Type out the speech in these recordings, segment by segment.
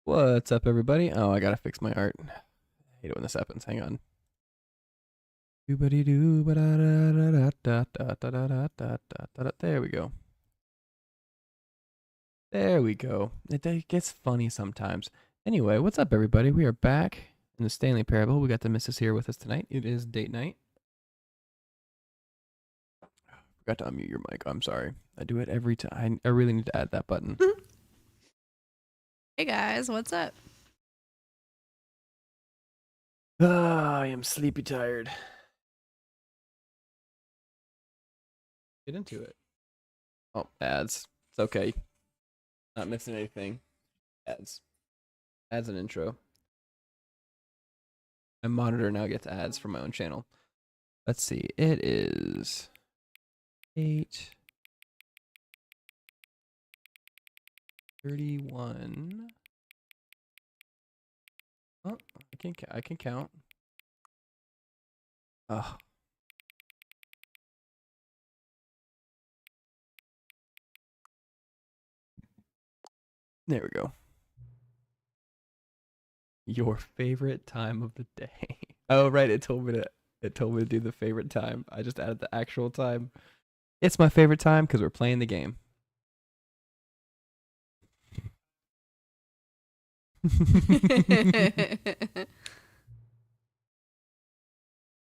What's up, everybody? Oh, I gotta fix my art. I hate it when this happens. Hang on. There we go. There we go. It gets funny sometimes. Anyway, what's up, everybody? We are back in the Stanley Parable. We got the missus here with us tonight. It is date night. Forgot to unmute your mic. I'm sorry. I do it every time. I really need to add that button. Hey guys, what's up? I am sleepy tired. Get into it. Oh, ads. It's okay. Not missing anything. Ads. Ads and intro. My monitor now gets ads from my own channel. Let's see. It is 8:31. Oh, I can count. Oh. There we go. Your favorite time of the day. Oh, right. It told me to do the favorite time. I just added the actual time. It's my favorite time because we're playing the game.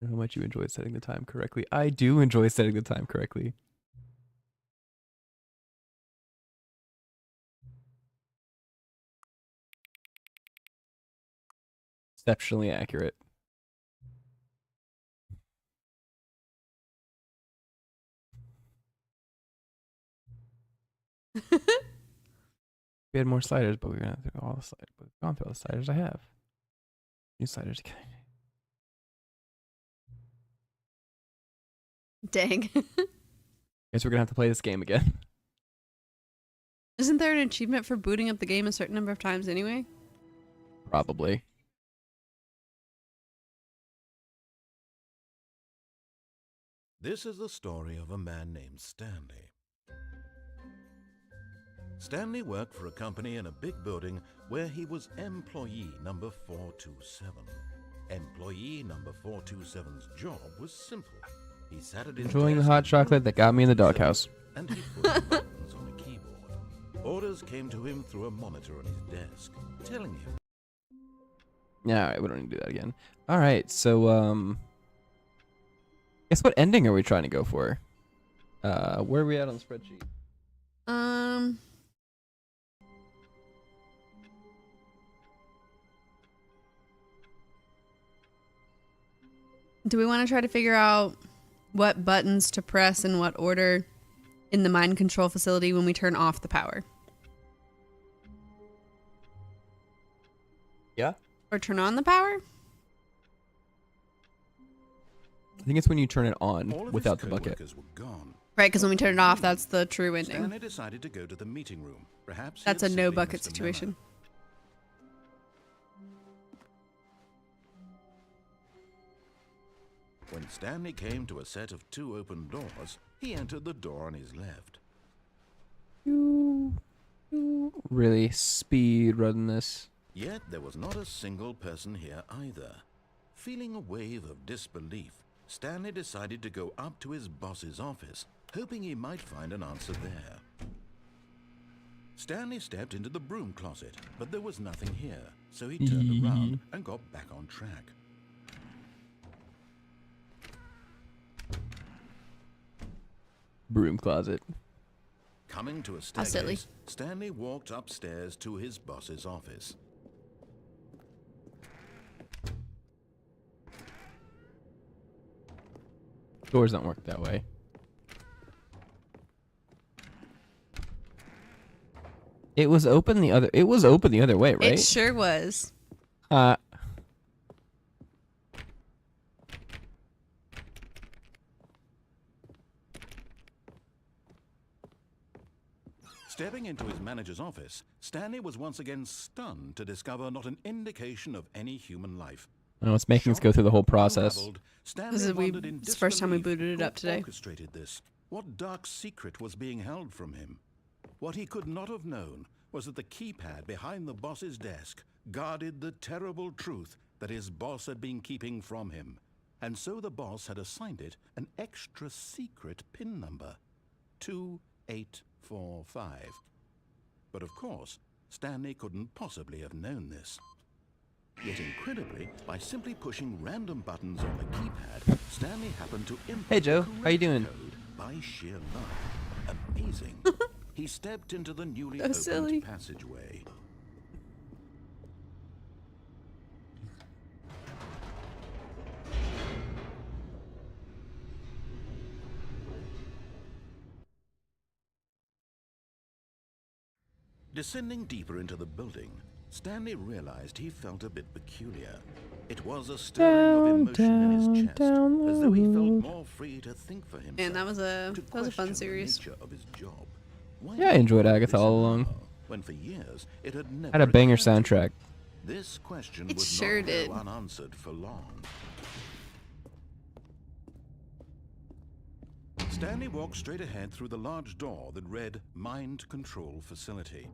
How much you enjoy setting the time correctly. I do enjoy setting the time correctly. Exceptionally accurate. We had more sliders, but we're gonna have to go all the sliders. We've gone through all the sliders I have. New sliders again. Dang. Guess we're gonna have to play this game again. Isn't there an achievement for booting up the game a certain number of times anyway? Probably. This is the story of a man named Stanley. Stanley worked for a company in a big building where he was employee number 427. Employee number 427's job was simple. He sat at his Enjoying the desk hot chocolate that got me in the doghouse. and he pushed buttons on a keyboard. Orders came to him through a monitor on his desk, telling him. Yeah, alright, we don't need to do that again. Alright, so guess what ending are we trying to go for? Where are we at on the spreadsheet? Do we want to try to figure out what buttons to press in what order in the mind control facility when we turn off the power? Yeah? Or turn on the power? I think it's when you turn it on All of without his the bucket. co-workers were gone. Right, because when we turn it off, that's the true ending. Stanley decided to go to the meeting room. Perhaps That's a he'd no simply bucket missed a memo. situation. When Stanley came to a set of 2 open doors, he entered the door on his left. Really speed run this. Yet there was not a single person here either. Feeling a wave of disbelief, Stanley decided to go up to his boss's office, hoping he might find an answer there. Stanley stepped into the broom closet, but there was nothing here, so he turned around and got back on track. Broom closet. Coming to a How silly. staircase, Stanley walked upstairs to his boss's office. Doors don't work that way. It was open the other way, right? It sure was. Stepping into his manager's office, Stanley was once again stunned to discover not an indication of any human life. No, it's making us go through the whole process. Unraveled, Stanley This is wondered in it's the first time we disbelief booted it who up today. orchestrated this? What dark secret was being held from him? What he could not have known was that the keypad behind the boss's desk guarded the terrible truth that his boss had been keeping from him. And so the boss had assigned it an extra secret PIN number, 2845. But of course, Stanley couldn't possibly have known this. Yet incredibly, by simply pushing random buttons on the keypad, Stanley happened to input Hey, Joe. the How you correct doing? code by sheer luck. Amazing. He stepped into the newly So opened silly. passageway. Descending deeper into the building, Stanley realized he felt a bit peculiar. It was a stirring of emotion in his chest, as though he felt more free to think for himself. And that was a to fun question the series. nature of his job. Why Yeah, I did he enjoyed do Agatha this all now, along. when for years it had never Had a banger occurred to him? soundtrack. This question It would sure not did. go unanswered for long. Stanley walked straight ahead through the large door that read Mind Control Facility.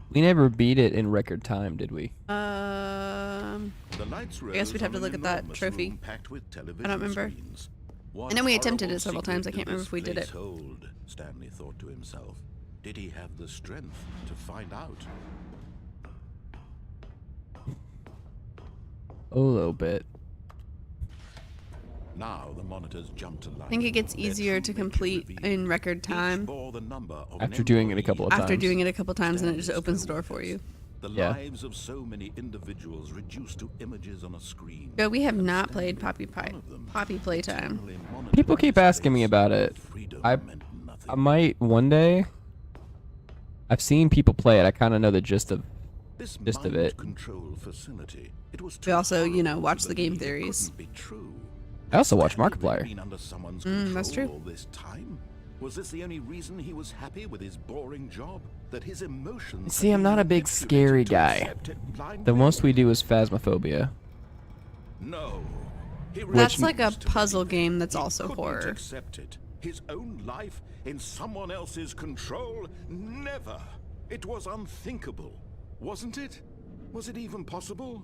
We never beat it in record time, did we? The lights I guess we'd have rose to on look an at that enormous trophy. room packed with television I don't remember. screens. What And then we attempted horrible it several times. I secret can't remember did if we did this it. place hold? Stanley thought to himself. Did he have the strength to find out? A little bit. Now the monitors jumped to life. I think it gets Their easier true to nature complete revealed. in record Each time bore the number of After an doing it a couple of employee. after times. doing it a couple times, and it just Stanley opens the still door for was. you. The Yeah. lives of so many individuals reduced to images on a screen. But we have And not Stanley, played Poppy one of them, Playtime. eternally monitored People by keep his asking me face, about it. freedom I meant nothing. I might one day. I've seen people play it. I kind of know the gist of. This Just of mind it. control facility, it was We too also, you know, horrible watch to the game believe it theories. couldn't be true. I also watch Had he really Markiplier. been under someone's That's control true. all this time? Was this the only reason he was happy with his boring job? That his emotions See, had I'm been not a big manipulated scary to guy. accept it blindly? The most we do is Phasmophobia. No. He That's refused like a to puzzle believe it. game that's He also couldn't horror. accept it. His own life in someone else's control? Never. It was unthinkable, wasn't it? Was it even possible?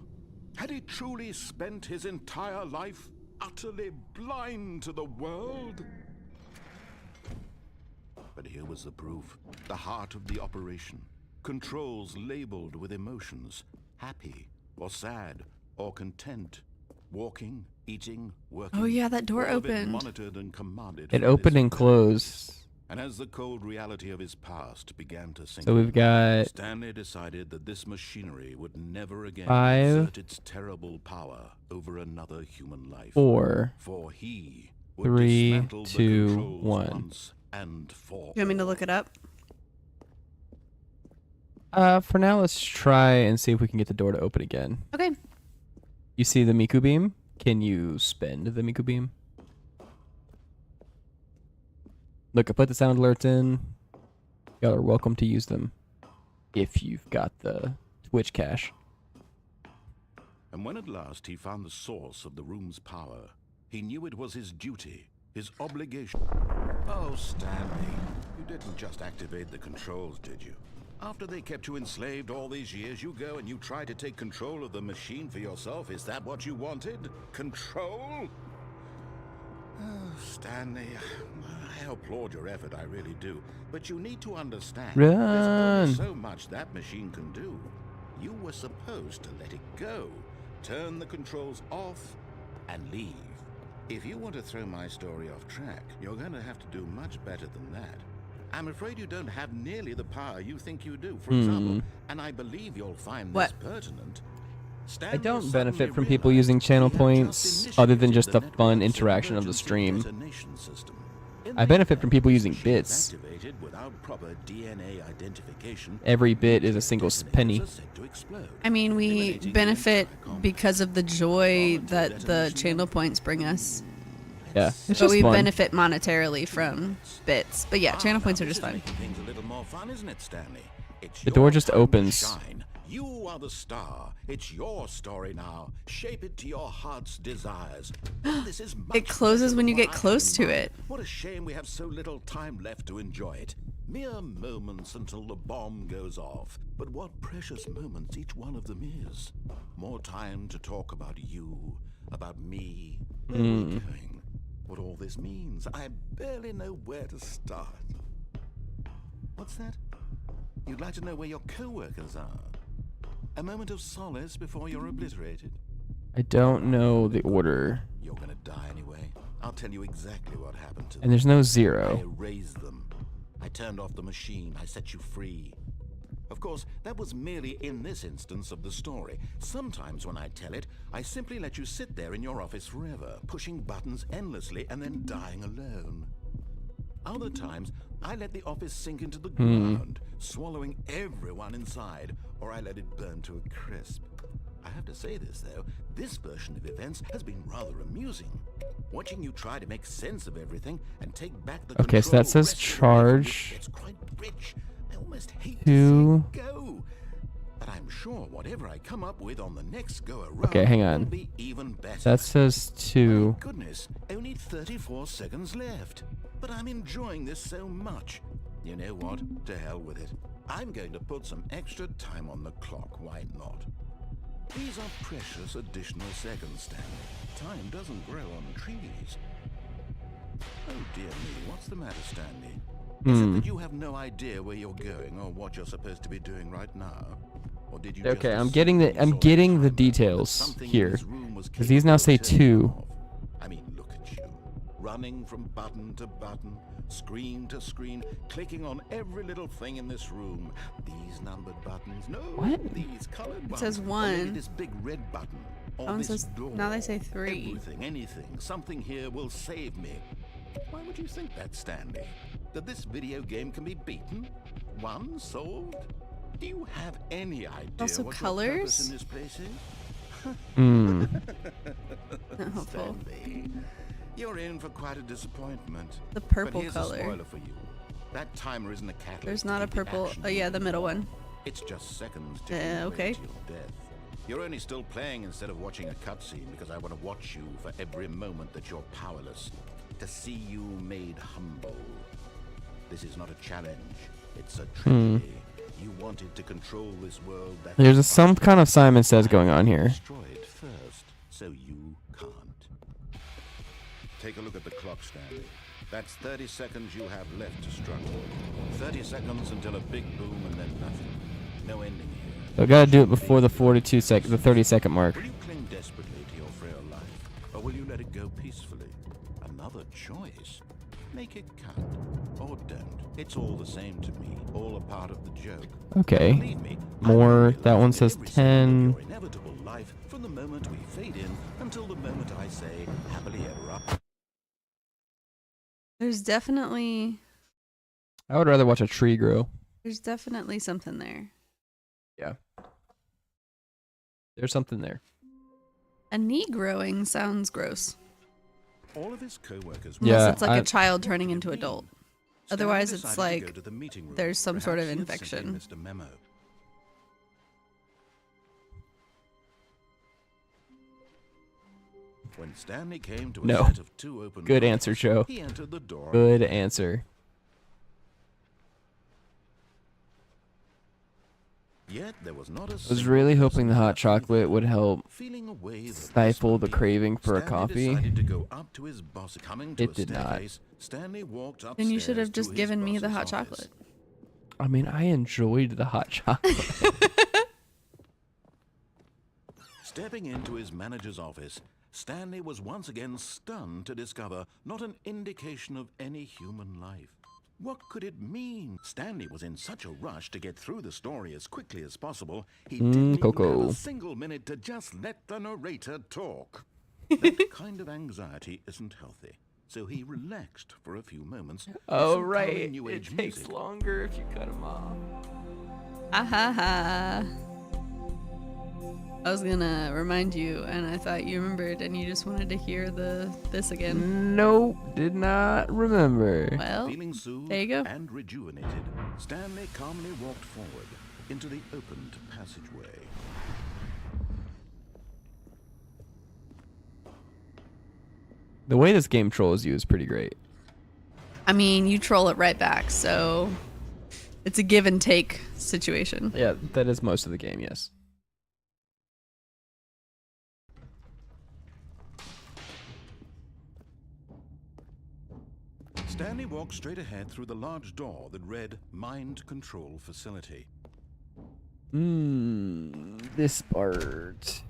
Had he truly spent his entire life utterly blind to the world? But here was the proof. The heart of the operation. Controls labeled with emotions. Happy, or sad, or content. Walking, eating, working. Oh yeah, that door all of it opened. monitored and commanded It from opened this and very closed. place. And as the cold reality of his past began to sink So we've in, got Stanley decided that this machinery would never again 5, exert its terrible power over another human life. 4. For he would 3, dismantle the 2, controls 1. once and for You want me to all. look it up? For now, let's try and see if we can get the door to open again. Okay. You see the Miku beam? Can you spend the Miku beam? Look, I put the sound alerts in. Y'all are welcome to use them if you've got the Twitch cache. And when at last he found the source of the room's power, he knew it was his duty, his obligation. Oh, Stanley, you didn't just activate the controls, did you? After they kept you enslaved all these years, you go and you try to take control of the machine for yourself. Is that what you wanted? Control? Oh, Stanley, I applaud your effort, I really do. But you need to understand, there's Run! only so much that machine can do. You were supposed to let it go, turn the controls off, and leave. If you want to throw my story off track, you're going to have to do much better than that. I'm afraid you don't have nearly the power you think you do. For example, and I believe you'll find this What? pertinent. I don't benefit from people using channel points other than just the fun interaction of the stream. I benefit from people using bits. Every bit is a single penny. I mean, we benefit because of the joy that the channel points bring us. Yeah, it's But just we fun. benefit monetarily from bits. But yeah, channel points are just fun. The door just opens. You are the star. It's your story now. Shape it to your heart's desires. This is much It closes better when than you what get I had close in to mind. it. What a shame we have so little time left to enjoy it. Mere moments until the bomb goes off. But what precious moments each one of them is. More time to talk about you, about me, where we're going, what all this means. I barely know where to start. What's that? You'd like to know where your co-workers are? A moment of solace before you're obliterated? I don't know the order. You're gonna die anyway. I'll tell you exactly what happened to them. And there's no I 0. erased them. I turned off the machine. I set you free. Of course, that was merely in this instance of the story. Sometimes when I tell it, I simply let you sit there in your office forever, pushing buttons endlessly and then dying alone. Other times, I let the office sink into the ground, swallowing everyone inside, or I let it burn to a crisp. I have to say this, though, this version of events has been rather amusing. Watching you try to make sense of everything and take back the Okay, so control that says wrested away from you charge gets quite rich. I almost hate to- to see it go. But I'm sure whatever I come up with on the next go-around Okay, hang will on. be even better. That says 2. My goodness, only 34 seconds left. But I'm enjoying this so much. You know what? To hell with it. I'm going to put some extra time on the clock, why not? These are precious additional seconds, Stanley. Time doesn't grow on trees. Oh dear me, what's the matter, Stanley? Is it that you have no idea where you're going or what you're supposed to be doing right now? Or did you Okay, just I'm assume getting when you saw getting the timer that details something in here. this room was 'Cause these now say capable of turning 2. off? I mean, look at you. Running from button to button, screen to screen, clicking on every little thing in this room. These numbered buttons, no, What? these colored ones. says Or maybe 1. this big red button. Or That one this says- door. now they say 3. Everything, anything, something here will save me. Why would you think that, Stanley? That this video game can be beaten? Won? Solved? Do you have any idea Also what colors? your purpose in this place is? Not helpful. Stanley, you're in for quite a disappointment. The But purple here's color. a spoiler for you. That timer isn't a catalyst. There's to not a keep the purple. action Oh yeah, the moving middle on. one. It's just seconds ticking away Okay. to your death. You're only still playing instead of watching a cutscene because I want to watch you for every moment that you're powerless. To see you made humble. This is not a challenge. It's a tragedy. You wanted to control this world. That There's some kind of Simon Says going on here. Destroy it first, so you can't. Take a look at the clock, Stanley. That's 30 seconds you have left to struggle. 30 seconds until a big boom and then nothing. No ending here. So I gotta do it before the 30-second mark. Will you cling desperately to your frail life, or will you let it go peacefully? Another choice. Make it count, or don't. It's all the same to me. All a part of the joke. Okay. Believe me, More. I'm That one realizing says every second 10. of your inevitable life from the moment we fade in until the moment I say happily ever after. There's definitely I would rather watch a tree grow. something there. Yeah. There's something there. A knee growing sounds gross. All of his co-workers Unless Yeah, it's like I- a child turning into adult. Stanley Otherwise, it's decided to like go to the meeting room. there's some sort of Perhaps he had simply infection. missed a memo. When Stanley came to a No. set of 2 open Good doors, answer, Joe. He entered the door. Good answer. Yet there was not a I was really hoping the hot chocolate would help feeling a way that stifle the this would be. craving for a Stanley coffee. decided to go up to his boss. Coming to It a did not. staircase, Stanley walked upstairs Then you should have to just his given me the boss's hot office. chocolate. I mean, I enjoyed the hot chocolate. Stepping into his manager's office, Stanley was once again stunned to discover not an indication of any human life. What could it mean? Stanley was in such a rush to get through the story as quickly as possible, he didn't even Coco. have a single minute to just let the narrator talk. That kind of anxiety isn't healthy, so he relaxed for a few moments. with Oh, some right. calming New Age music. longer if you cut them off. Ah ha ha. I was gonna remind you, and I thought you remembered, and you just wanted to hear this again. Nope, did not remember. Well, Feeling soothed there you go. and rejuvenated, Stanley calmly walked forward, into the opened passageway. The way this game trolls you is pretty great. I mean, you troll it right back, so it's a give and take situation. Yeah, that is most of the game, yes. Stanley walked straight ahead through the large door that read Mind Control Facility. This part.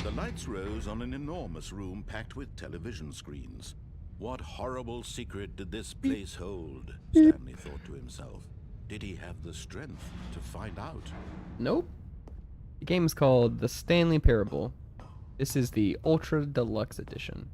The lights rose on an enormous room packed with television screens. What horrible secret did this place hold? Stanley thought to himself. Did he have the strength to find out? Nope. The game is called The Stanley Parable. This is the Ultra Deluxe edition.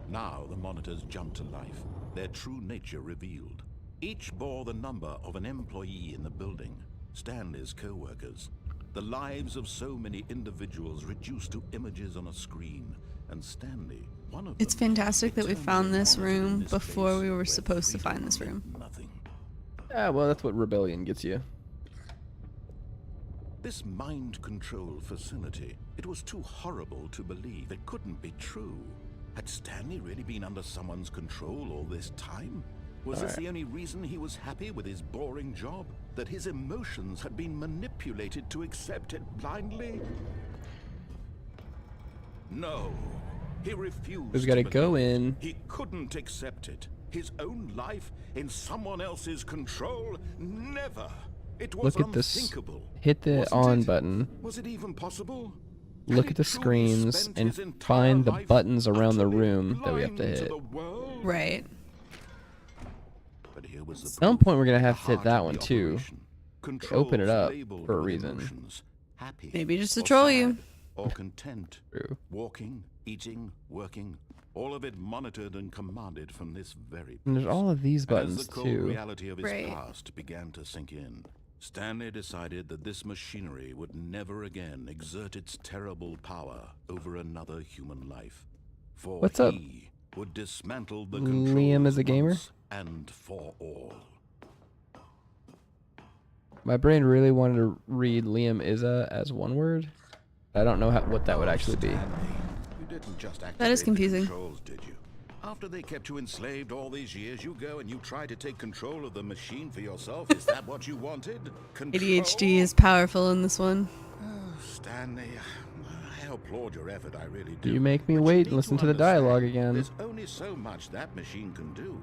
Now the monitors jumped to life, their true nature revealed. Each bore the number of an employee in the building, Stanley's co-workers. The lives of so many individuals reduced to images on a screen, and Stanley, one of them. It's fantastic that we eternally found this monitored room this before place we were where supposed to freedom find this room. meant nothing. Ah, well, that's what rebellion gets you. This mind control facility, it was too horrible to believe. It couldn't be true. Had Stanley really been under someone's control all this time? Was this the only reason he was happy with his boring job? That his emotions had been manipulated to accept it blindly? No, he refused. We've got to go believe it. in. He couldn't accept it. His own life in someone else's control? Never. It was Look at this. unthinkable. Hit the Wasn't on it? button. Was it even possible? Look Had at the he truly screens spent and his entire find the life buttons around the utterly room that we have to blind hit. the world? Right. But here was the Some proof. point we're gonna have to The hit that heart one of the too. operation. Open it Controls up labeled for a with reason. emotions. Happy Maybe just to or troll you. sad or content. True. Walking, eating, working, all of it monitored and commanded from this very And there's place. all of these And buttons as the cold too. reality of his Right. past began to sink in, Stanley decided that this machinery would never again exert its terrible power over another human life. For What's up? he would dismantle the Liam is a gamer? once and for all. My brain really wanted to read Liam Izza as one word. I don't know what that would actually be. Stanley, you didn't just That is activate the confusing. controls, did you? After they kept you enslaved all these years, you go and you try to take control of the machine for yourself. Is that what you wanted? Control? ADHD is powerful in this one. Oh, Stanley, I applaud your effort, I really do. You make me But wait need and listen to to the dialogue understand, again. There's only so much that machine can do.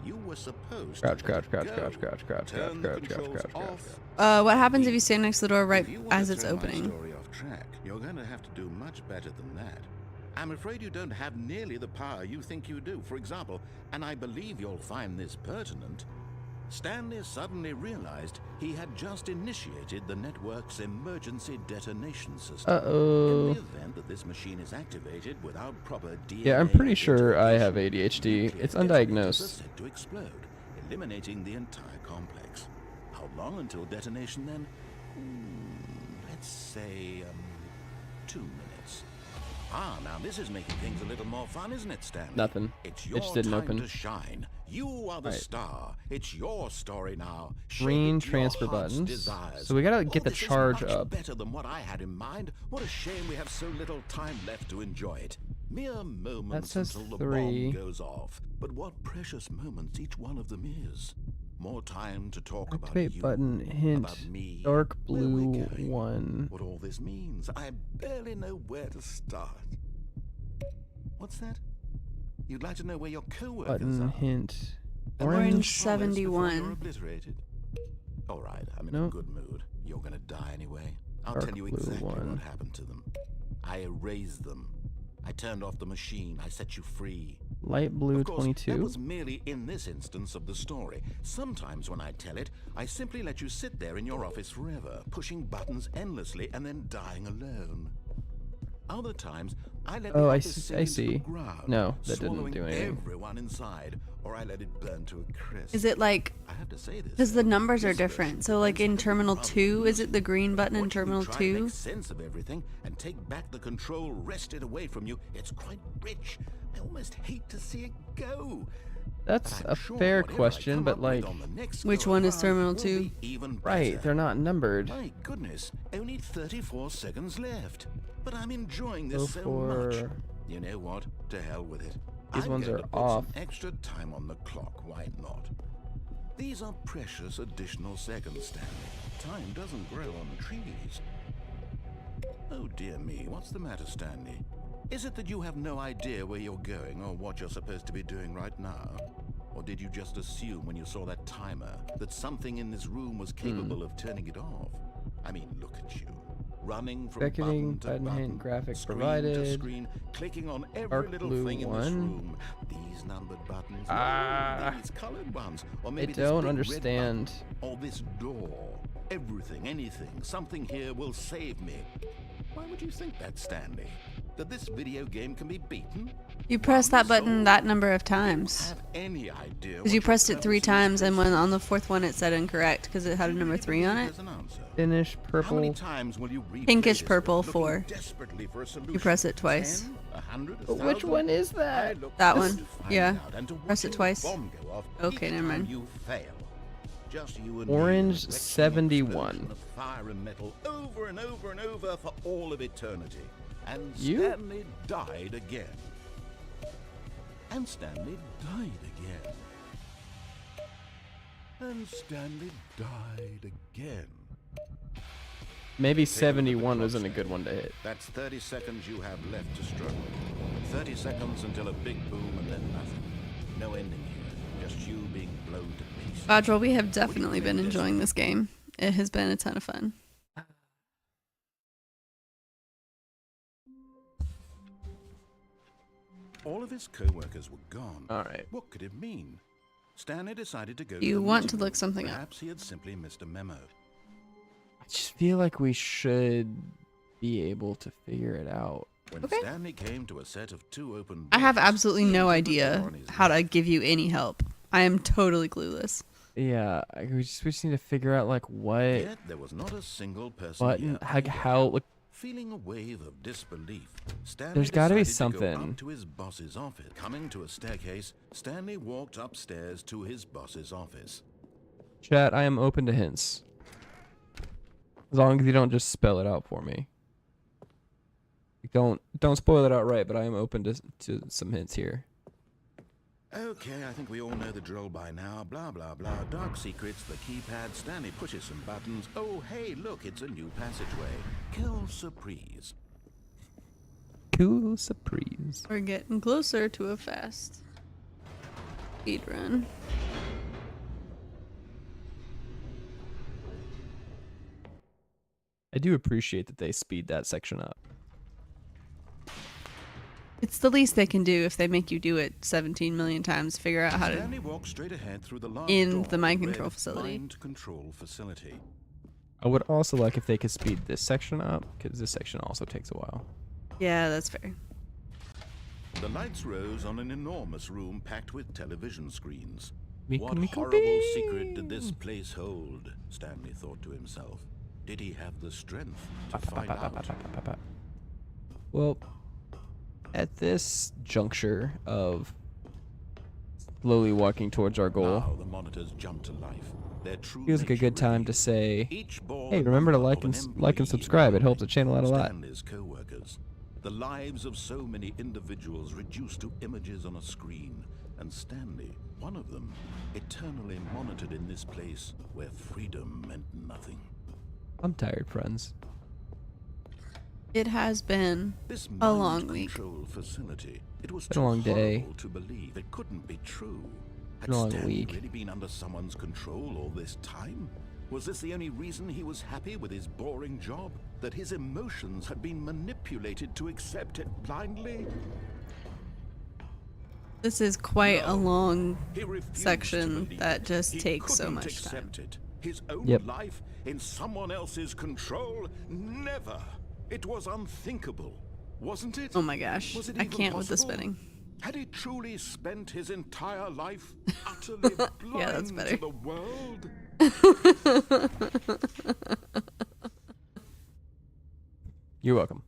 You were supposed Crouch, to let crouch, it crouch, go. crouch, crouch, crouch, Turn the crouch, crouch, controls crouch, crouch, off. What happens if you stand next to the door right If you want as to it's throw my opening? story off track, you're going to have to do much better than that. I'm afraid you don't have nearly the power you think you do. For example, and I believe you'll find this pertinent, Stanley suddenly realized he had just initiated the network's emergency detonation system. Uh-oh. In the event that this machine is activated without proper DNA Yeah, I'm pretty sure I have identification, ADHD. nuclear It's detonators are undiagnosed. set to explode, eliminating the entire complex. How long until detonation then? Let's say 2 minutes. Now this is making things a little more fun, isn't it, Stanley? Nothing. It's It your just didn't time open. to shine. You are the Right. star. It's your story now. Shape Green it to your transfer heart's buttons. desires. So we gotta get the this is charge much up. better than what I had in mind. What a shame we have so little time left to enjoy it. Mere moments says until 3. the bomb goes off. But what precious moments each one of them is. More time to talk Activate about you, button, hint, about me, dark where we're blue going, 1. what all this means. I barely know where to start. What's that? You'd like to know where your co-workers Button, are? hint, And Orange then orange. just promise before 71. you're obliterated. All right, I'm in Nope. a good mood. You're gonna die anyway. I'll Dark tell you blue exactly 1. what happened to them. I erased them. I turned off the machine. I set you free. Light blue Of course, that 22. was merely in this instance of the story. Sometimes when I tell it, I simply let you sit there in your office forever, pushing buttons endlessly and then dying alone. Other times, I let the Oh, I office see- sink I into the see. ground, No, that didn't swallowing do anything. everyone inside, or I let it burn to a crisp. Is it like, I have to say this because the numbers are this version different. So like in prevents Terminal every 2, is it problem. the green button in Watching you Terminal try to 2? make sense of everything and take back the control wrested away from you, it's quite rich. I almost hate to see it go. That's I'm a sure fair whatever I question, come but up with like, on the next Which go one is around Terminal will 2? be even right, better. they're not numbered. My goodness, only 34 seconds left. But I'm enjoying Go this so much. for You know what? To hell with it. these I'm ones going are to put off. some extra time on the clock. Why not? These are precious additional seconds, Stanley. Time doesn't grow on trees. Oh dear me, what's the matter, Stanley? Is it that you have no idea where you're going or what you're supposed to be doing right now? Or did you just assume when you saw that timer that something in this room was capable of turning it off? I mean, look at you. Running from Beckoning, button to button button, hint, graphic screen to provided. screen, clicking on every Dark little blue thing in this one. room. These numbered buttons, Ah. no, these colored ones, or I maybe this don't big red understand. button, or this door. Everything, anything, something here will save me. Why would you think that, Stanley? That this video game can be beaten? You pressed that button So, that number of do you times. have any idea Because you what your pressed it 3 purpose in this times, and place when is? on the 4th one it said incorrect because it had a Do you number really 3 on believe it. there's an answer? Finish How many purple. times will you replay Pinkish this purple, looking 4. desperately for a You solution? press it twice. 10, 100, But which 1,000? one is I that? look That forward one. to finding Yeah. out and to Press it watching the twice. bomb go off Okay, each never time mind. you fail. Just you and Orange me, and a 71. explosion of fire and metal over and over and over for all of eternity. And You? Stanley died again. And Stanley died again. And Stanley died again. Maybe Take a look at the 71 clock, wasn't a good Stanley. one to hit. That's 30 seconds you have left to struggle. 30 seconds until a big boom and then nothing. No ending here. Just you being blown to pieces. Bodrel, we have What do you definitely think been this enjoying is? this game. It has been a ton of fun. All of his co-workers were gone. All right. What could it mean? Stanley decided to go You to the want meeting to look room. something up. Perhaps he had simply missed a memo. I just feel like we should be able to figure it out. When Okay. Stanley came to a set of 2 open I have doors, absolutely he no entered the door idea on his how to left. give you any help. I am totally clueless. Yeah, we just need to figure out like what Yet there was not a single person button, here like either. how, like, Feeling a wave of disbelief, Stanley There's gotta be decided to go something. up to his boss's office. Coming to a staircase, Stanley walked upstairs to his boss's office. chat. I am open to hints, as long as you don't just spell it out for me. Don't spoil it outright, but I am open to some hints here. Okay, I think we all know the drill by now. Blah, blah, blah. Dark secrets, the keypad. Stanley pushes some buttons. Oh, hey, look, it's a new passageway. Kill surprise. Cool surprise. We're getting closer to a fast speed run. I do appreciate that they speed that section up. It's the least they can do if they make you do it 17 million times. Figure out how to. Stanley walked straight ahead through the large In door the mind that control read facility. Mind control facility. I would also like if they could speed this section up, because this section also takes a while. Yeah, that's fair. The lights rose on an enormous room packed with television screens. Meeku What meeku horrible bing. secret did this place hold? Stanley thought to himself. Did he have the strength to find out? Well, at this juncture of slowly walking towards our goal, Now the monitors jump to life. Their true feels like a nature good time to revealed. say, Each bore hey, a remember to number like of and an like and employee subscribe. It helps the only. channel out a lot. Stanley's co-workers. The lives of so many individuals reduced to images on a screen. And Stanley, one of them, eternally monitored in this place where freedom meant nothing. I'm tired, friends. It has been This a mind long week. control facility. It was Been too a long day. horrible to believe. It couldn't be true. Had Been a long Stanley week. really been under someone's control all this time? Was this the only reason he was happy with his boring job? That his emotions had been manipulated to accept it blindly? This is quite a No. long He refused to section believe that it. just He takes so couldn't much time. accept it. His own Yep. life in someone else's control? Never. It was unthinkable, wasn't it? Oh my gosh. Was it I even can't with the possible? spinning. Had he truly spent his entire life utterly blind Yeah, that's better. to the world? You're welcome.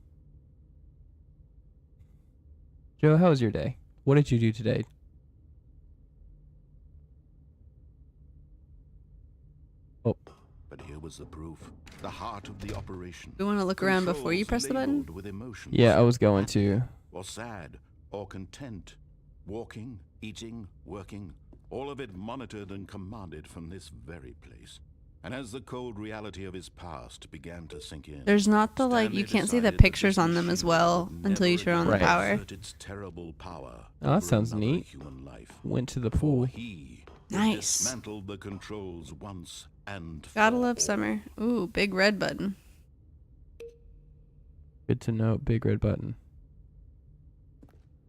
Joe, how was your day? What did you do today? Oh, But here was the proof. The heart of the operation. We want to look around before you press the button? Labeled with emotions. yeah, I was going to. Or sad, or content. Walking, eating, working. All of it monitored and commanded from this very place. And as the cold reality of his past began to sink in, There's not the like, you Stanley can't see the decided that pictures this on them as machine well would until you never turn on the Right. power. exert its terrible power Oh, that over sounds another neat. human life. Went to the For pool. he would Nice. dismantle the controls once and Gotta for love all. summer. Ooh, big red button. Good to know. Big red button.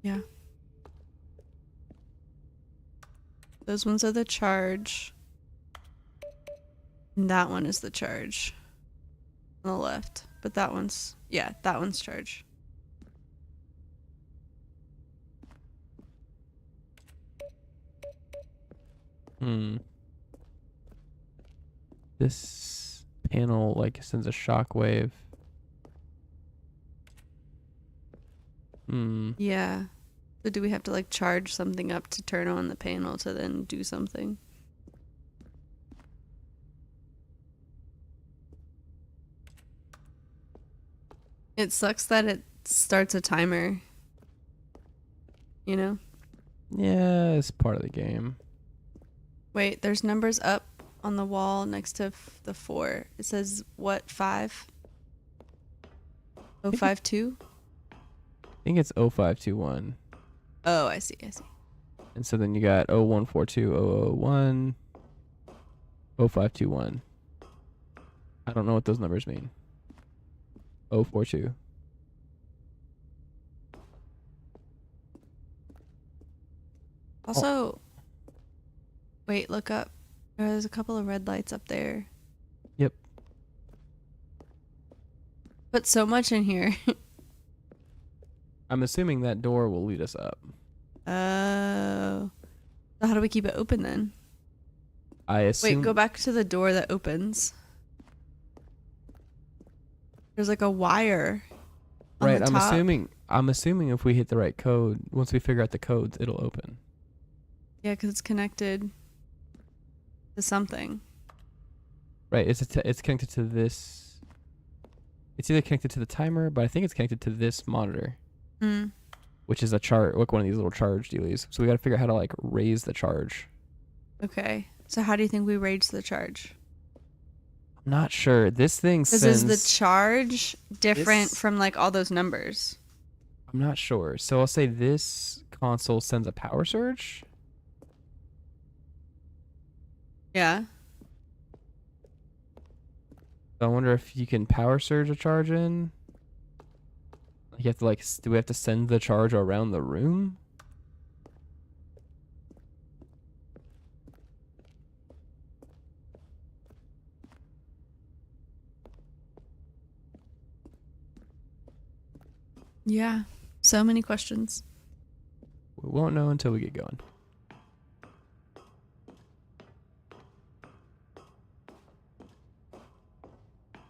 Yeah. Those ones are the charge. And that one is the charge. On the left. But that one's, yeah, that one's charge. Hmm. This panel like sends a shockwave. Hmm. Yeah. So do we have to like charge something up to turn on the panel to then do something? It sucks that it starts a timer. You know? Yeah, it's part of the game. Wait, there's numbers up on the wall next to the 4. It says what, 5? 052? I think it's 0521. Oh, I see. And so then you got 0142, 001, 0521. I don't know what those numbers mean. 042. Also, wait, look up. There's a couple of red lights up there. Yep. But so much in here. I'm assuming that door will lead us up. Oh. So how do we keep it open then? I assume. Wait, go back to the door that opens. There's like a wire. On Right, the I'm top. assuming if we hit the right code, once we figure out the codes, it'll open. Yeah, because it's connected to something. Right, it's connected to this. It's either connected to the timer, but I think it's connected to this monitor, Mm. which is a chart, like one of these little charge dealies. So we got to figure out how to like raise the charge. Okay. So how do you think we raise the charge? I'm not sure. This thing Because sends. is the charge different This- from like all those numbers? I'm not sure. So I'll say this console sends a power surge. Yeah. So I wonder if you can power surge a charge in. You have to like, do we have to send the charge around the room? Yeah. So many questions. We won't know until we get going.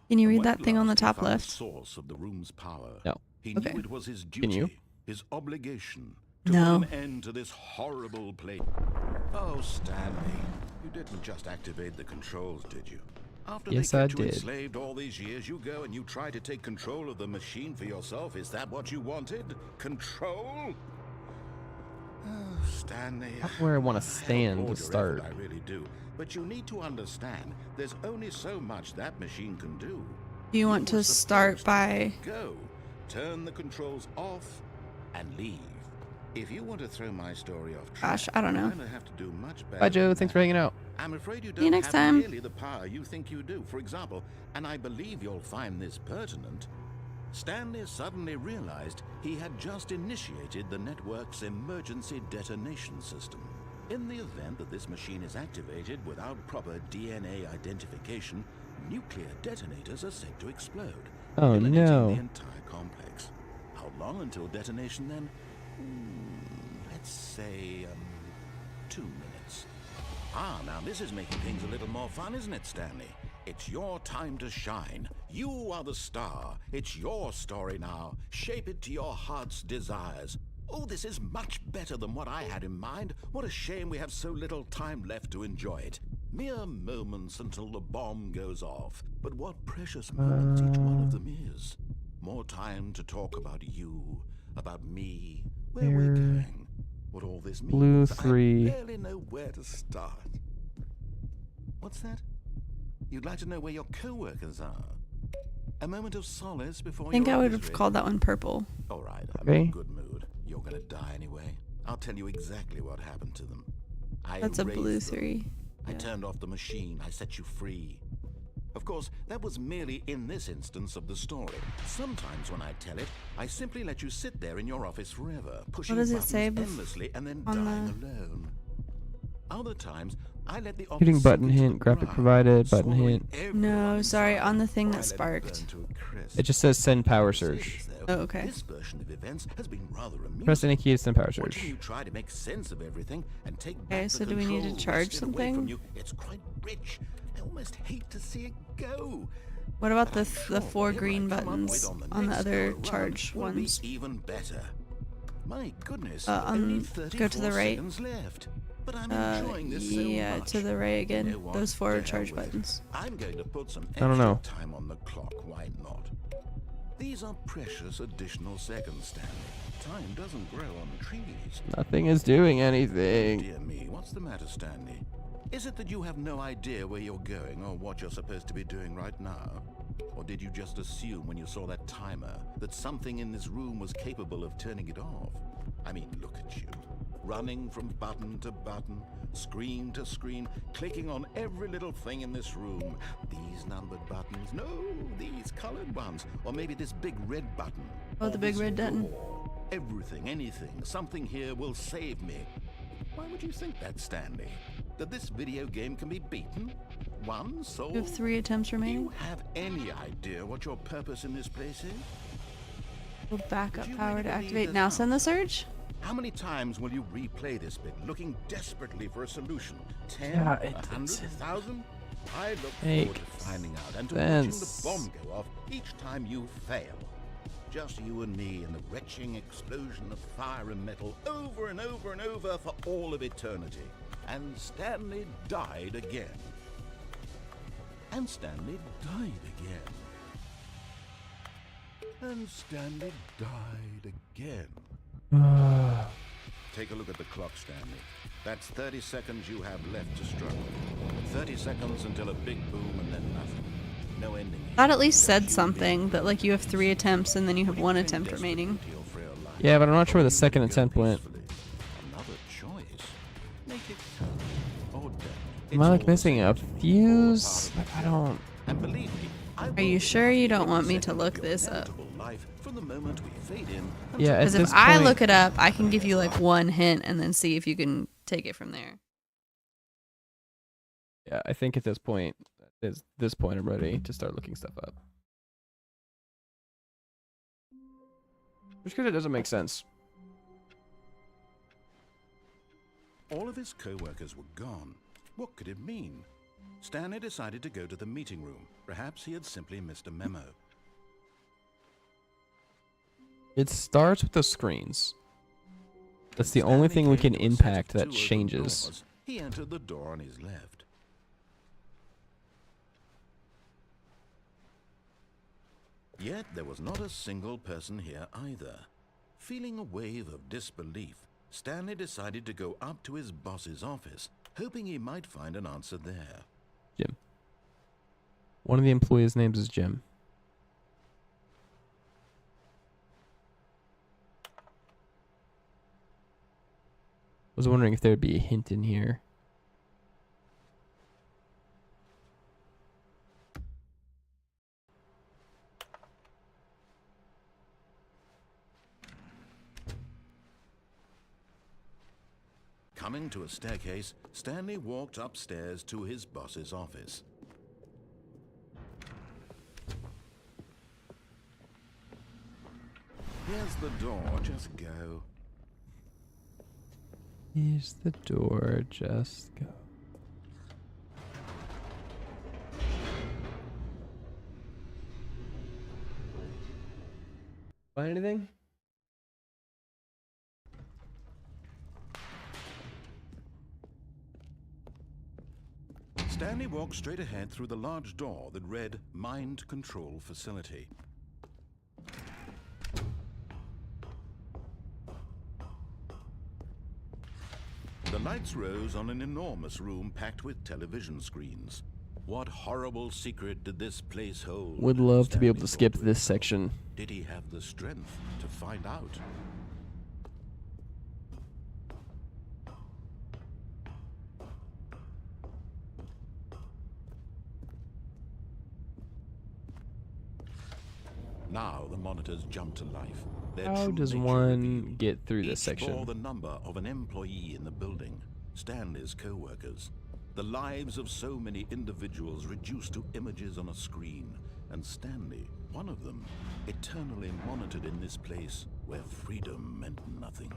Can you And read when that at thing on the last he top found left? Source of the room's power. No. He Okay. knew it was his Can you? duty, his obligation, to No. put an end to this horrible place. Oh, Stanley, you didn't just activate the controls, did you? After Yes, they I kept you did. enslaved all these years, you go and you try to take control of the machine for yourself. Is that what you wanted? Control? Oh, Stanley. Not where I want to I stand applaud to your start. effort, I really do. But you need to understand, there's only so much that machine can do. Do you want were to start supposed by... Go, turn the controls off, and leave. If you want to throw my story off track, Gosh, I don't know. you're going to have to do much better. Bye, Joe. than Thanks that. for hanging out. I'm afraid you See you don't next have time. nearly the power you think you do. For example, and I believe you'll find this pertinent, Stanley suddenly realized he had just initiated the network's emergency detonation system. In the event that this machine is activated without proper DNA identification, nuclear detonators are said to explode, Oh, eliminating no. the entire complex. How long until detonation then? Let's say, 2 minutes. Ah, now this is making things a little more fun, isn't it, Stanley? It's your time to shine. You are the star. It's your story now. Shape it to your heart's desires. Oh, this is much better than what I had in mind. What a shame we have so little time left to enjoy it. Mere moments until the bomb goes off. But what precious moments each one of them is. More time to talk about you, about me, where we're going, what all this means. Blue 3. I barely know where to start. What's that? You'd like to know where your co-workers are? A moment of solace before I think your I would office have raid? called that one purple. All right, I'm Okay. in a good mood. You're gonna die anyway. I'll tell you exactly what happened to them. That's a blue erased them. 3. I Yeah. turned off the machine. I set you free. Of course, that was merely in this instance of the story. Sometimes when I tell it, I simply let you sit there in your office forever, pushing does it buttons say endlessly and then on dying alone. Other times, I let the office Hitting sink button into the hint, graphic ground, provided, button swallowing hint. everyone No, sorry, inside, on the thing or that I let it sparked. burn to a crisp. It just says send power Say surge. this, though, Oh, okay. This version of events has been rather amusing. Press any key to send power Watching surge. you try to make sense of everything and take Okay, back so the do we need to control charge wrested away from something? you, it's quite rich. I almost hate to see it go. What about But the I'm sure the 4 whatever I green come up with buttons on on the next other go-around charge will be ones? even better. My goodness, On- only go to the 34 right. seconds left. But I'm enjoying this so Yeah, much. to the right again. You know what? Those 4 To hell charge with it. buttons. I'm going to put some don't know. extra time on the clock. Why not? These are precious additional seconds, Stanley. Time doesn't grow on trees. Nothing is doing Oh, anything. dear me, what's the matter, Stanley? Is it that you have no idea where you're going or what you're supposed to be doing right now? Or did you just assume when you saw that timer that something in this room was capable of turning it off? I mean, look at you. Running from button to button, screen to screen, clicking on every little thing in this room. These numbered buttons, no, these colored ones. Or maybe this big red button. Oh, the Or big this red button. door. Everything, anything, something here will save me. Why would you think that, Stanley? That this video game can be beaten? One soul? You have 3 attempts Do you remaining. have any idea what your purpose in this place is? Well, backup Would you power really to believe activate. this Now now? send the surge. How many times will you replay this bit, looking desperately for a solution? 10? Yeah, 100? 1,000? I look forward Make to finding out and to watching the sense. bomb go off each time you fail. Just you and me and the retching explosion of fire and metal over and over and over for all of eternity. And Stanley died again. And Stanley died again. And Stanley died again. Take a look at the clock, Stanley. That's 30 seconds you have left to struggle. 30 seconds until a big boom and then nothing. No ending. That at least said something, that like you have 3 attempts and then you have 1 attempt remaining. Yeah, but I'm not sure where the second attempt went. Another choice. Make it count. Or don't. Am I like It's all missing a the same. fuse? Like, I don't. And believe me, I Are you will sure you don't every want me to second look of your this up? inevitable life from the moment we fade in Yeah, at Because if this I point, look it up, I can give you like 1 hint and then see if you can take it from there. yeah, I think at this point, I'm ready to start looking stuff up. Just because it doesn't make sense. All of his co-workers were gone. What could it mean? Stanley decided to go to the meeting room. Perhaps he had simply missed a memo. It starts with the screens. That's the Stanley only thing we came can to a set of impact that 2 open changes. doors. He entered the door on his left. Yet there was not a single person here either. Feeling a wave of disbelief, Stanley decided to go up to his boss's office, hoping he might find an answer there. Jim. One of the employees' names is Jim. Was wondering if there'd be a hint in here. Coming to a staircase, Stanley walked upstairs to his boss's office. Here's the door, just go. Here's the door, just go. Find anything? Stanley walked straight ahead through the large door that read Mind Control Facility. The lights rose on an enormous room packed with television screens. What horrible secret did this place hold? Would love to be able to Stanley skip thought to this himself. section. Did he have the strength to find out? Now the monitors jumped to life. Their How true does nature one revealed. get through this Each bore section? the number of an employee in the building, Stanley's co-workers. The lives of so many individuals reduced to images on a screen, and Stanley, one of them, eternally monitored in this place where freedom meant nothing.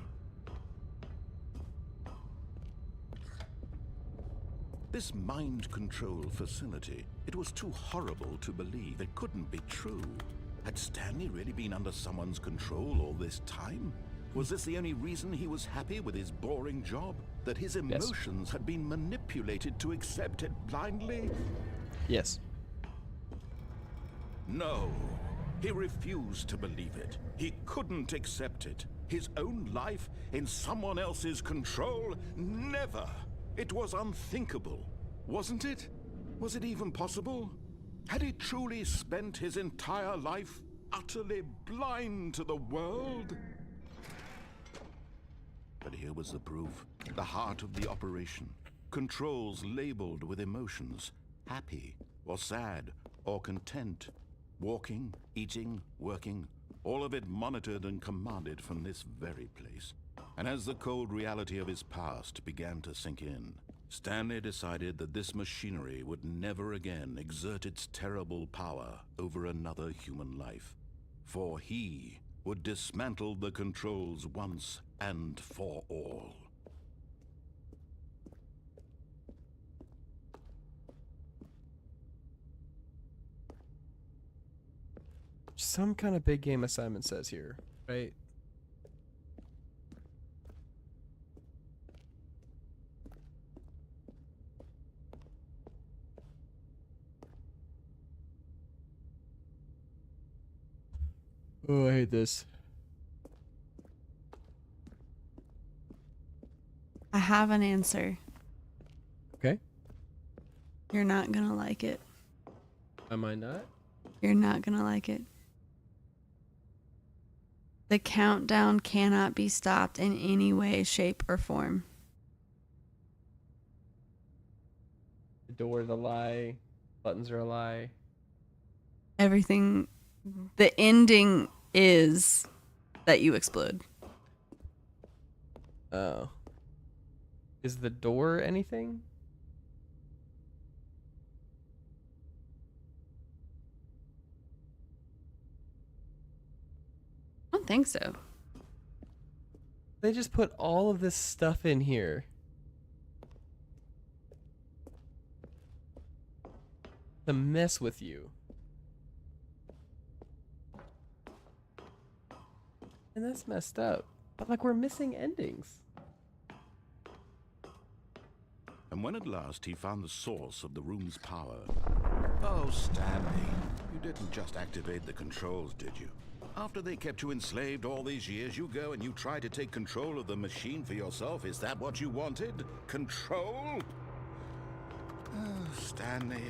This mind control facility, it was too horrible to believe. It couldn't be true. Had Stanley really been under someone's control all this time? Was this the only reason he was happy with his boring job? That his emotions had been manipulated to accept it blindly? Yes. No. He refused to believe it. He couldn't accept it. His own life in someone else's control? Never. It was unthinkable, wasn't it? Was it even possible? Had he truly spent his entire life utterly blind to the world? But here was the proof. The heart of the operation. Controls labeled with emotions. Happy, or sad, or content. Walking, eating, working. All of it monitored and commanded from this very place. And as the cold reality of his past began to sink in, Stanley decided that this machinery would never again exert its terrible power over another human life. For he would dismantle the controls once and for all. Some kind of big game assignment says here, right? Oh, I hate this. I have an answer. Okay. You're not gonna like it. Am I not? You're not gonna like it. The countdown cannot be stopped in any way, shape, or form. The door's a lie. Buttons are a lie. Everything, the ending is that you explode. Oh. Is the door anything? I don't think so. They just put all of this stuff in here. To mess with you. And that's messed up. But like we're missing endings. And when at last he found the source of the room's power... Oh, Stanley, you didn't just activate the controls, did you? After they kept you enslaved all these years, you go and you try to take control of the machine for yourself. Is that what you wanted? Control? Oh, Stanley,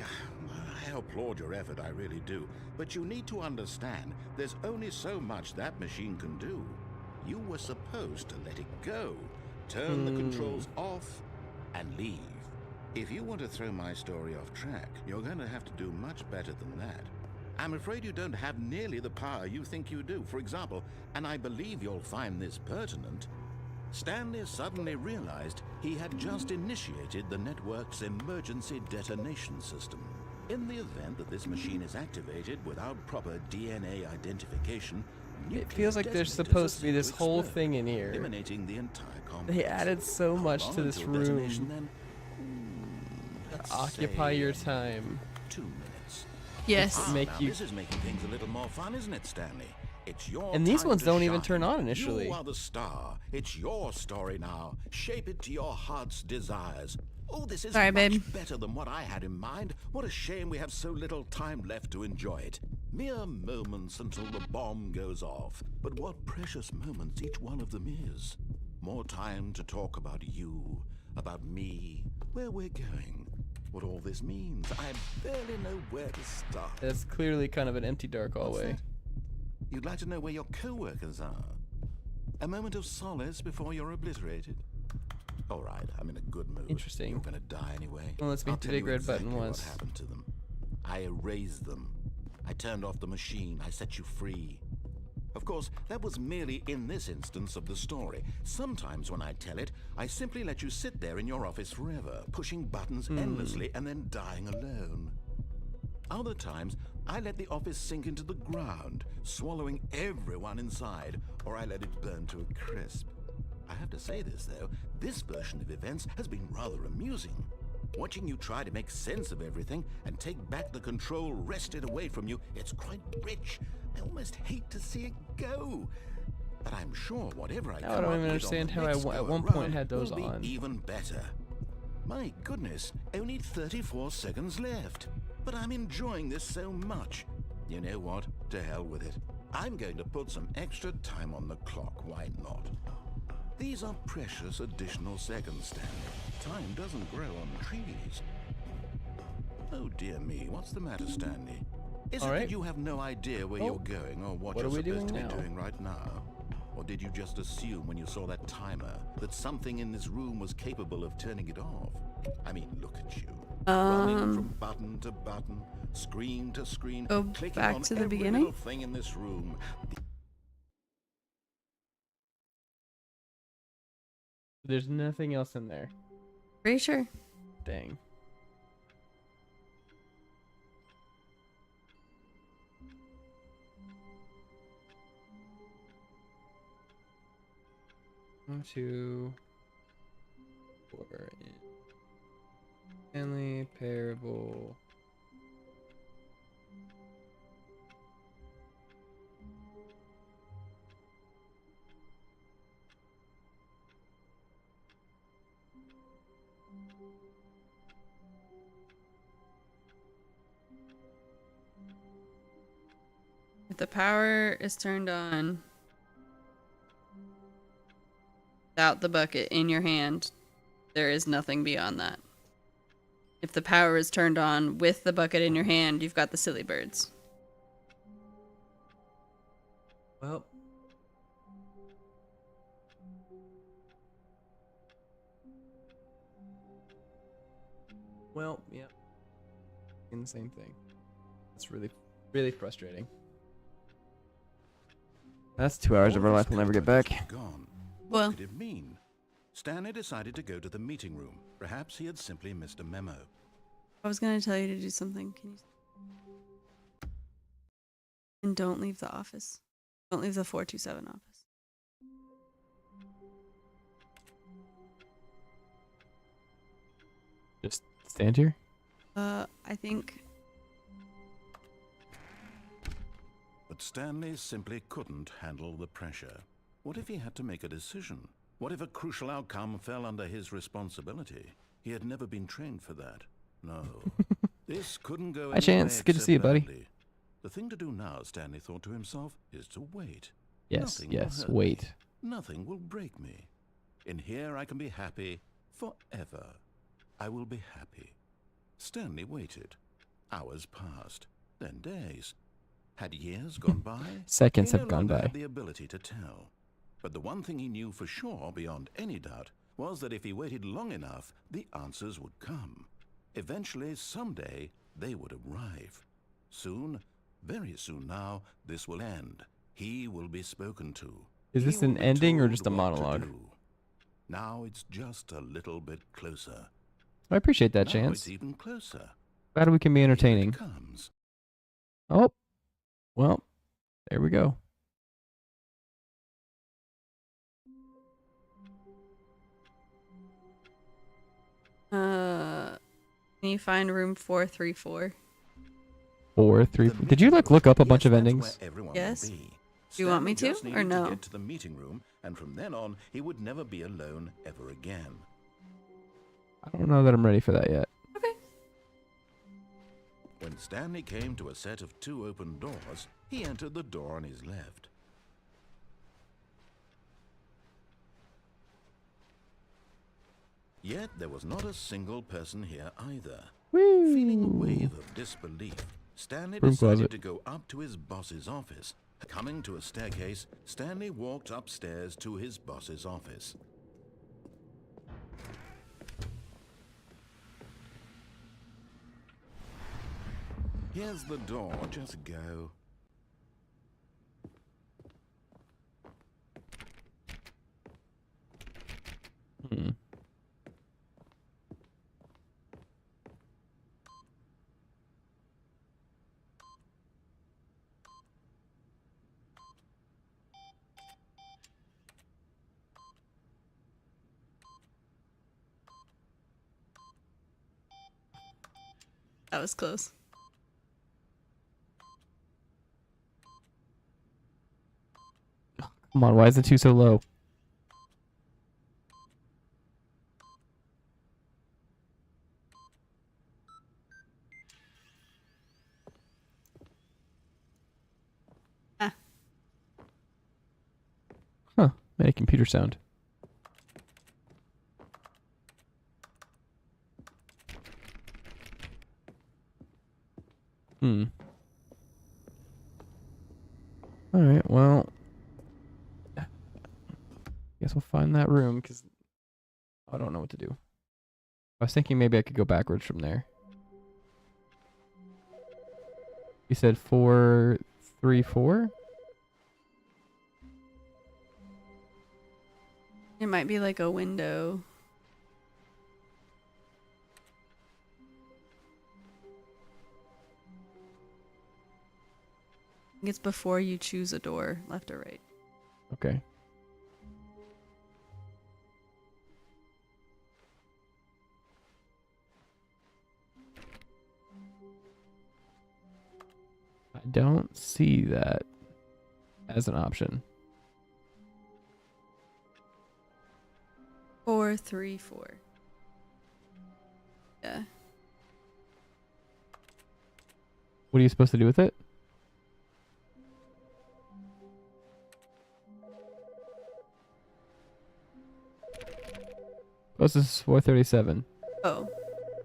I applaud your effort, I really do. But you need to understand, there's only so much that machine can do. You were supposed to let it go. Turn the controls off and leave. If you want to throw my story off track, you're going to have to do much better than that. I'm afraid you don't have nearly the power you think you do. For example, and I believe you'll find this pertinent, Stanley suddenly realized he had just initiated the network's emergency detonation system. In the event that this machine is activated without proper DNA identification, It feels like there's supposed to be this whole thing in here. eliminating the entire complex. They added so much How to long this until detonation, room. then? Let's Occupy say your time. 2 minutes. Yes. Make Now you- this is making things a little more fun, isn't it, Stanley? It's your And these time ones to don't even shine. turn on initially. You are the star. It's your story now. Shape it to your heart's desires. Oh, this is Sorry, much babe. better than what I had in mind. What a shame we have so little time left to enjoy it. Mere moments until the bomb goes off. But what precious moments each one of them is. More time to talk about you, about me, where we're going, what all this means. I barely know where to start. That's clearly kind of an empty, dark What's hallway. that? You'd like to know where your co-workers are? A moment of solace before you're obliterated? All right, I'm in a good mood. Interesting. You're gonna die anyway. Well, let's I'll hit the tell big you red button exactly once. What happened to them? I erased them. I turned off the machine. I set you free. Of course, that was merely in this instance of the story. Sometimes when I tell it, I simply let you sit there in your office forever, pushing buttons endlessly and then dying alone. Other times, I let the office sink into the ground, swallowing everyone inside, or I let it burn to a crisp. I have to say this, though, this version of events has been rather amusing. Watching you try to make sense of everything and take back the control wrested away from you, it's quite rich. I almost hate to see it go. But I'm sure whatever I Now come I don't up even with understand on the how I next at go one point around had those will be on. even better. My goodness, only 34 seconds left. But I'm enjoying this so much. You know what? To hell with it. I'm going to put some extra time on the clock. Why not? These are precious additional seconds, Stanley. Time doesn't grow on trees. Oh dear me, what's the matter, Stanley? Is All it right. that you have no idea where Oh. you're going or what What you're are we supposed to doing be now? doing right now? Or did you just assume when you saw that timer that something in this room was capable of turning it off? I mean, look at you. Running from button to button, screen to screen, Go clicking back on to the every beginning? little thing in this room. There's nothing else in there. Pretty sure. Dang. One, two, four. Stanley Parable. If the power is turned on without the bucket in your hand, there is nothing beyond that. If the power is turned on with the bucket in your hand, you've got the silly birds. Well. Well, yeah. In the same thing. That's really, really frustrating. That's 2 hours of our life we'll never get back. Gone. Well- What could it mean? Stanley decided to go to the meeting room. Perhaps he had simply missed a memo. I was gonna tell you to do something. Can you? And don't leave the office. Don't leave the 427 office. Just stand here? I think But Stanley simply couldn't handle the pressure. What if he had to make a decision? What if a crucial outcome fell under his responsibility? He had never been trained for that. No. This couldn't go Hi, Chance. Good to see you, buddy. badly. The thing to do now, Stanley thought to himself, is to wait. Yes, Nothing will yes, hurt wait. me. Nothing will break me. In here I can be happy forever. I will be happy. Stanley waited. Hours passed, then days. Had years gone by? Seconds He have no gone longer by. had the ability to tell. But the one thing he knew for sure, beyond any doubt, was that if he waited long enough, the answers would come. Eventually, someday, they would arrive. Soon, very soon now, this will end. He will be spoken to. Is He this will an be ending or told just a what to monologue? do. Now it's just a little bit closer. I appreciate that, Now Chance. it's even closer. Glad we can be Here it entertaining. comes. Oh, well, there we go. can you find room 434? 4, 3. The Did you meeting like look up a room. bunch Yes, of that's endings? where everyone will Yes. be. Do you want me Stanley to, just or needed no? To get to the meeting room, and from then on, he would never be alone ever again. I don't know that I'm ready for that yet. Okay. When Stanley came to a set of 2 open doors, he entered the door on his left. Yet there was not a single person here either. Woo! Feeling a wave of disbelief, Stanley Broom decided closet. to go up to his boss's office. Coming to a staircase, Stanley walked upstairs to his boss's office. Here's the door, just go. Hmm. That was close. Come on, why is the 2 so low? Ah. Huh, made a computer sound. Hmm. Alright, well. Guess we'll find that room, because I don't know what to do. I was thinking maybe I could go backwards from there. You said 4, 3, 4? It might be like a window. I think it's before you choose a door, left or right. Okay. I don't see that as an option. 4, 3, 4. Yeah. What are you supposed to do with it? Oh, this is 437. Oh.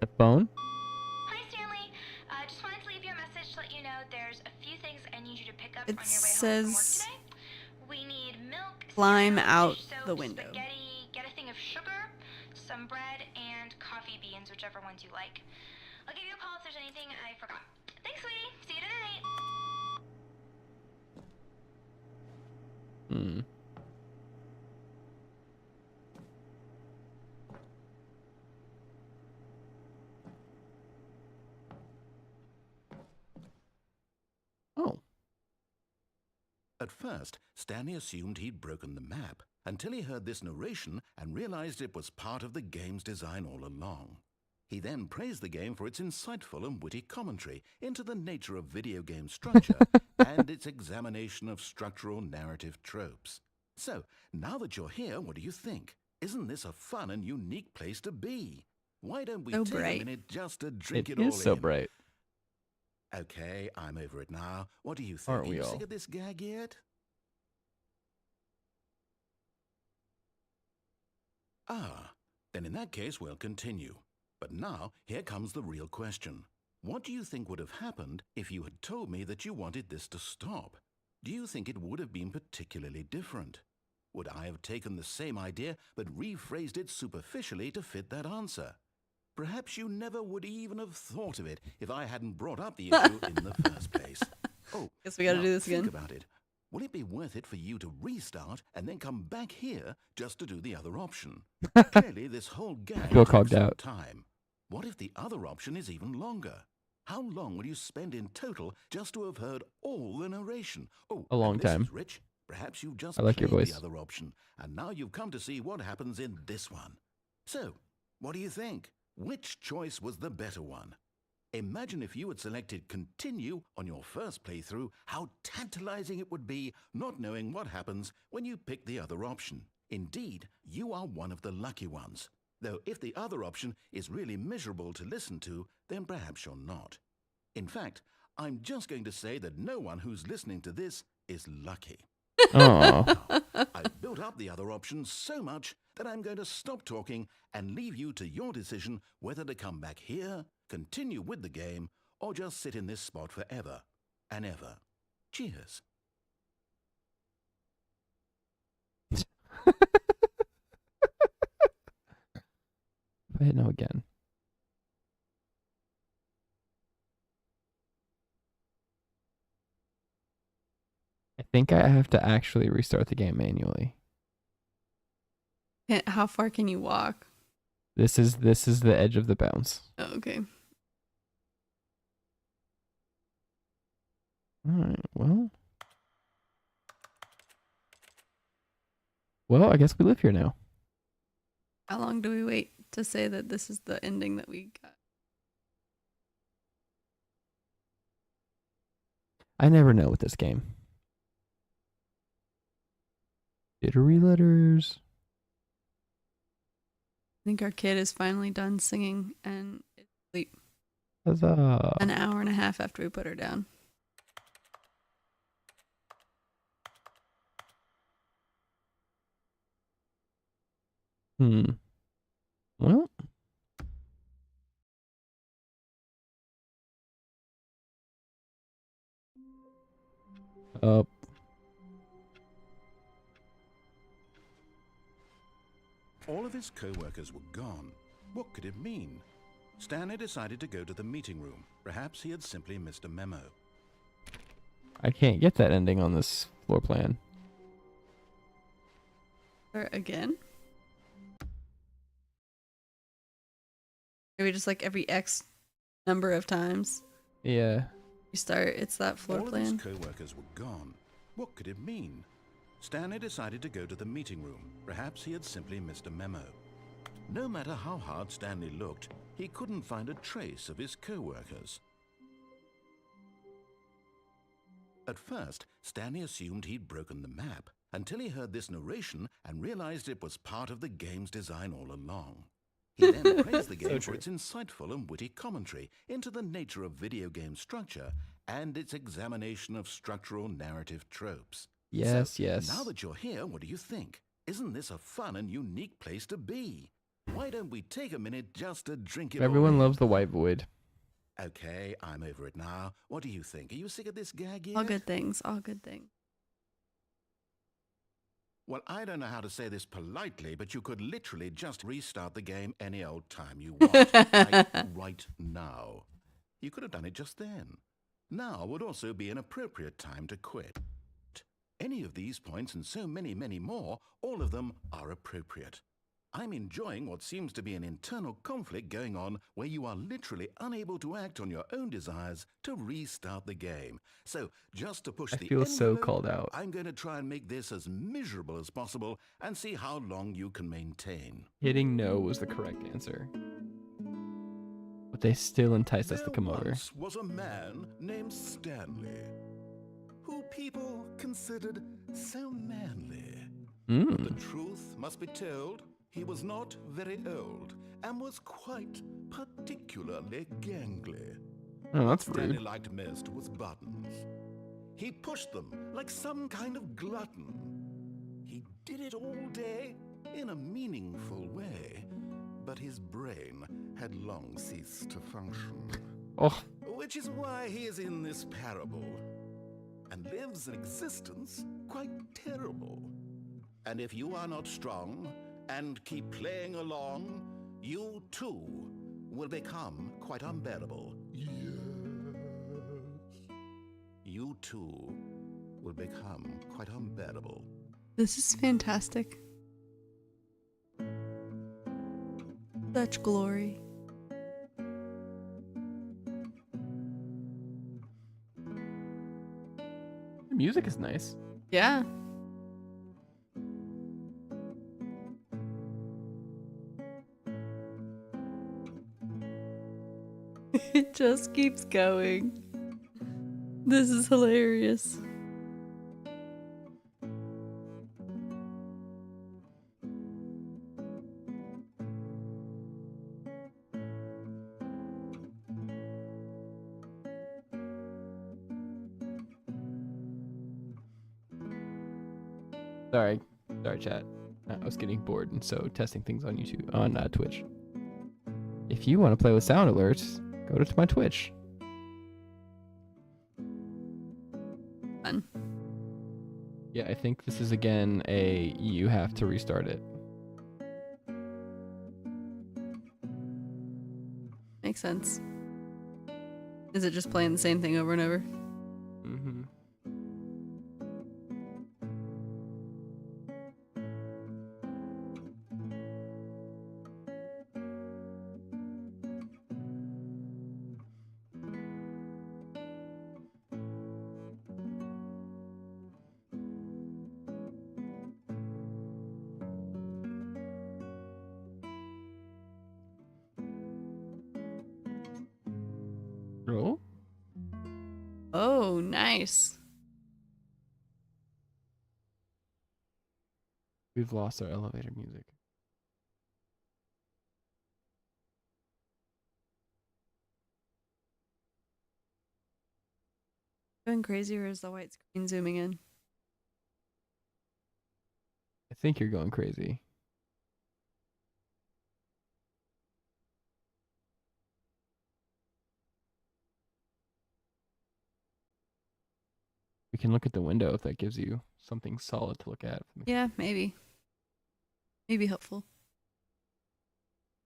A phone? Hi, Stanley. Just wanted to leave you a message to let you know there's a few things I need you to pick up It on your way home from work says today. We need milk, climb cereal, out dish soap, the window. spaghetti, get a thing of sugar, some bread, and coffee beans, whichever ones you like. I'll give you a call if there's anything I forgot. Thanks, sweetie. See you tonight. Hmm. Oh. At first, Stanley assumed he'd broken the map, until he heard this narration and realized it was part of the game's design all along. He then praised the game for its insightful and witty commentary into the nature of video game structure and its examination of structural narrative tropes. So, now that you're here, what do you think? Isn't this a fun and unique place to be? Why don't we So take bright. a minute just to drink It it all is so in? bright. Okay, I'm over it now. What do you think? Aren't Are we you all? sick of this gag yet? Ah, then in that case we'll continue. But now, here comes the real question. What do you think would have happened if you had told me that you wanted this to stop? Do you think it would have been particularly different? Would I have taken the same idea but rephrased it superficially to fit that answer? Perhaps you never would even have thought of it if I hadn't brought up the issue in the first place. Oh, Guess we gotta now do this think again. about it. Will it be worth it for you to restart and then come back here just to do the other option? Clearly, this whole gag Feel took cogged some out. time. What if the other option is even longer? How long will you spend in total just to have heard all the narration? Oh, A long and this time. is Rich. Perhaps you've just I like your played voice. the other option, and now you've come to see what happens in this one. So, what do you think? Which choice was the better one? Imagine if you had selected continue on your first playthrough, how tantalizing it would be not knowing what happens when you pick the other option. Indeed, you are one of the lucky ones. Though if the other option is really miserable to listen to, then perhaps you're not. In fact, I'm just going to say that no one who's listening to this is lucky. Oh, I've built up the other option so much that I'm going to stop talking and leave you to your decision whether to come back here, continue with the game, or just sit in this spot forever and ever. Cheers. if I hit no again. I think I have to actually restart the game manually. How far can you walk? This is the edge of the bounce. Oh, okay. All right. Well, I guess we live here now. How long do we wait to say that this is the ending that we got? I never know with this game. Jittery letters. I think our kid is finally done singing and it's asleep Huzzah. an hour and a half after we put her down. Well. Up. All of his co-workers were gone. What could it mean? Stanley decided to go to the meeting room. Perhaps he had simply missed a memo. I can't get that ending on this floor plan. Or again? Maybe just like every X number of times Yeah. you start, it's that floor All of plan. his co-workers were gone. What could it mean? Stanley decided to go to the meeting room. Perhaps he had simply missed a memo. No matter how hard Stanley looked, he couldn't find a trace of his co-workers. At first, Stanley assumed he'd broken the map, until he heard this narration and realized it was part of the game's design all along. He then praised the game for its insightful and witty commentary into the nature of video game structure and its examination of structural narrative tropes. Yes, So, yes. Now that you're here, what do you think? Isn't this a fun and unique place to be? Why don't we take a minute just to drink it all Everyone in? loves the white void. Okay, I'm over it now. What do you think? Are you sick of this gag yet? All good things, all good things. Well, I don't know how to say this politely, but you could literally just restart the game any old time you want. Like right now. You could have done it just then. Now would also be an appropriate time to quit. Any of these points and so many, many more, all of them are appropriate. I'm enjoying what seems to be an internal conflict going on where you are literally unable to act on your own desires to restart the game. So, just to push I the feel so envelope, called out. I'm going to try and make this as miserable as possible and see how long you can maintain. Hitting no was the correct answer. But they still enticed us to come over. Once was a man named Stanley, who people considered so manly. The truth must be told, he was not very old and was quite particularly gangly. Oh, that's Stanley rude. liked most was buttons. He pushed them like some kind of glutton. He did it all day in a meaningful way, but his brain had long ceased to function. Oh, Which is why he is in this parable and lives an existence quite terrible. And if you are not strong and keep playing along, you too will become quite unbearable. Yes. You too will become quite unbearable. This is fantastic. Such glory. the music is nice. Yeah. It just keeps going. This is hilarious. Sorry, chat. I was getting bored, and so testing things on YouTube, on Twitch. If you want to play with sound alerts, go to my Twitch. Fun. Yeah, I think this is again you have to restart it. Makes sense. Is it just playing the same thing over and over? Mm-hmm. Roll? Oh, nice. We've lost our elevator music. Going crazy, or is the white screen zooming in? I think you're going crazy. We can look at the window if that gives you something solid to look at. Yeah, maybe. Maybe helpful.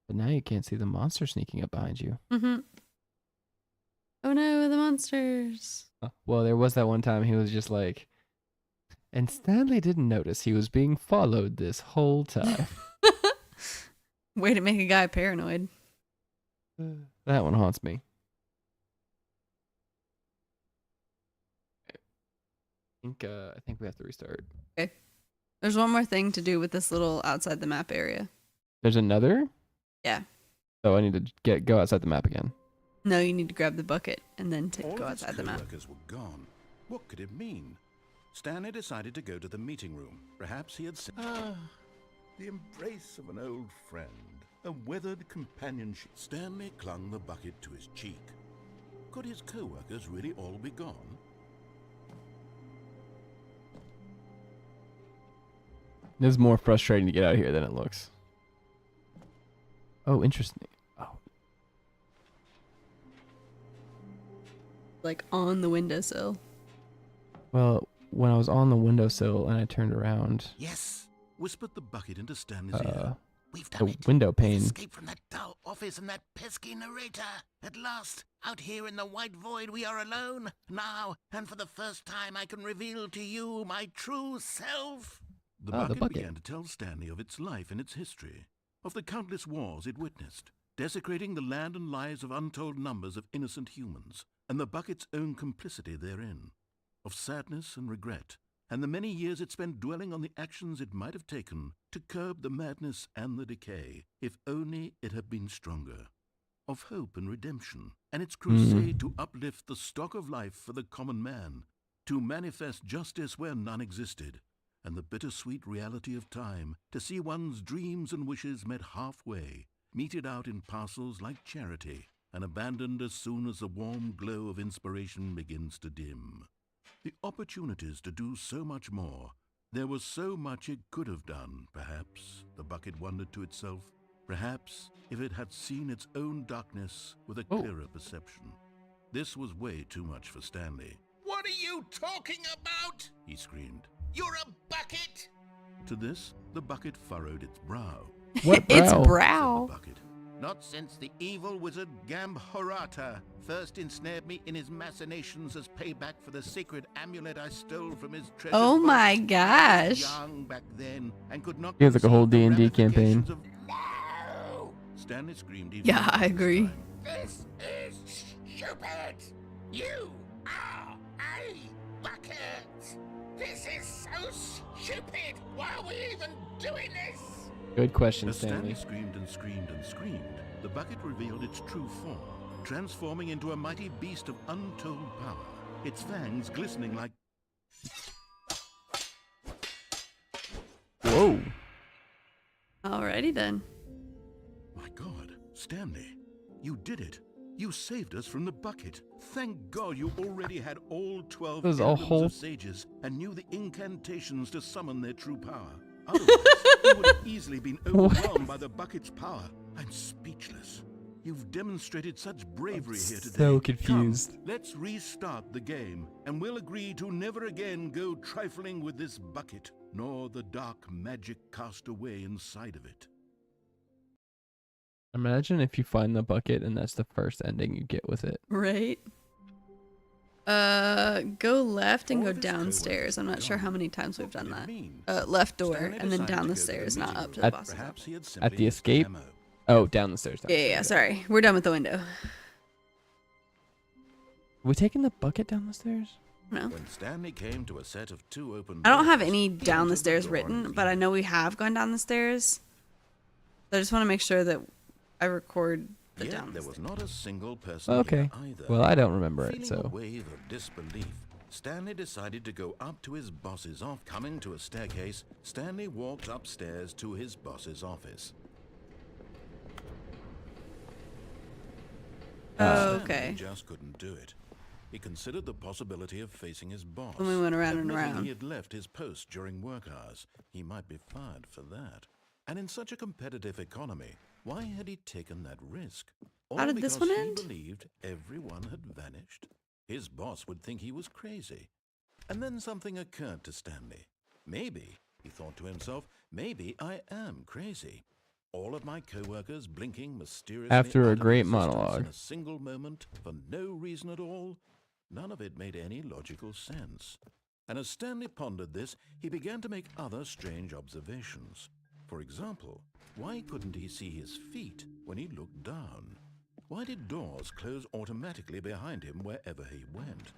But now you can't see the monster sneaking up behind you. Mm-hmm. Oh no, the monsters. Well, there was that one time he was just like, and Stanley didn't notice he was being followed this whole time. Way to make a guy paranoid. That one haunts me. I think we have to restart. Okay. There's one more thing to do with this little outside the map area. There's another? Yeah. So I need to go outside the map again. No, you need to grab the bucket and then All go of its outside the map. co-workers were gone. What could it mean? Stanley decided to go to the meeting room. Perhaps he had seen... the embrace of an old friend. A weathered companionship. Stanley clung the bucket to his cheek. Could his co-workers really all be gone? This is more frustrating to get out of here than it looks. Oh, interesting. Oh, Like on the windowsill. well, when I was on the windowsill and I turned around, Yes, whispered the bucket into Stanley's ear. We've done the it. window We've pane. escaped from that dull office and that pesky narrator. At last, out here in the white void, we are alone. Now, and for the first time, I can reveal to you my true self. The bucket began to tell Stanley of its life and its history, of the countless wars it witnessed, desecrating the land and lives of untold numbers of innocent humans, and the bucket's own complicity therein, of sadness and regret, and the many years it spent dwelling on the actions it might have taken to curb the madness and the decay, if only it had been stronger, of hope and redemption, and its crusade to uplift the stock of life for the common man, to manifest justice where none existed, and the bittersweet reality of time, to see one's dreams and wishes met halfway, meted out in parcels like charity, and abandoned as soon as the warm glow of inspiration begins to dim. The opportunities to do so much more. There was so much it could have done, perhaps, the bucket wondered to itself. Perhaps, if it had seen its own darkness with a clearer perception. This was way too much for Stanley. "What are you talking about?" he screamed. "You're a bucket!" To this, the bucket furrowed its brow. What Its brow? brow. Said the bucket. "Not since the evil wizard Gambhorata first ensnared me in his machinations as payback for the sacred amulet I stole from his treasure. Oh my box. gosh. I was young back then and could not. He has like a whole conceive the D&D campaign. ramifications of- No! Stanley screamed even Yeah, louder I this agree. time. "This is stupid! You are a bucket! This is so stupid! Why are we even doing this?" Good question, As Stanley Stanley. screamed and screamed and screamed, the bucket revealed its true form, transforming into a mighty beast of untold power, its fangs glistening like... Whoa. Alrighty then. My God, Stanley, you did it. You saved us from the bucket. Thank God you already had all 12 There's a emblems whole- of sages and knew the incantations to summon their true power. Otherwise, you would have easily been overwhelmed by the bucket's power. I'm speechless. You've demonstrated such bravery here today. So confused. Come, let's restart the game, and we'll agree to never again go trifling with this bucket, nor the dark magic cast away inside of it. Imagine if you find the bucket and that's the first ending you get with it. Right? Go left and All go of his downstairs. coworkers I'm were not sure gone. how many times we've What done did it that. mean? Left door Stanley and then decided down to the go to stairs, the not meeting up to room. the At- boss. Perhaps he had At simply the missed escape? memo. Oh, down the stairs. Yeah, sorry. We're done with the window. We taking the bucket down the stairs? No. When Stanley came to a set of 2 open I don't have doors, any he down the entered stairs door on written, his but I left. know we have gone down the stairs. So I just want to make sure that I record the Yet down the there was stairs. not a single person Okay. here either. Well, I don't remember it, Feeling a so. wave of disbelief, Stanley decided to go up to his boss's office. Coming to a staircase, Stanley walked upstairs to his boss's office. Oh, Stanley okay. just couldn't do it. He considered the possibility of facing his boss. Then we went around and Admitting around. he had left his post during work hours. He might be fired for that. And in such a competitive economy, why had he taken that risk? All How did this because one he end? believed everyone had vanished. His boss would think he was crazy. And then something occurred to Stanley. Maybe, he thought to himself, maybe I am crazy. All of my co-workers blinking mysteriously After a out of great existence monologue. in a single moment for no reason at all. None of it made any logical sense. And as Stanley pondered this, he began to make other strange observations. For example, why couldn't he see his feet when he looked down? Why did doors close automatically behind him wherever he went?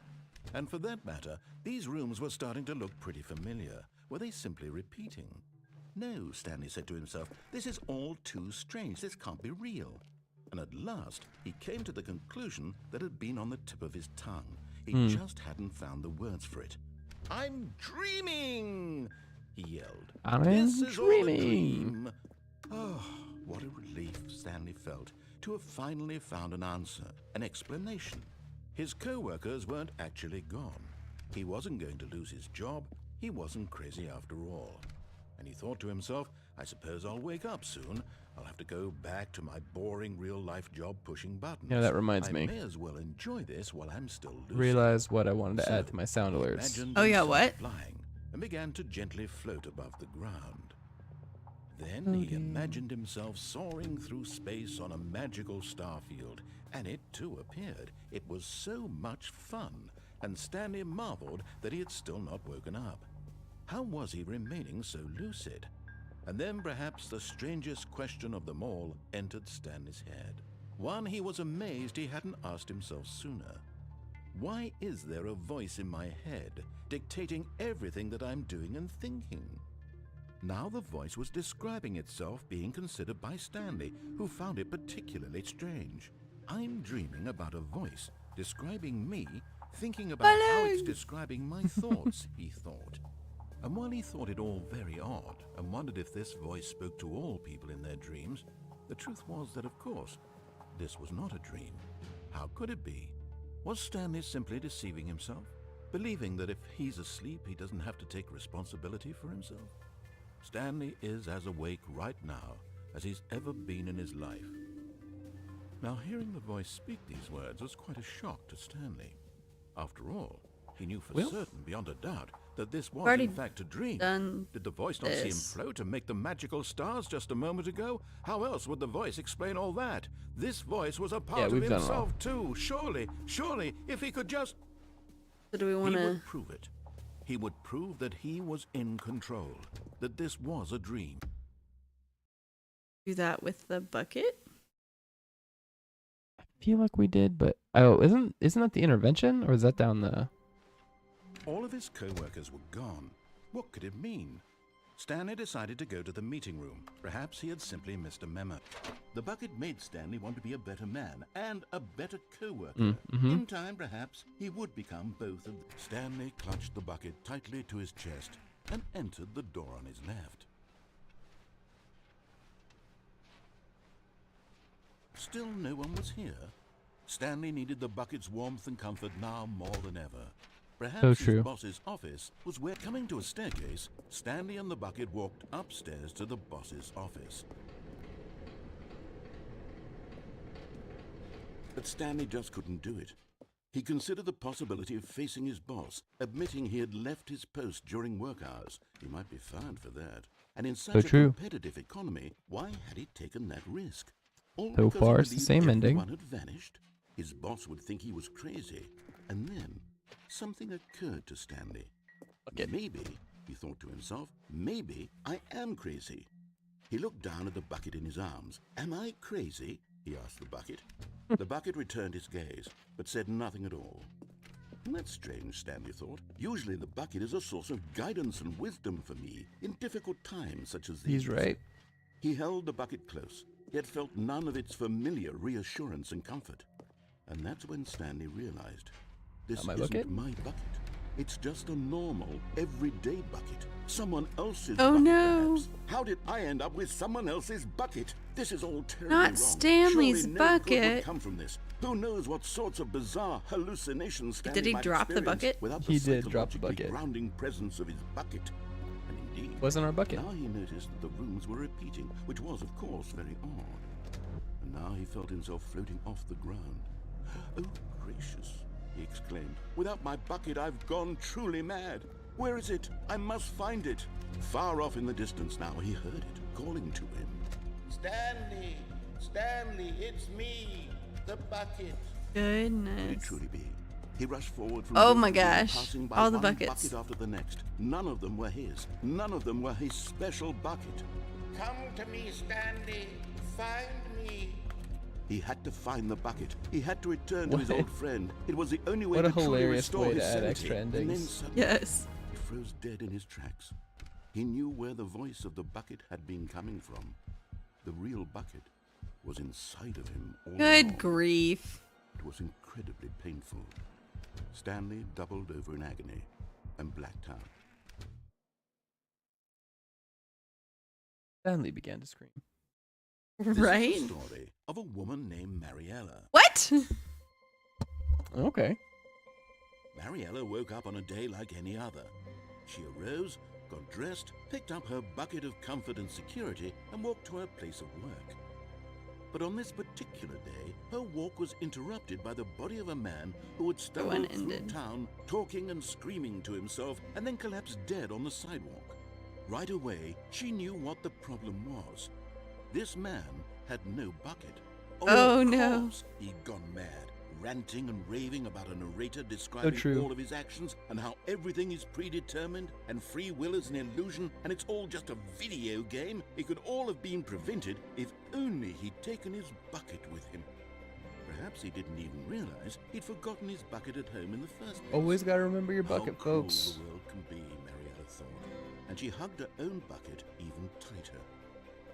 And for that matter, these rooms were starting to look pretty familiar. Were they simply repeating? No, Stanley said to himself, this is all too strange. This can't be real. And at last, he came to the conclusion that had been on the tip of his tongue. He just hadn't found the words for it. I'm dreaming! He yelled. I'm This is all a dreaming. dream. Oh, what a relief Stanley felt to have finally found an answer, an explanation. His co-workers weren't actually gone. He wasn't going to lose his job. He wasn't crazy after all. And he thought to himself, I suppose I'll wake up soon. I'll have to go back to my boring real-life job pushing buttons. Yeah, that reminds me. I may as well enjoy this while I'm still lucid. Realize what I wanted to So, add to my sound he alerts. imagined Oh, yeah, himself what? flying and began to gently float above the ground. Then he imagined himself soaring through space on a magical starfield, and it too appeared. It was so much fun, and Stanley marveled that he had still not woken up. How was he remaining so lucid? And then perhaps the strangest question of them all entered Stanley's head. One he was amazed he hadn't asked himself sooner. Why is there a voice in my head dictating everything that I'm doing and thinking? Now the voice was describing itself being considered by Stanley, who found it particularly strange. I'm dreaming about a voice describing me, thinking about how it's describing my thoughts, he thought. And while he thought it all very odd and wondered if this voice spoke to all people in their dreams, the truth was that, of course, this was not a dream. How could it be? Was Stanley simply deceiving himself, believing that if he's asleep, he doesn't have to take responsibility for himself? Stanley is as awake right now as he's ever been in his life. Now, hearing the voice speak these words was quite a shock to Stanley. After all, he knew for Well- certain, beyond a doubt, that this was already in fact a dream. done Did the voice not see him this. float and make the magical stars just a moment ago? How else would the voice explain all that? This voice was a part of we've done it all. himself too. Surely, if he could just... So do we want He to... would prove it. He would prove that he was in control, that this was a dream. do that with the bucket? I feel like we did, but oh, isn't that the intervention, or is that down the? All of his co-workers were gone. What could it mean? Stanley decided to go to the meeting room. Perhaps he had simply missed a memo. The bucket made Stanley want to be a better man and a better co-worker. In time, perhaps, he would become both of them. Stanley clutched the bucket tightly to his chest and entered the door on his left. Still no one was here. Stanley needed the bucket's warmth and comfort now more than ever. Perhaps So his true. boss's office was where, coming to a staircase, Stanley and the bucket walked upstairs to the boss's office. But Stanley just couldn't do it. He considered the possibility of facing his boss, admitting he had left his post during work hours. He might be fined for that. And in such a true. competitive economy, why had he taken that risk? All So because he far, it's the believed same ending. everyone had vanished? His boss would think he was crazy. And then, something occurred to Stanley. Bucket. Maybe, he thought to himself, maybe I am crazy. He looked down at the bucket in his arms. Am I crazy? He asked the bucket. The bucket returned his gaze, but said nothing at all. That's strange, Stanley thought. Usually the bucket is a source of guidance and wisdom for me in difficult times such as these. He's right. He held the bucket close, yet felt none of its familiar reassurance and comfort. And that's when Stanley realized, this Not my isn't bucket? my bucket. It's just a normal, everyday bucket. Someone else's Oh, bucket, no. perhaps. How did I end up with someone else's bucket? This is all terribly Not wrong. Stanley's Surely no good bucket. would come from this. Who knows what sorts of bizarre hallucinations Stanley Did he might drop the experience bucket? without He the did drop the psychologically bucket. grounding presence of his bucket. And indeed, Wasn't our bucket. now he noticed that the rooms were repeating, which was, of course, very odd. And now he felt himself floating off the ground. Oh, gracious, he exclaimed. Without my bucket, I've gone truly mad. Where is it? I must find it. Far off in the distance now, he heard it, calling to him. Stanley! Stanley, it's me, the bucket. Could it Goodness. truly be? He rushed forward from Oh room my to room, gosh, passing by all the one buckets. bucket after the next. None of them were his. None of them were his special bucket. Come to me, Stanley. Find me. He had to find the bucket. He had to return to his What? old friend. It was the only way What a to truly hilarious restore way his to add sanity. extra And then endings. suddenly, Yes. he froze dead in his tracks. He knew where the voice of the bucket had been coming from. The real bucket was inside of him all Good along. grief. It was incredibly painful. Stanley doubled over in agony and blacked out. Stanley began to scream. This Right? is the story of a woman named Mariella. What? Okay. Mariella woke up on a day like any other. She arose, got dressed, picked up her bucket of comfort and security, and walked to her place of work. But on this particular day, her walk was interrupted by the body of a man who had stumbled through ended. town, talking and screaming to himself, and then collapsed dead on the sidewalk. Right away, she knew what the problem was. This man had no bucket. Oh, of no. course, he'd gone mad, ranting and raving about a narrator describing true. all of his actions and how everything is predetermined and free will is an illusion and it's all just a video game. It could all have been prevented if only he'd taken his bucket with him. Perhaps he didn't even realize he'd forgotten his bucket at home in the first place. Always gotta remember your How bucket, cruel folks. the world can be, Mariella thought, and she hugged her own bucket even tighter.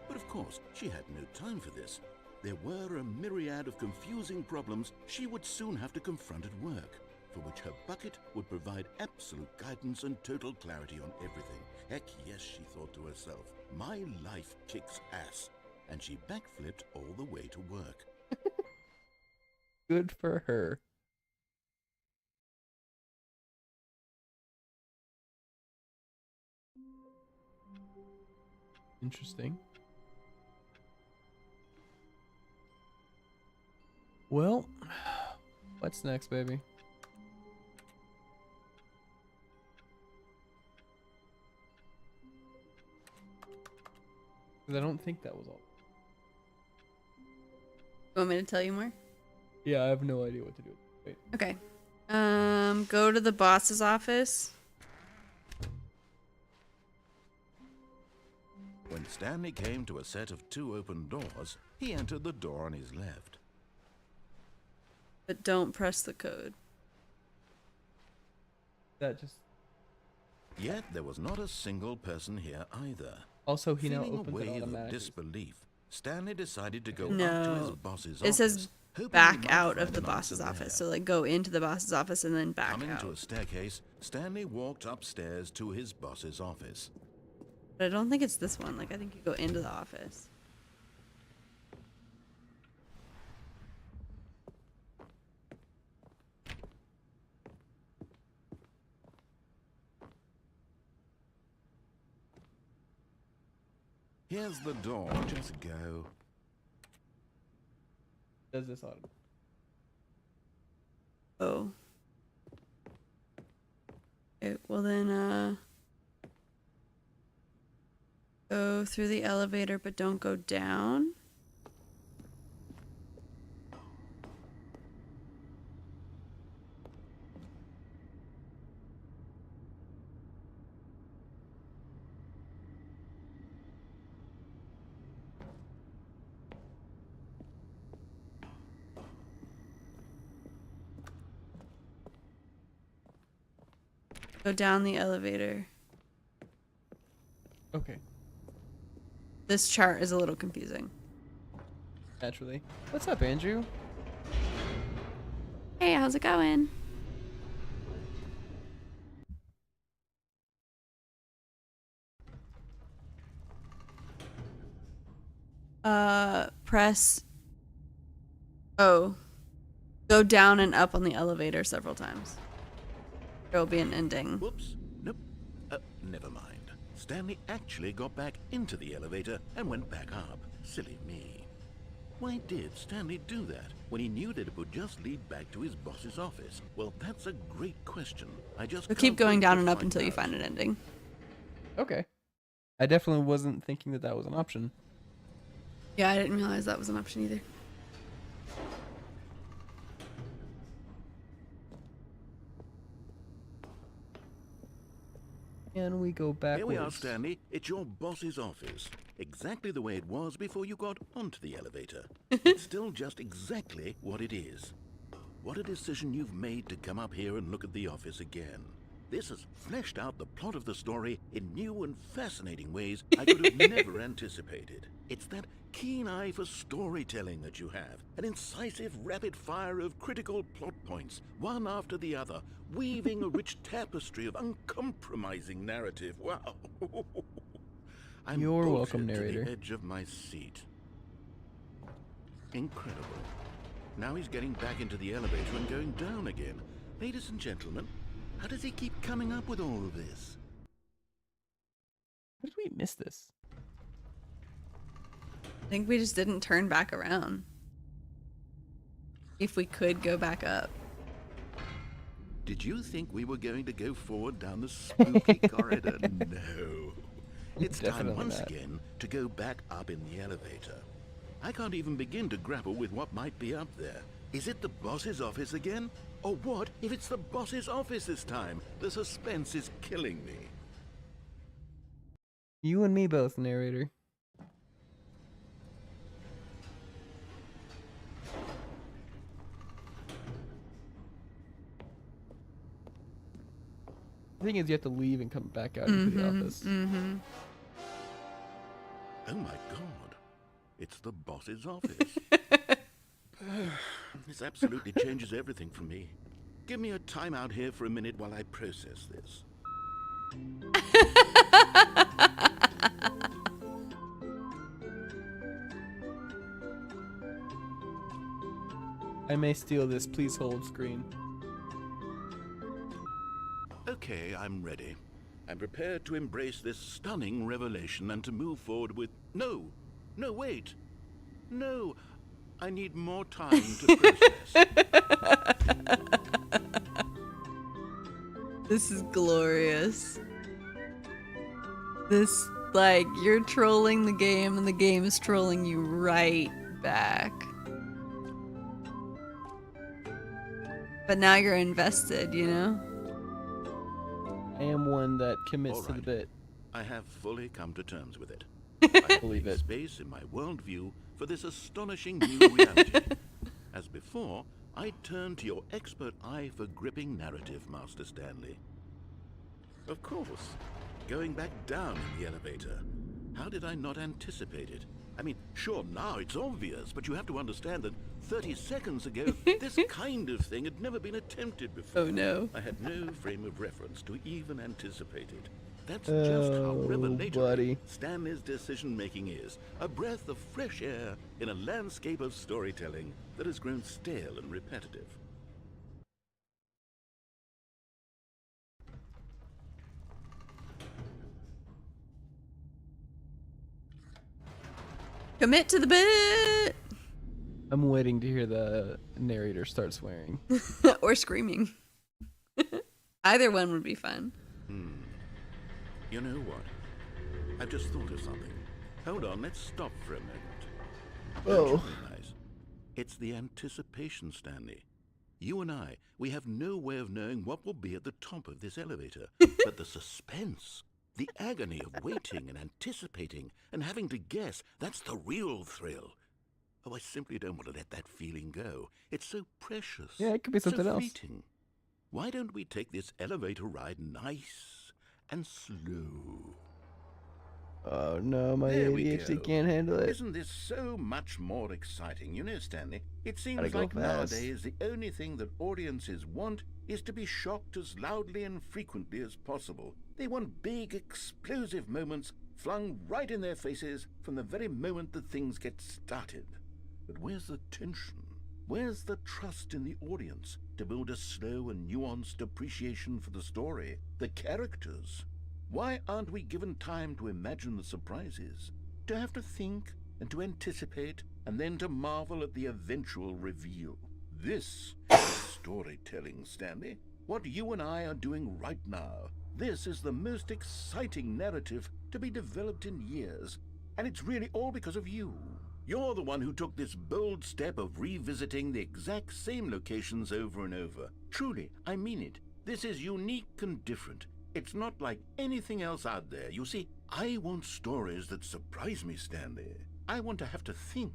But of course, she had no time for this. There were a myriad of confusing problems she would soon have to confront at work, for which her bucket would provide absolute guidance and total clarity on everything. Heck yes, she thought to herself, my life kicks ass. And she backflipped all the way to work. Good for her. Interesting. Well, what's next, baby? 'Cause I don't think that was all. You want me to tell you more? Yeah, I have no idea what to do. Wait. Okay. Go to the boss's office. When Stanley came to a set of 2 open doors, he entered the door on his left. But don't press the code. That just Yet there was not a single person here either. also he now Feeling a opens it wave of automatically. disbelief, Stanley decided to go up to No. his boss's It says office, hoping he back might out find of the an boss's answer office. there. So like go into the boss's office and then back Coming out. to a staircase, Stanley walked upstairs to his boss's office. But I don't think it's this one. Like I think you go into the office. Here's the door. Just go. Does this on? Oh. Okay, well then, go through the elevator, but don't go down. Go down the elevator. Okay. This chart is a little confusing. Naturally. What's up, Andrew? Hey, how's it going? Press. Oh. Go down and up on the elevator several times. There will be an ending. Whoops. Nope. Never mind. Stanley actually got back into the elevator and went back up. Silly me. Why did Stanley do that when he knew that it would just lead back to his boss's office? Well, that's a great question. I just So keep can't going wait down to and up find until you out. find an ending. Okay. I definitely wasn't thinking that that was an option. Yeah, I didn't realize that was an option either. And we go backwards. Here we are, Stanley. It's your boss's office. Exactly the way it was before you got onto the elevator. It's still just exactly what it is. What a decision you've made to come up here and look at the office again. This has fleshed out the plot of the story in new and fascinating ways I could have never anticipated. It's that keen eye for storytelling that you have, an incisive rapid fire of critical plot points, one after the other, weaving a rich tapestry of uncompromising narrative. Wow. I'm You're bolted welcome, to narrator. the edge of my seat. Incredible. Now he's getting back into the elevator and going down again. Ladies and gentlemen, how does he keep coming up with all of this? How did we miss this? I think we just didn't turn back around. If we could go back up. Did you think we were going to go forward down the spooky corridor? No. It's time Definitely once not. again to go back up in the elevator. I can't even begin to grapple with what might be up there. Is it the boss's office again? Or what if it's the boss's office this time? The suspense is killing me. You and me both, narrator. The thing is, you have to leave and come back out into the office. Mm-hmm. Oh my god. It's the boss's office. This absolutely changes everything for me. Give me a time out here for a minute while I process this. I may steal this. Please hold screen. Okay, I'm ready. I'm prepared to embrace this stunning revelation and to move forward with... No! No, wait! No! I need more time to process. This is glorious. This, like, you're trolling the game and the game is trolling you right back. But now you're invested, you know? I am one that commits All to the right. bit. I have fully come to terms with it. I Believe make it. space in my worldview for this astonishing new reality. As before, I turn to your expert eye for gripping narrative, Master Stanley. Of course, going back down in the elevator. How did I not anticipate it? I mean, sure, now it's obvious, but you have to understand that 30 seconds ago, this kind of thing had never been attempted before. Oh no. I had no frame of reference to even anticipate it. That's just how Oh, revelatory buddy. Stanley's decision-making is. A breath of fresh air in a landscape of storytelling that has grown stale and repetitive. Commit to the bit! I'm waiting to hear the narrator start swearing. Or screaming. Either one would be fun. You know what? I've just thought of something. Hold on, let's stop for a moment. Don't you realize? It's the anticipation, Stanley. You and I, we have no way of knowing what will be at the top of this elevator. But the suspense, the agony of waiting and anticipating and having to guess, that's the real thrill. Oh, I simply don't want to let that feeling go. It's so precious. Yeah, it could be something so else. fleeting. Why don't we take this elevator ride nice and slow? Oh no, my There we ADHD go. can't handle it. Isn't this so much more exciting? You know, Stanley, it Gotta seems go like fast. nowadays the only thing that audiences want is to be shocked as loudly and frequently as possible. They want big, explosive moments flung right in their faces from the very moment that things get started. But where's the tension? Where's the trust in the audience to build a slow and nuanced appreciation for the story, the characters? Why aren't we given time to imagine the surprises, to have to think and to anticipate, and then to marvel at the eventual reveal? This is storytelling, Stanley. What you and I are doing right now. This is the most exciting narrative to be developed in years, and it's really all because of you. You're the one who took this bold step of revisiting the exact same locations over and over. Truly, I mean it. This is unique and different. It's not like anything else out there. You see, I want stories that surprise me, Stanley. I want to have to think.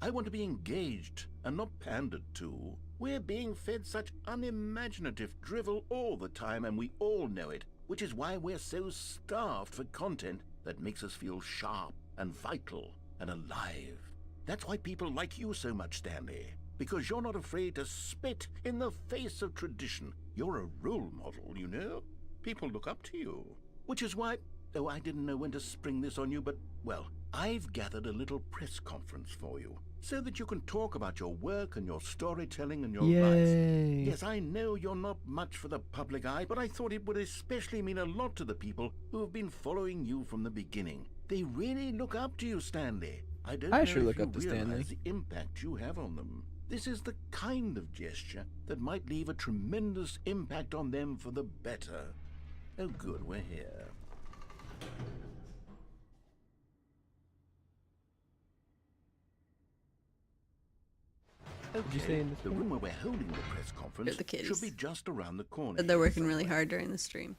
I want to be engaged and not pandered to. We're being fed such unimaginative drivel all the time, and we all know it, which is why we're so starved for content that makes us feel sharp and vital and alive. That's why people like you so much, Stanley. Because you're not afraid to spit in the face of tradition. You're a role model, you know? People look up to you. Which is why, oh, I didn't know when to spring this on you, but, well, I've gathered a little press conference for you, so that you can talk about your work and your storytelling and your life. Yay. Yes, I know you're not much for the public eye, but I thought it would especially mean a lot to the people who have been following you from the beginning. They really look up to you, Stanley. I don't know sure if look you up to Stanley. realize the impact you have on them. This is the kind of gesture that might leave a tremendous impact on them for the better. Oh, good, we're here. you say in this the room where we're holding the press conference the kitties. should be just around the corner. But they're here working really somewhere. hard during the stream.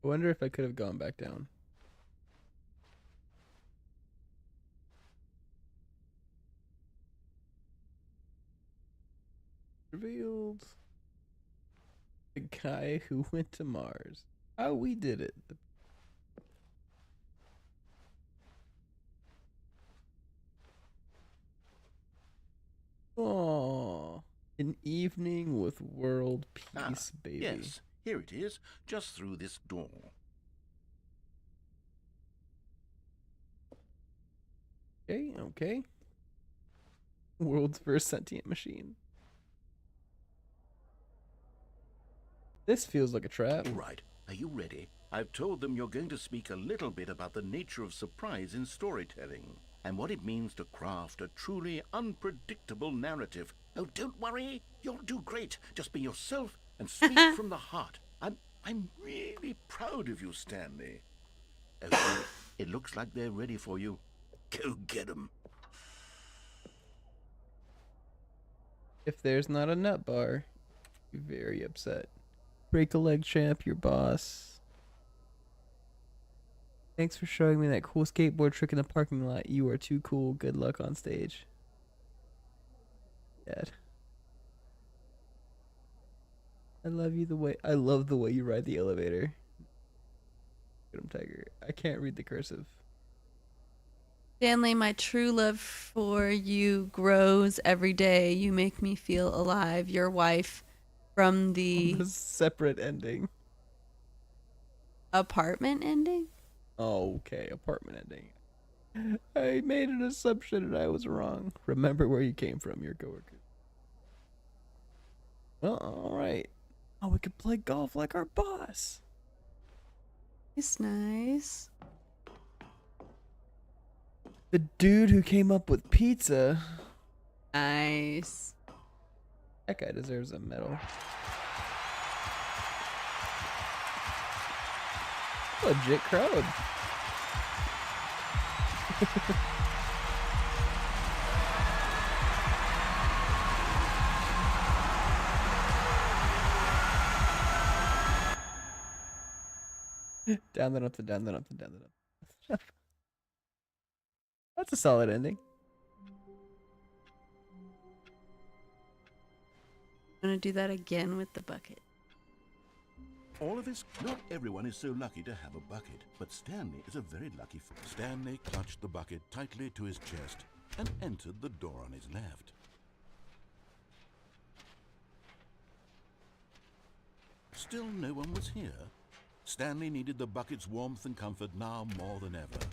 I wonder if I could have gone back down. Revealed the guy who went to Mars. How we did it. Oh, an evening with world peace, baby. Yes, here it is, just through this door. Okay, okay. World's first sentient machine. This feels like a trap. All right, are you ready? I've told them you're going to speak a little bit about the nature of surprise in storytelling and what it means to craft a truly unpredictable narrative. Oh, don't worry, you'll do great. Just be yourself and speak from the heart. I'm really proud of you, Stanley. Okay, it looks like they're ready for you. Go get them. If there's not a nut bar, be very upset. Break a leg, champ, your boss. Thanks for showing me that cool skateboard trick in the parking lot. You are too cool. Good luck on stage. Dad. I love the way you ride the elevator. Look at him, Tiger. I can't read the cursive. Stanley, my true love for you grows every day. You make me feel alive. Your wife from the A separate ending. apartment ending? Oh, okay, apartment ending. I made an assumption and I was wrong. Remember where you came from, your coworker. Well, alright. Oh, we could play golf like our boss. It's nice. The dude who came up with pizza. Nice. That guy deserves a medal. Legit crowd. Down then up to down then up to down then up. That's a solid ending. I'm gonna do that again with the bucket. All of his... Not everyone is so lucky to have a bucket, but Stanley is a very lucky... Stanley clutched the bucket tightly to his chest and entered the door on his left. Still no one was here. Stanley needed the bucket's warmth and comfort now more than ever.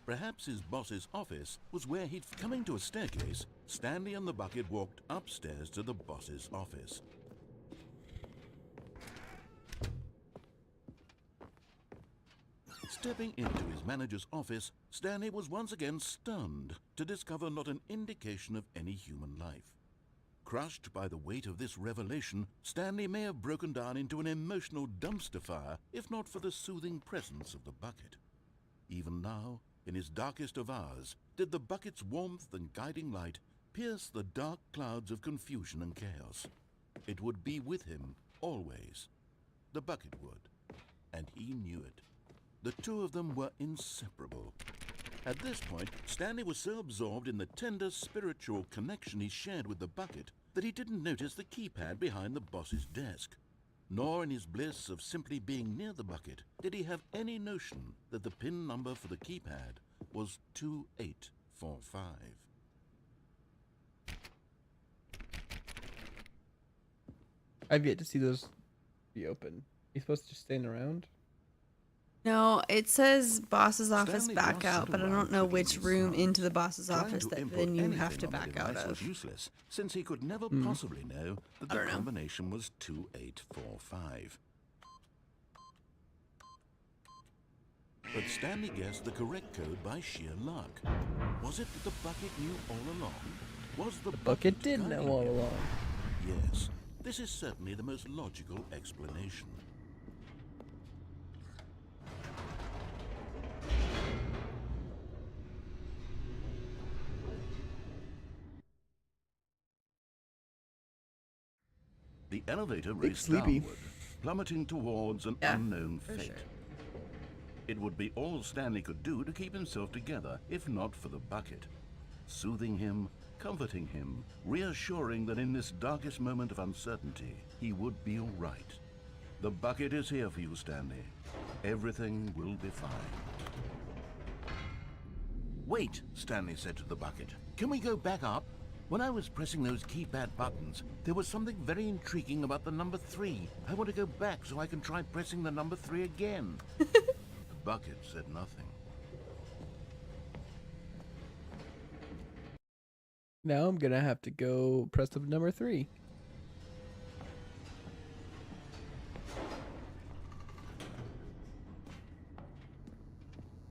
Perhaps his boss's office was where he'd... Coming to a staircase, Stanley and the bucket walked upstairs to the boss's office. Stepping into his manager's office, Stanley was once again stunned to discover not an indication of any human life. Crushed by the weight of this revelation, Stanley may have broken down into an emotional dumpster fire if not for the soothing presence of the bucket. Even now, in his darkest of hours, did the bucket's warmth and guiding light pierce the dark clouds of confusion and chaos. It would be with him always. The bucket would, and he knew it. The two of them were inseparable. At this point, Stanley was so absorbed in the tender spiritual connection he shared with the bucket that he didn't notice the keypad behind the boss's desk. Nor in his bliss of simply being near the bucket did he have any notion that the PIN number for the keypad was 2845. I've yet to see those be open. You supposed to just stand around? No, it says boss's office Stanley back was out, but I around don't know clicking which his room thumbs. into the boss's Trying office to that input then you anything have to on the back out device was of. useless, since he could never possibly know that I the don't know. combination was 2845. But Stanley guessed the correct code by sheer luck. Was it that the bucket knew all along? Was the Bucket did know guiding all him? along. Yes, this is certainly the most logical explanation. The elevator raced sleepy. downward, plummeting towards an Yeah, unknown for fate. sure. It would be all Stanley could do to keep himself together, if not for the bucket. Soothing him, comforting him, reassuring that in this darkest moment of uncertainty, he would be all right. The bucket is here for you, Stanley. Everything will be fine. Wait, Stanley said to the bucket. Can we go back up? When I was pressing those keypad buttons, there was something very intriguing about the number 3. I want to go back so I can try pressing the number 3 again. The bucket said nothing. Now I'm gonna have to go press the number 3.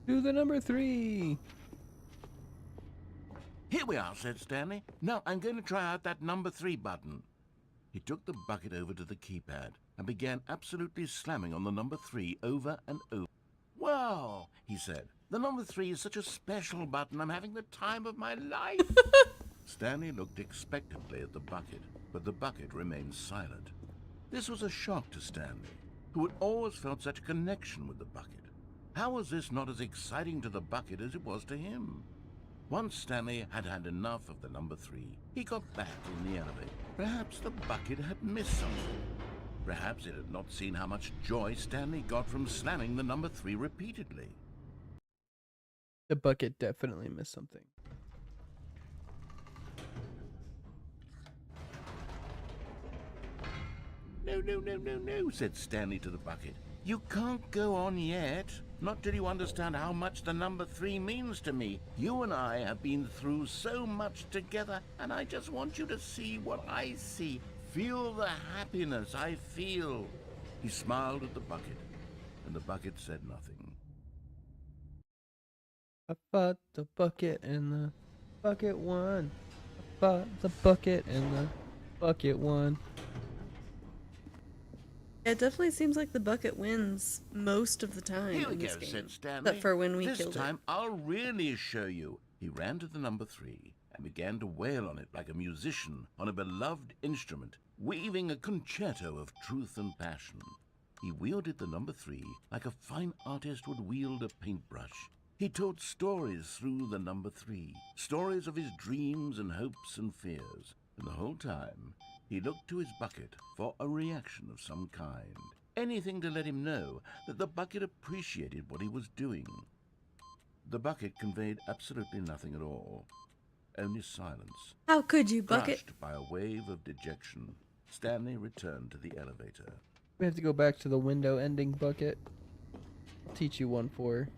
Do the number 3. Here we are, said Stanley. Now I'm going to try out that number 3 button. He took the bucket over to the keypad and began absolutely slamming on the number 3 over and over. Wow, he said. The number 3 is such a special button. I'm having the time of my life. Stanley looked expectantly at the bucket, but the bucket remained silent. This was a shock to Stanley, who had always felt such a connection with the bucket. How was this not as exciting to the bucket as it was to him? Once Stanley had had enough of the number 3, he got back in the elevator. Perhaps the bucket had missed something. Perhaps it had not seen how much joy Stanley got from slamming the number 3 repeatedly. The bucket definitely missed something. No, no, no, no, no, said Stanley to the bucket. You can't go on yet. Not till you understand how much the number 3 means to me. You and I have been through so much together, and I just want you to see what I see. Feel the happiness I feel. He smiled at the bucket, and the bucket said nothing. I fought the bucket and the bucket won. I fought the bucket and the bucket won. It definitely seems like the bucket wins most of the time Here we in this go, game. said Stanley. Except for when we this killed time I'll really show you. He ran to the number 3 and began to wail on it like a musician on a beloved instrument, weaving a concerto of truth and passion. He wielded the number 3 like a fine artist would wield a paintbrush. He told stories through the number 3, stories of his dreams and hopes and fears, and the whole time he looked to his bucket for a reaction of some kind. Anything to let him know that the bucket appreciated what he was doing. The bucket conveyed absolutely nothing at all, only silence. How could you, bucket? Crushed by a wave of dejection, Stanley returned to the elevator. We have to go back to the window ending bucket. I'll teach you one for.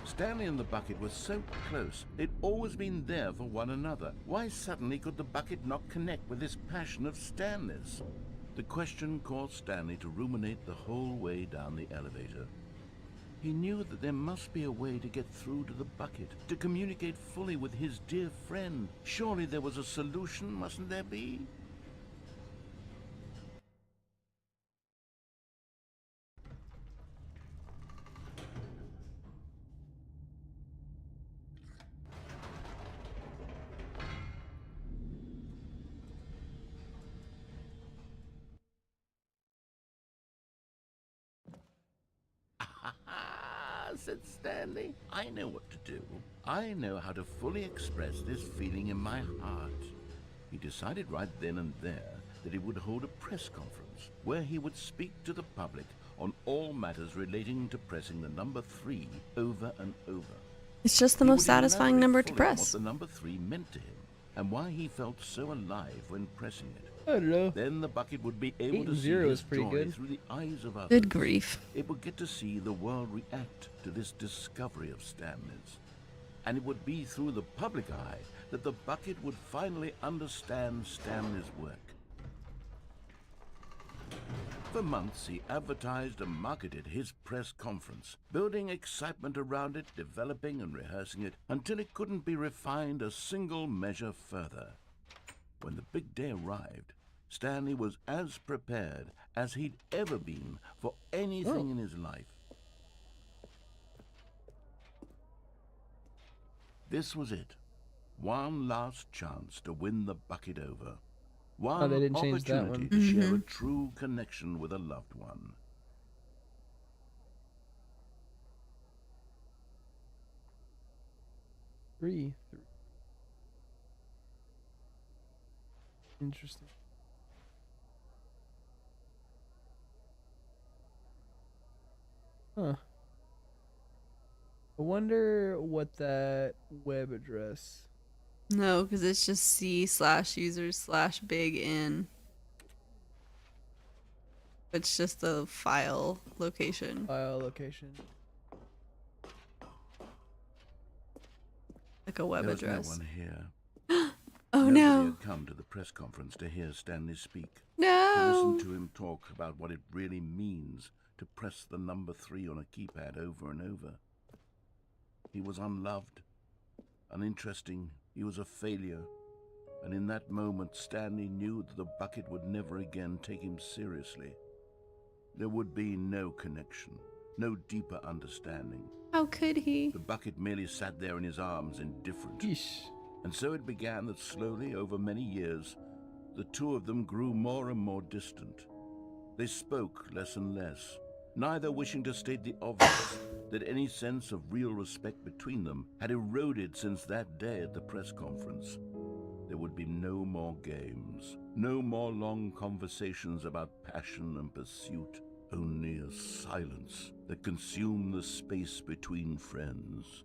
Stanley and the bucket were so close. They'd always been there for one another. Why suddenly could the bucket not connect with this passion of Stanley's? The question caused Stanley to ruminate the whole way down the elevator. He knew that there must be a way to get through to the bucket, to communicate fully with his dear friend. Surely there was a solution, mustn't there be? Said Stanley. I know what to do. I know how to fully express this feeling in my heart. He decided right then and there that he would hold a press conference where he would speak to the public on all matters relating to pressing the number 3 over and over. It's just the He most would satisfying elaborate number to fully on press. what the number 3 meant to him and why he felt so alive when pressing it. I don't know. Then the bucket would be 8 able and to see 0 his is pretty joy good. through the eyes of others. Good grief. It would get to see the world react to this discovery of Stanley's. And it would be through the public eye that the bucket would finally understand Stanley's work. For months, he advertised and marketed his press conference, building excitement around it, developing and rehearsing it, until it couldn't be refined a single measure further. When the big day arrived, Stanley was as prepared as he'd ever been for anything in his life. This was it. One last chance to win the bucket over. One they didn't change that opportunity one. to share a true connection with a loved one. Three. Interesting. Huh. I wonder what that web address. No, because it's just C/users/big-N. It's just the file location. File location. Like a web There was address. no one here. Oh Nobody no. had come to the press conference to hear Stanley speak. To No. listen to him talk about what it really means to press the number 3 on a keypad over and over. He was unloved, uninteresting, he was a failure, and in that moment Stanley knew that the bucket would never again take him seriously. There would be no connection, no deeper understanding. How could he? The bucket merely sat there in his arms, indifferent. Yeesh. And so it began that slowly, over many years, the two of them grew more and more distant. They spoke less and less, neither wishing to state the obvious, that any sense of real respect between them had eroded since that day at the press conference. There would be no more games, no more long conversations about passion and pursuit, only a silence that consumed the space between friends.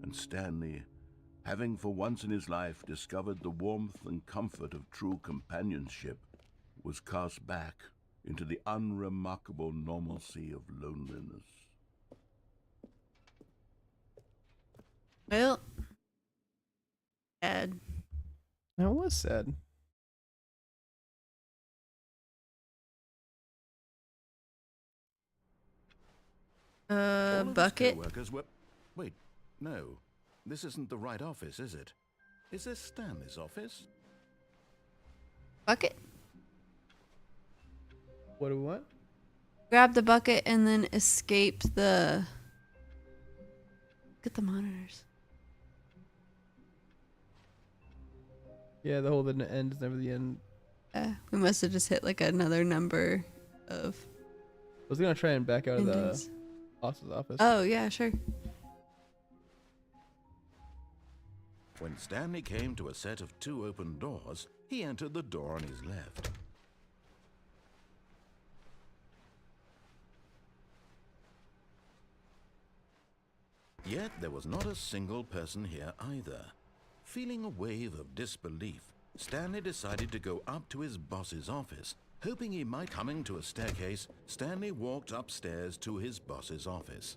And Stanley, having for once in his life discovered the warmth and comfort of true companionship, was cast back into the unremarkable normalcy of loneliness. Well, sad. That was sad. All of his Bucket. co-workers were... Wait, no. This isn't the right office, is it? Is this Stanley's office? Bucket. What do we want? Grab the bucket and then escape the... Get the monitors. Yeah, the whole the end is never the end. We must have just hit like another number of I was gonna try and back out of the endings. boss's office. Oh, yeah, sure. When Stanley came to a set of 2 open doors, he entered the door on his left. Yet there was not a single person here either. Feeling a wave of disbelief, Stanley decided to go up to his boss's office. Hoping he might coming to a staircase, Stanley walked upstairs to his boss's office.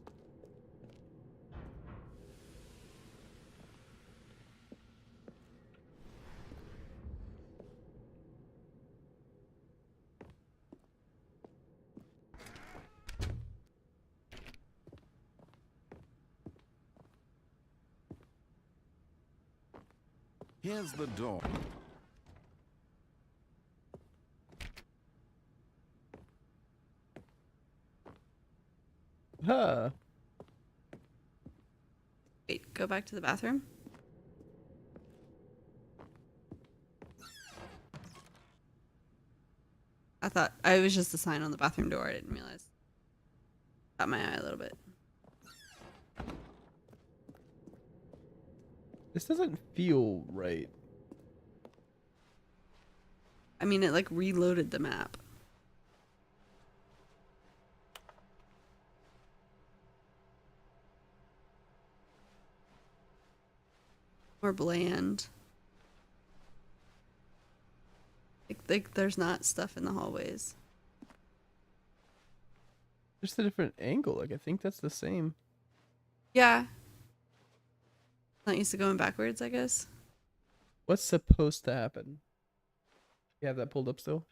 Here's the door. Huh. Wait, go back to the bathroom. I thought I was just a sign on the bathroom door. I didn't realize. Got my eye a little bit. This doesn't feel right. I mean, it like reloaded the map. More bland. Like there's not stuff in the hallways. Just a different angle. Like I think that's the same. Yeah. Not used to going backwards, I guess. What's supposed to happen? You have that pulled up still?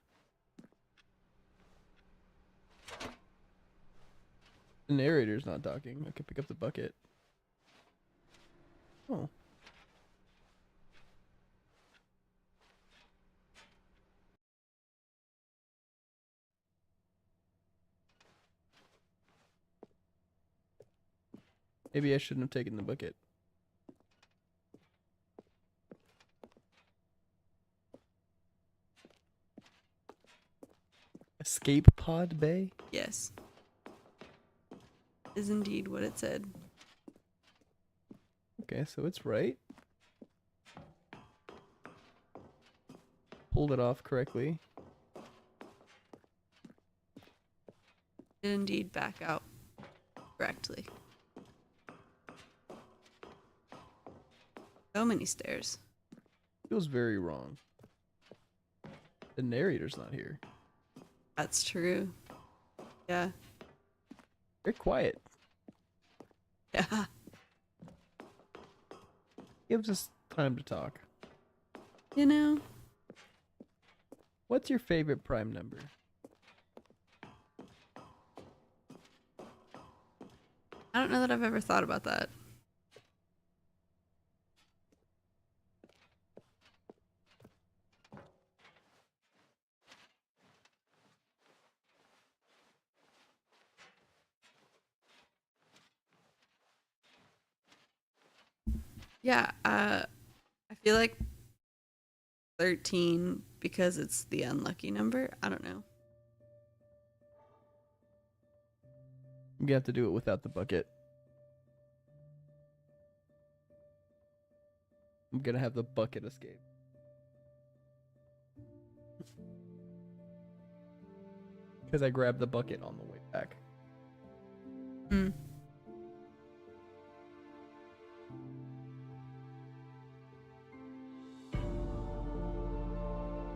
The narrator's not talking. I could pick up the bucket. Oh. Maybe I shouldn't have taken the bucket. Escape pod bay? Yes. Is indeed what it said. Okay, so it's right. Pulled it off correctly. Did indeed back out correctly. So many stairs. Feels very wrong. The narrator's not here. That's true. Yeah. They're quiet. Yeah. Gives us time to talk. You know? What's your favorite prime number? I don't know that I've ever thought about that. Yeah, I feel like 13 because it's the unlucky number. I don't know. I'm gonna have to do it without the bucket. I'm gonna have the bucket escape. Because I grabbed the bucket on the way back. Hmm.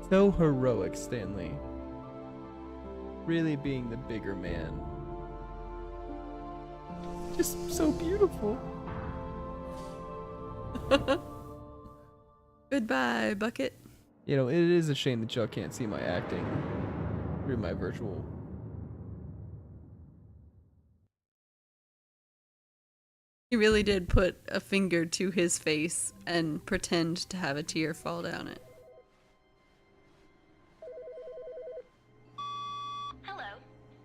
So heroic, Stanley. Really being the bigger man. Just so beautiful. Goodbye, bucket. You know, it is a shame that y'all can't see my acting through my virtual He really did put a finger to his face and pretend to have a tear fall down it. Hello.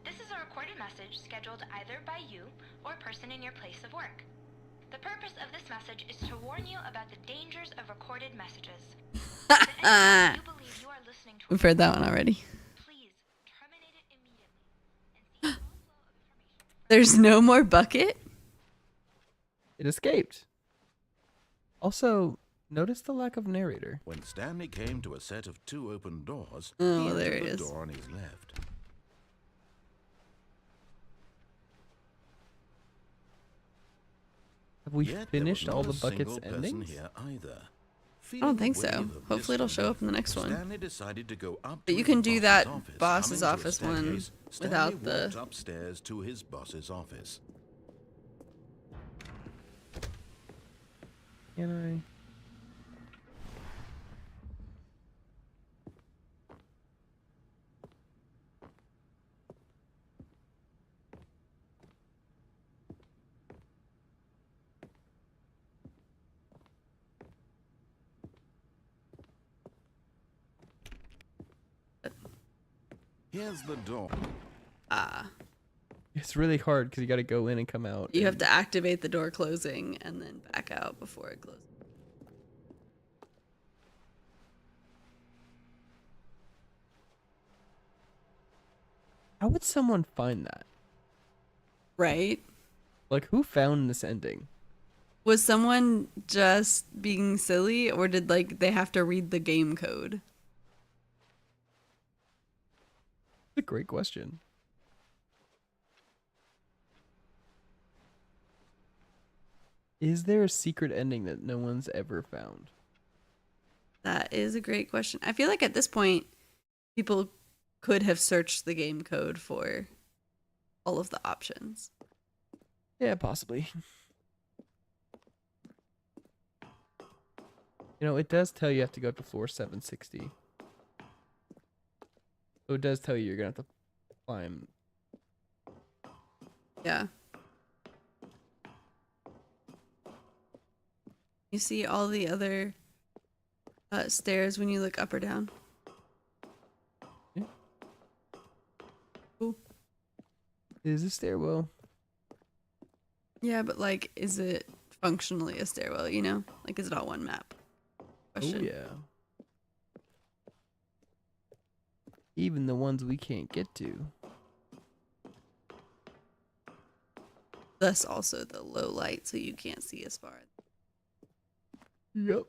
This is a recorded message scheduled either by you or a person in your place of work. The purpose of this message is to warn you about the dangers of recorded messages. If at any time you believe you are listening to We've heard that one already. please terminate it immediately and cease all flow of information. There's no more bucket? It escaped. Also, notice the lack of narrator. When Stanley came to a set of 2 open doors, Oh, he there entered it the is. door on his left. Have we Yet there was finished all not the a buckets single person endings? here either. I don't think so. Hopefully it'll show up in the next one. Stanley decided to go up But to you his can do boss's that office. boss's Coming to a office one staircase, without Stanley the- walked upstairs to his boss's office. Can I? Here's the door. Ah. It's really hard because you got to go in and come out. You have to activate the door closing and then back out before it closes. How would someone find that? Right? Like, who found this ending? Was someone just being silly or did like they have to read the game code? That's a great question. Is there a secret ending that no one's ever found? That is a great question. I feel like at this point people could have searched the game code for all of the options. Yeah, possibly. You know, it does tell you have to go up to floor 760. So it does tell you you're going to have to climb. Yeah. You see all the other stairs when you look up or down. Yeah. Cool. It is a stairwell. Yeah, but like, is it functionally a stairwell, you know? Like, is it all one map? Question. Oh, yeah. Even the ones we can't get to. Thus also the low light so you can't see as far. Yep.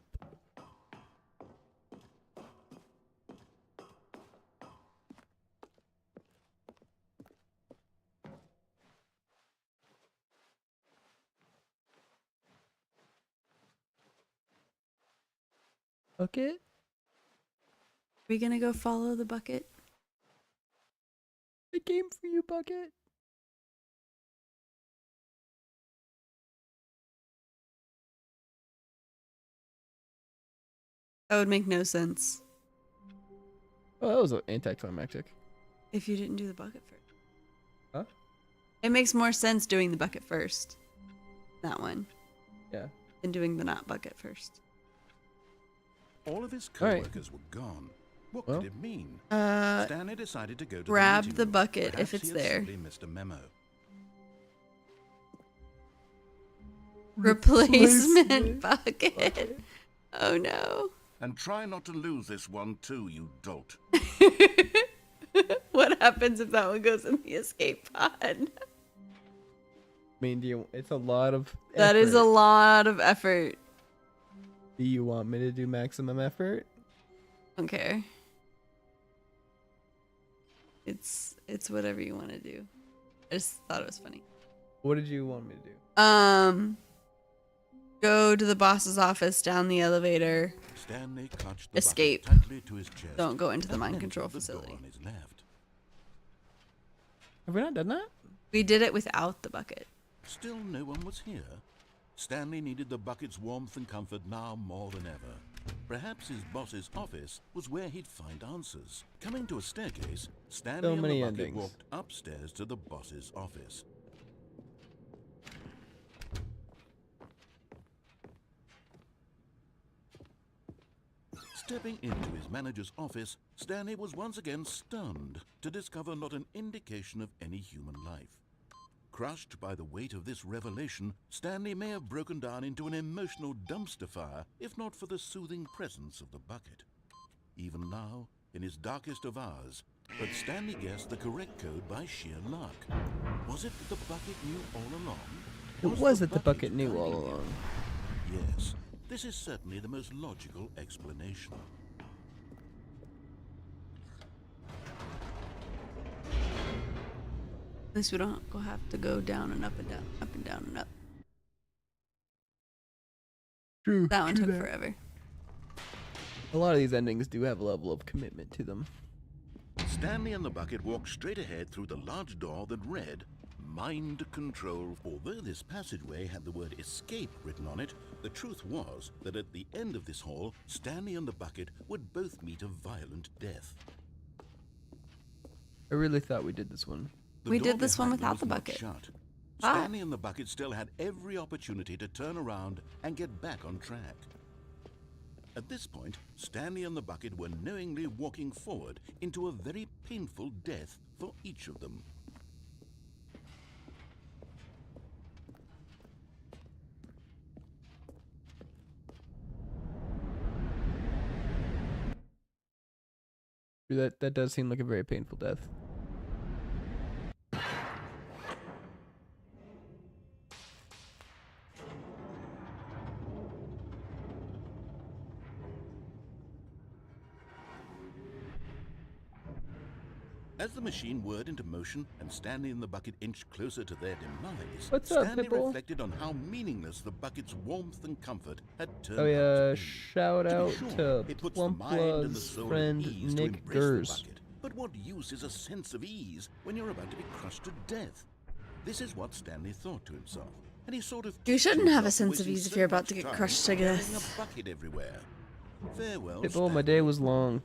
Bucket? Are we gonna go follow the bucket? I came for you, Bucket. That would make no sense Oh, that was anticlimactic. if you didn't do the bucket first. Huh? It makes more sense doing the bucket first. That one. Yeah. Than doing the not bucket first. All of his All right. co-workers were gone. What Well. could it mean? Uh, Stanley decided to go to grab the, meeting the room. bucket if Perhaps it's he had there. simply missed a memo. replacement bucket. Oh no. And try not to lose this one too, you dolt. What happens if that one goes in the escape pod? I mean, it's a lot of effort. That is a lot of effort. Do you want me to do maximum effort? Don't care. It's whatever you want to do. I just thought it was funny. What did you want me to do? Go to the boss's office down the elevator. Stanley clutched the Escape. bucket tightly to his chest. Don't go into the and mind entered control the door facility. on his left. Have we not done that? We did it without the bucket. Still no one was here. Stanley needed the bucket's warmth and comfort now more than ever. Perhaps his boss's office was where he'd find answers. Coming to a staircase, Stanley and many the bucket endings. walked upstairs to the boss's office. Stepping into his manager's office, Stanley was once again stunned to discover not an indication of any human life. Crushed by the weight of this revelation, Stanley may have broken down into an emotional dumpster fire if not for the soothing presence of the bucket. Even now, in his darkest of hours, but Stanley guessed the correct code by sheer luck. Was it that the bucket knew all along? It was that the bucket knew all guiding him? along. Yes, this is certainly the most logical explanation. At least we don't have to go down and up and down, up and down and up. True. That one took forever. A lot of these endings do have a level of commitment to them. Stanley and the bucket walked straight ahead through the large door that read, Mind Control. Although this passageway had the word escape written on it, the truth was that at the end of this hall, Stanley and the bucket would both meet a violent death. I really thought we did this one. The We door did this one behind them without the was not bucket. shut. Ah. Stanley and the bucket still had every opportunity to turn around and get back on track. At this point, Stanley and the bucket were knowingly walking forward into a very painful death for each of them. That does seem like a very painful death. As the machine whirred into motion and Stanley and the bucket inched closer to their demise, What's up, Stanley Pitbull? reflected on how meaningless the bucket's warmth and comfort had turned Oh out yeah, to be. shout To be out sure, to it puts the mind and the Plumpla's soul at friend ease to Nick embrace the Gers. bucket. But what use is a sense of ease when you're about to be crushed to death? This is what Stanley thought to himself, and he sort of You kicked shouldn't have a himself for sense of wasting ease if so you're about much to get time crushed to carrying death. a bucket everywhere. Farewell, Pitbull, my day Stanley. was long.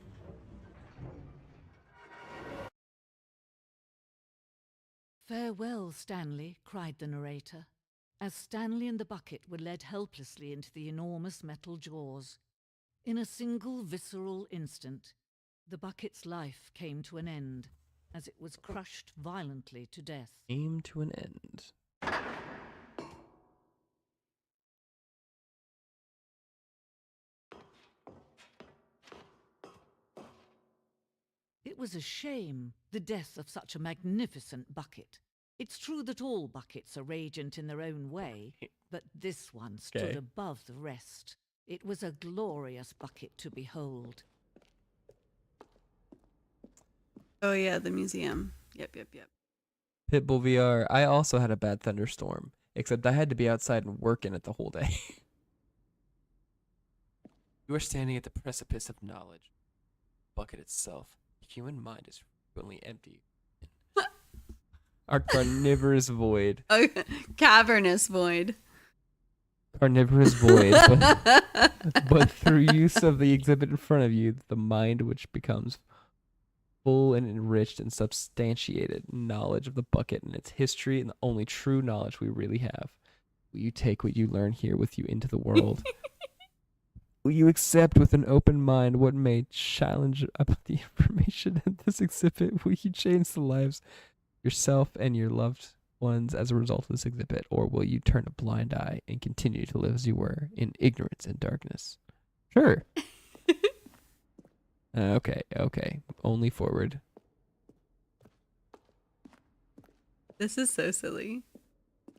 "Farewell, Stanley," cried the narrator, as Stanley and the bucket were led helplessly into the enormous metal jaws. In a single visceral instant, the bucket's life came to an end, as it was crushed violently to death. Came to an end. It was a shame, the death of such a magnificent bucket. It's true that all buckets are radiant in their own way, but this one stood Okay. above the rest. It was a glorious bucket to behold. Oh yeah, the museum. Yep. Pitbull VR. I also had a bad thunderstorm, except I had to be outside and work in it the whole day. You are standing at the precipice of knowledge. Bucket itself. The human mind is frequently empty. Our carnivorous void. Oh, cavernous void. Carnivorous void. But through use of the exhibit in front of you, the mind which becomes full and enriched and substantiated knowledge of the bucket and its history and the only true knowledge we really have. Will you take what you learn here with you into the world? Will you accept with an open mind what may challenge about the information in this exhibit? Will you change the lives of yourself and your loved ones as a result of this exhibit? Or will you turn a blind eye and continue to live as you were in ignorance and darkness? Sure. Okay. Only forward. This is so silly.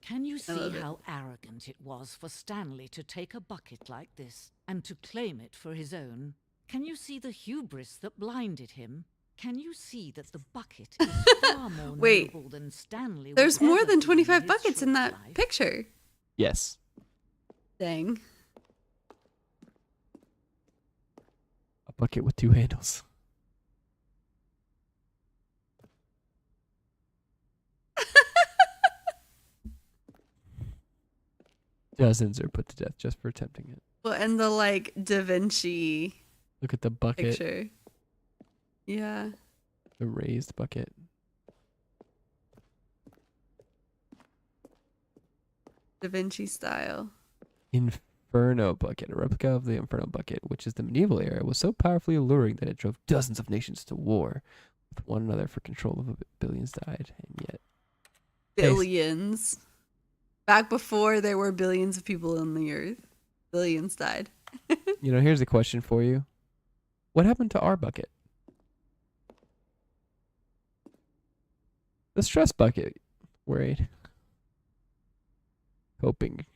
Can you I see love it. how arrogant it was for Stanley to take a bucket like this and to claim it for his own? Can you see the hubris that blinded him? Can you see that the bucket is far more Wait. noble than Stanley would There's more ever than be 25 his buckets in short that life? picture. Yes. Dang. A bucket with two handles. Dozens are put to death just for attempting it. Well, and the like Da Vinci Look at the bucket, picture. Yeah. the raised bucket. Da Vinci style. Inferno bucket. A replica of the Inferno bucket, which is the medieval era, was so powerfully alluring that it drove dozens of nations to war with one another for control of it. Billions died, and yet Billions. Back before there were billions of people on the earth, billions died. here's a question for you: what happened to our bucket? The stress bucket. Worried. Hoping.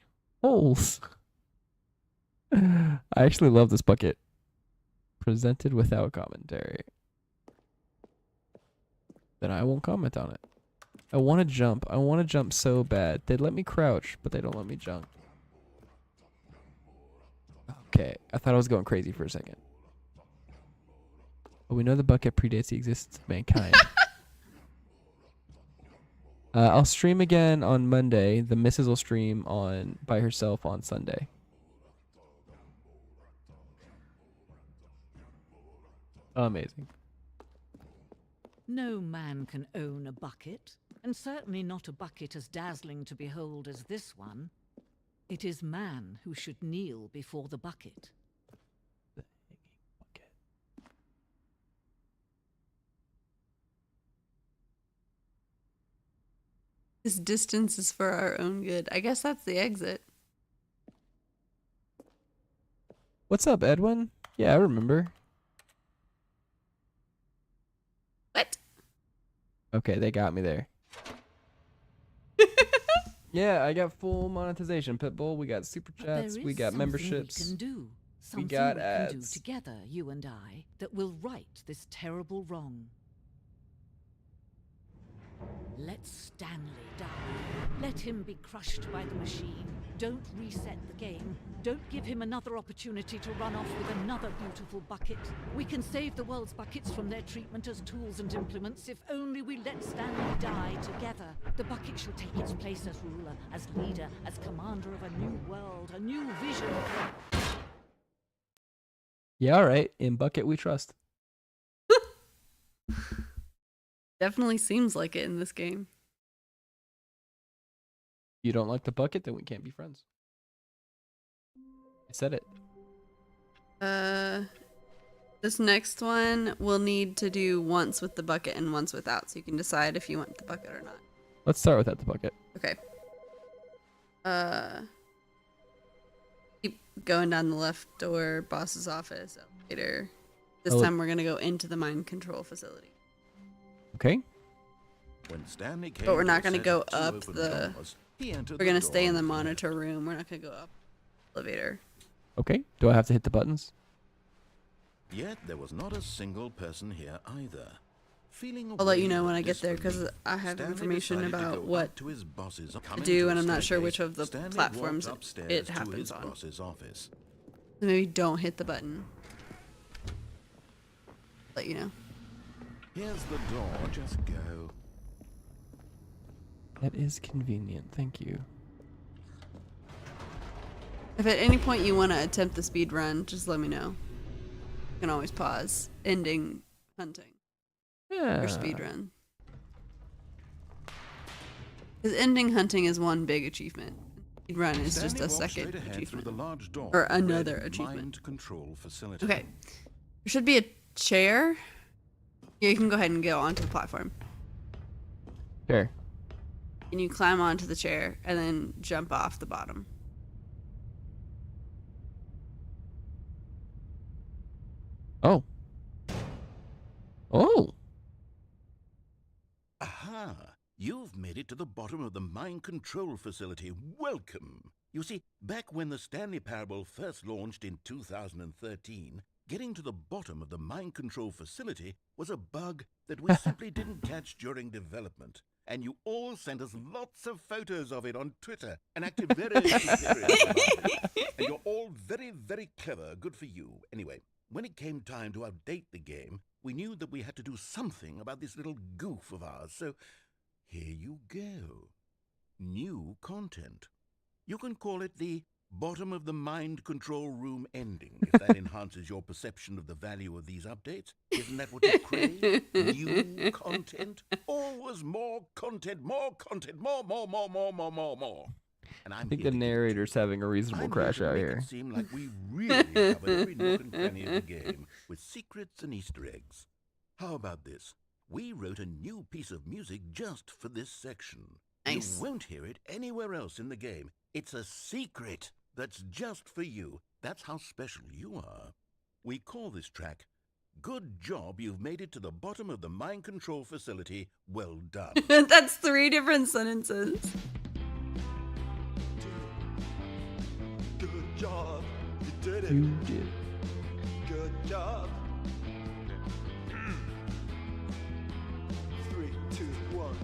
Holes. I actually love this bucket. Presented without commentary. Then I won't comment on it. I want to jump. I want to jump so bad. They let me crouch, but they don't let me jump. Okay, I thought I was going crazy for a second. But we know the bucket predates the existence of mankind. I'll stream again on Monday. The missus will stream by herself on Sunday. Amazing. No man can own a bucket, and certainly not a bucket as dazzling to behold as this one. It is man who should kneel before the bucket. The hanging bucket. This distance is for our own good. I guess that's the exit. What's up, Edwin? Yeah, I remember. What? Okay, they got me there. Yeah, I got full monetization, Pitbull. We got super But there chats. is We got something memberships. We can do. Something got we can do ads. together, you and I, that will right this terrible wrong. Let Stanley die. Let him be crushed by the machine. Don't reset the game. Don't give him another opportunity to run off with another beautiful bucket. We can save the world's buckets from their treatment as tools and implements if only we let Stanley die together. The bucket shall take its place as ruler, as leader, as commander of a new world, a new vision. Yeah, all right. In bucket we trust. Definitely seems like it in this game. You don't like the bucket, then we can't be friends. I said it. This next one we'll need to do once with the bucket and once without, so you can decide if you want the bucket or not. Let's start without the bucket. Okay. Keep going down the left door, boss's office, elevator. This Oh. time we're gonna go into the mind control facility. Okay. When Stanley came But we're to not a gonna set go of two up open the- doors, he entered We're gonna the stay in door the and monitor room. We're not gonna go up the elevator. Okay. Do I have to hit the buttons? Yet there was not a single person here either. Feeling I'll let you a know wave when of I get there because disbelief, I have Stanley information decided to about go what up to his boss's to do, and I'm not sure which of the Stanley platforms walked upstairs it to happens his on. boss's office. So maybe don't hit the button. Let you know. Here's the door, just go. That is convenient. Thank you. If at any point you want to attempt the speed run, just let me know. You can always pause. Ending hunting Yeah. or speed run. Because ending hunting is one big achievement. Speed run is just Stanley a walked second straight ahead through achievement. the large door Or read another achievement. Mind control facility. Okay. There should be a chair. Yeah, you can go ahead and go onto the platform. Sure. And you climb onto the chair and then jump off the bottom. Oh. Oh. Aha! You've made it to the bottom of the mind control facility. Welcome! You see, back when the Stanley Parable first launched in 2013, getting to the bottom of the mind control facility was a bug that we simply didn't catch during development. And you all sent us lots of photos of it on Twitter and acted very superior about it. And you're all very, very clever. Good for you. Anyway, when it came time to update the game, we knew that we had to do something about this little goof of ours. So here you go. New content. You can call it the bottom of the mind control room ending, if that enhances your perception of the value of these updates. Isn't that what you crave? New content? Always more content, more content, more. And I I'm think here the to give it to narrator's you. having a reasonable I'm crash here to out make here. it seem like we really covered every nook and cranny of the game with secrets and Easter eggs. How about this? We wrote a new piece of music just for this section. Nice. You won't hear it anywhere else in the game. It's a secret that's just for you. That's how special you are. We call this track, Good Job You've Made It to the Bottom of the Mind Control Facility. Well done. That's 3 different sentences. Good job. You did it. You did. Good job. 3, 2, 1.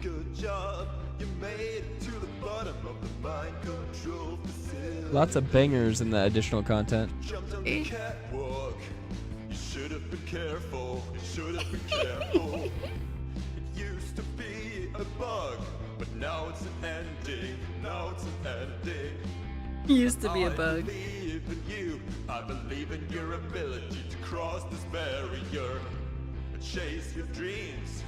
Good job. You made it to the bottom of the mind control facility. Lots of bangers in the additional content. Jumped on the catwalk. You should have been careful. You should have been careful. It used to be a bug, but now it's an ending. Now it's an ending. Used to be a bug. I believe in you. I believe in your ability to cross this barrier and chase your dreams.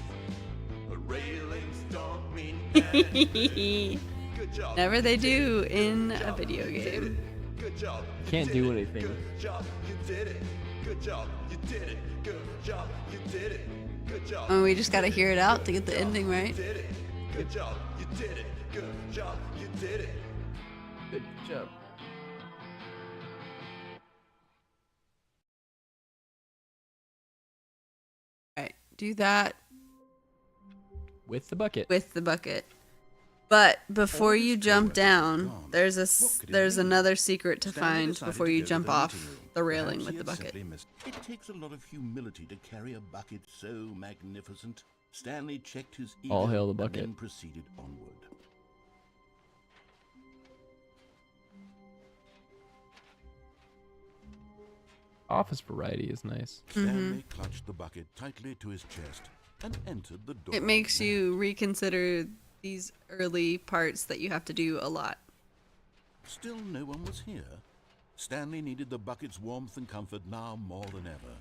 But railings don't mean anything. Good job. Never they do Good in a job. video You did it. game. Good job. You Can't did do it. anything. Good job. You did it. Good job. You did it. Good job. You did it. Good job. And we just gotta hear it out to get the ending right. You did it. Good job. You did it. Good job. You did it. Good job. Alright, do that With the bucket. with the bucket. But before you jump down, there's another secret to Stanley find decided before to you go to jump the off meeting room. the railing Perhaps with he the had bucket. simply It takes a lot of humility to carry a bucket so magnificent. Stanley checked his ego All hail the and bucket. then proceeded onward. Office variety is nice. Stanley clutched the bucket tightly to his chest and entered the door. It makes you reconsider these early parts that you have to do a lot. Still no one was here. Stanley needed the bucket's warmth and comfort now more than ever.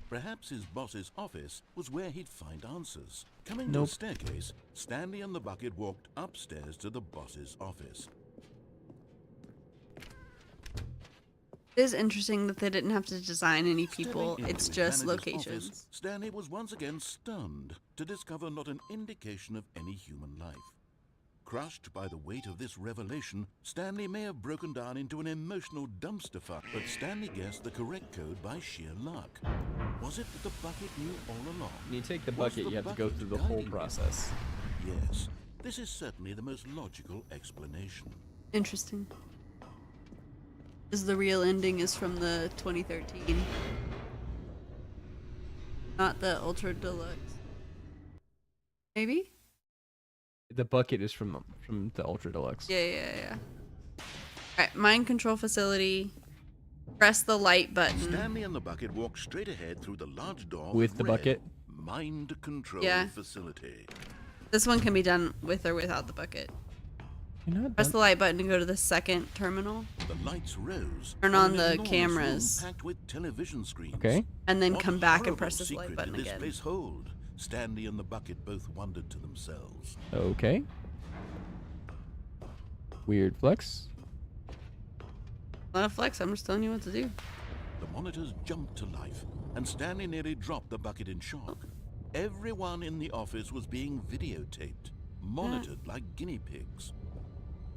Perhaps his boss's office was where he'd find answers. Coming to Nope. the staircase, Stanley and the bucket walked upstairs to the boss's office. It is interesting that they didn't have to design any people, Stepping into it's his just manager's locations. office, Stanley was once again stunned to discover not an indication of any human life. Crushed by the weight of this revelation, Stanley may have broken down into an emotional dumpster fire, but Stanley guessed the correct code by sheer luck. Was it that the bucket knew all along? When you take the Was bucket, the you have to go bucket through the whole guiding him? process. Yes, this is certainly the most logical explanation. Interesting. Because the real ending is from the 2013. Not the Ultra Deluxe. Maybe? The bucket is from the Ultra Deluxe. Yeah. Alright, mind control facility. Press the light button. Stanley and the bucket walked straight ahead through the large door With the red bucket? Mind control Yeah. facility. This one can be done with or without the bucket. You're not Press done- the light button to go to the second terminal. The lights rose. Turn on on an the enormous cameras. room packed with television screens. Okay. And then What come back and horrible press this light secret button did this again. place hold? Stanley and the bucket both wondered to themselves. Okay. Weird flex. Not a flex, I'm just telling you what to do. The monitors jumped to life, and Stanley nearly dropped the bucket in shock. Everyone in the office was being videotaped, monitored like guinea pigs.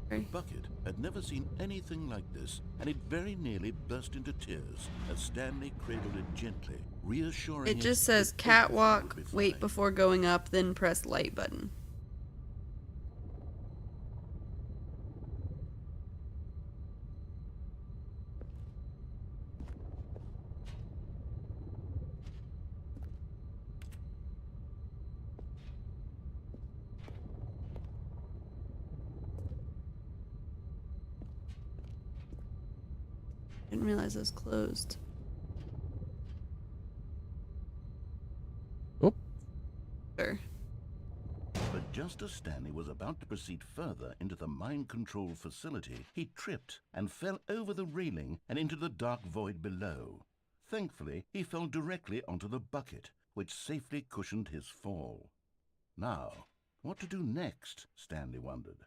The Okay. bucket had never seen anything like this, and it very nearly burst into tears as Stanley cradled it gently, reassuring It just says that catwalk, everything would be wait fine. before going up, then press light button. Didn't realize it was closed. Oh, Sure. But just as Stanley was about to proceed further into the mind control facility, he tripped and fell over the railing and into the dark void below. Thankfully, he fell directly onto the bucket, which safely cushioned his fall. Now, what to do next, Stanley wondered.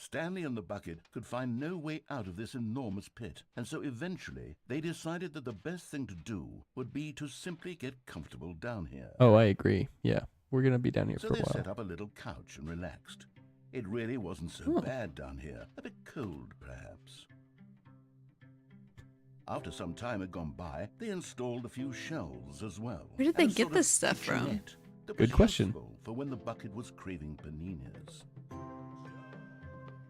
Stanley and the bucket could find no way out of this enormous pit, and so eventually they decided that the best thing to do would be to simply get comfortable down here. Oh, I agree. Yeah, we're gonna be down here So for a they while. set up a little couch and relaxed. It really wasn't so Oh. bad down here. A bit cold, perhaps. After some time had gone by, they installed a few shelves as well. Where did they and a get sort this of stuff from? kitchenette that Good was question. useful for when the bucket was craving paninis.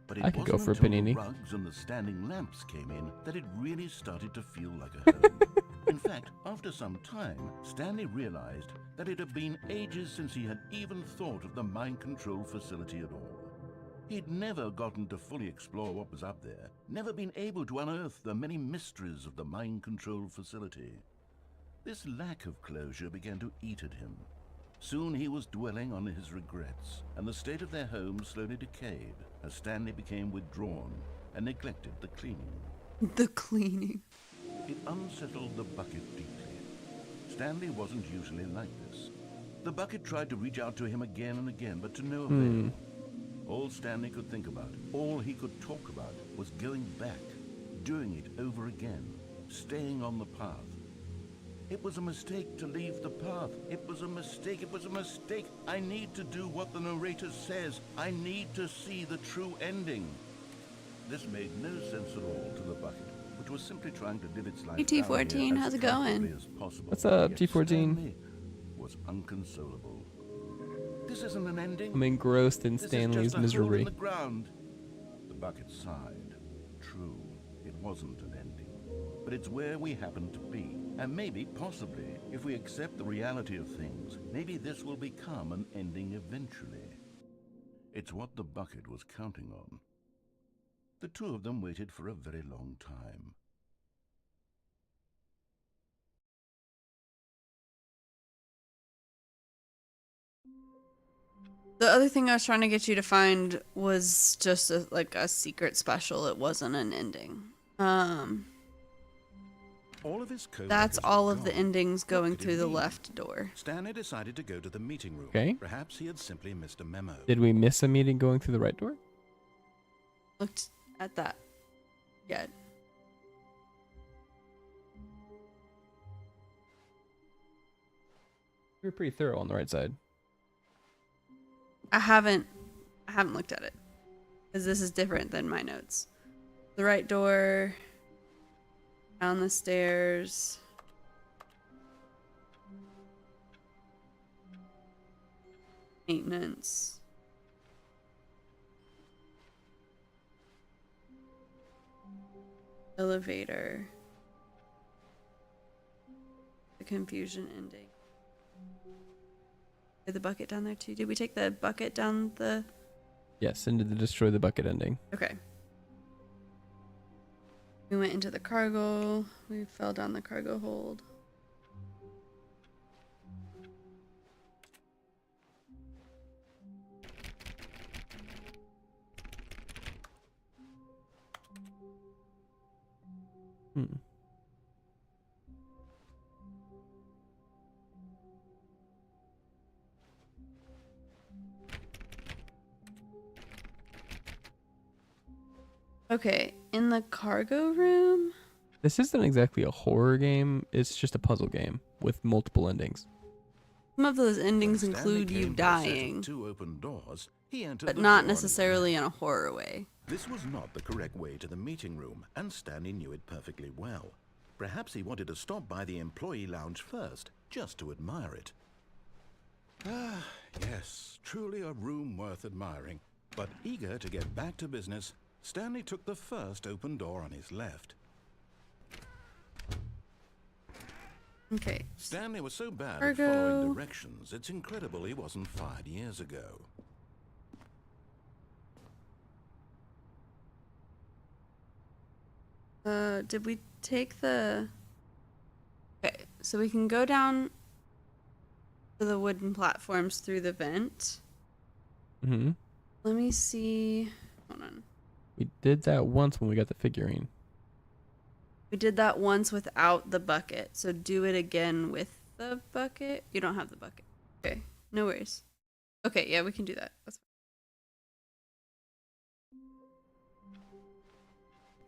But it I could go wasn't for a until the panini. rugs and the standing lamps came in that it really started to feel like a home. In fact, after some time, Stanley realized that it had been ages since he had even thought of the mind control facility at all. He'd never gotten to fully explore what was up there, never been able to unearth the many mysteries of the mind control facility. This lack of closure began to eat at him. Soon he was dwelling on his regrets, and the state of their home slowly decayed as Stanley became withdrawn and neglected the cleaning. The cleaning. It unsettled the bucket deeply. Stanley wasn't usually like this. The bucket tried to reach out to him again and again, but to no avail. All Stanley could think about, all he could talk about, was going back, doing it over again, staying on the path. It was a mistake to leave the path. It was a mistake. It was a mistake. I need to do what the narrator says. I need to see the true ending. This made no sense at all to the bucket, which was simply trying to live its life Hey, down T14, here how's as it going? comfortably as possible. What's up, Yet T14? Stanley was inconsolable. This isn't an ending. I'm engrossed in This is Stanley's just a hole misery. in the ground. The bucket sighed. True, it wasn't an ending. But it's where we happen to be. And maybe, possibly, if we accept the reality of things, maybe this will become an ending eventually. It's what the bucket was counting on. The two of them waited for a very long time. The other thing I was trying to get you to find was just like a secret special. It wasn't an ending. All of his That's co-workers all had of the gone. endings What going could it through the be? left door. Stanley decided to go to the meeting room. Okay. Perhaps he had simply missed a memo. Did we miss a meeting going through the right door? Looked at that. Yeah. We were pretty thorough on the right side. I haven't looked at it because this is different than my notes. The right door, down the stairs. Maintenance. Elevator. The confusion ending. Did the bucket down there too? Did we take the bucket down the... Yes, into the destroy the bucket ending. Okay. We went into the cargo. We fell down the cargo hold. Hmm. Okay, in the cargo room. This isn't exactly a horror game. It's just a puzzle game with multiple endings. Some of those endings When Stanley include you came to a set of dying, 2 open doors, he entered but the not door on his necessarily left. in a horror way. This was not the correct way to the meeting room, and Stanley knew it perfectly well. Perhaps he wanted to stop by the employee lounge first, just to admire it. Ah, yes, truly a room worth admiring. But eager to get back to business, Stanley took the first open door on his left. Okay. Stanley was so bad Cargo. at following directions, it's incredible he wasn't fired years ago. Did we take the... Okay, so we can go down to the wooden platforms through the vent. Mm-hmm. Let me see. Hold on. We did that once when we got the figurine. We did that once without the bucket, so do it again with the bucket. You don't have the bucket. Okay, no worries. Okay, yeah, we can do that. That's fine.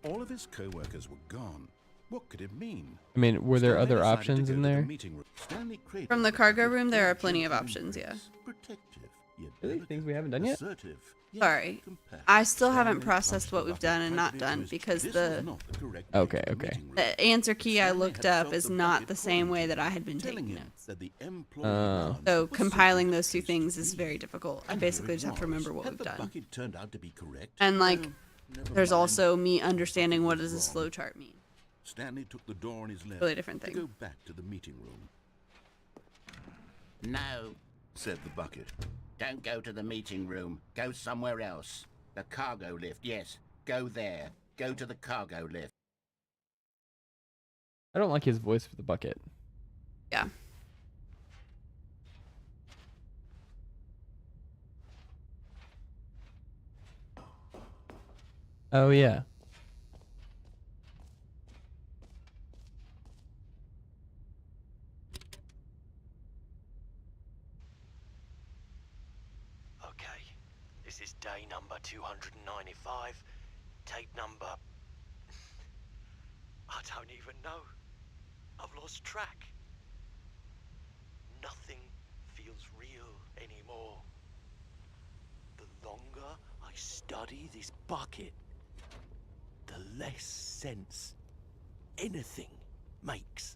All of his co-workers were gone. What could it mean? I mean, were there Stanley other decided to options go in to the there? meeting room. Stanley cradled From the the cargo bucket room, there are and plenty of gentle options, yeah. embrace. Protective, yet Really? delicate. Things we haven't done yet? Assertive, yet Sorry. compassionate. I still haven't Stanley processed clutched what the we've bucket done and not tightly to done his- because This the was not the correct way Okay, to the okay. meeting room. the answer key I Stanley looked had up felt is the not bucket the same way haunting that I had been telling taking him notes. that the employee Oh. lounge So was compiling simply those two a place to things is be. very difficult. I And here basically it just have to was. remember what Had we've the done. bucket turned out to be correct? And like, Well, never there's mind. also me understanding bucket what was does this wrong. flowchart mean. Stanley took the door on his left Really different to thing. go back to the meeting room. No, Said the bucket. don't go to the meeting room. Go somewhere else. The cargo lift, yes. Go there. Go to the cargo lift. I don't like his voice for the bucket. Yeah. Oh yeah. Okay, this is day number 295, tape number... I don't even know. I've lost track. Nothing feels real anymore. The longer I study this bucket, the less sense anything makes.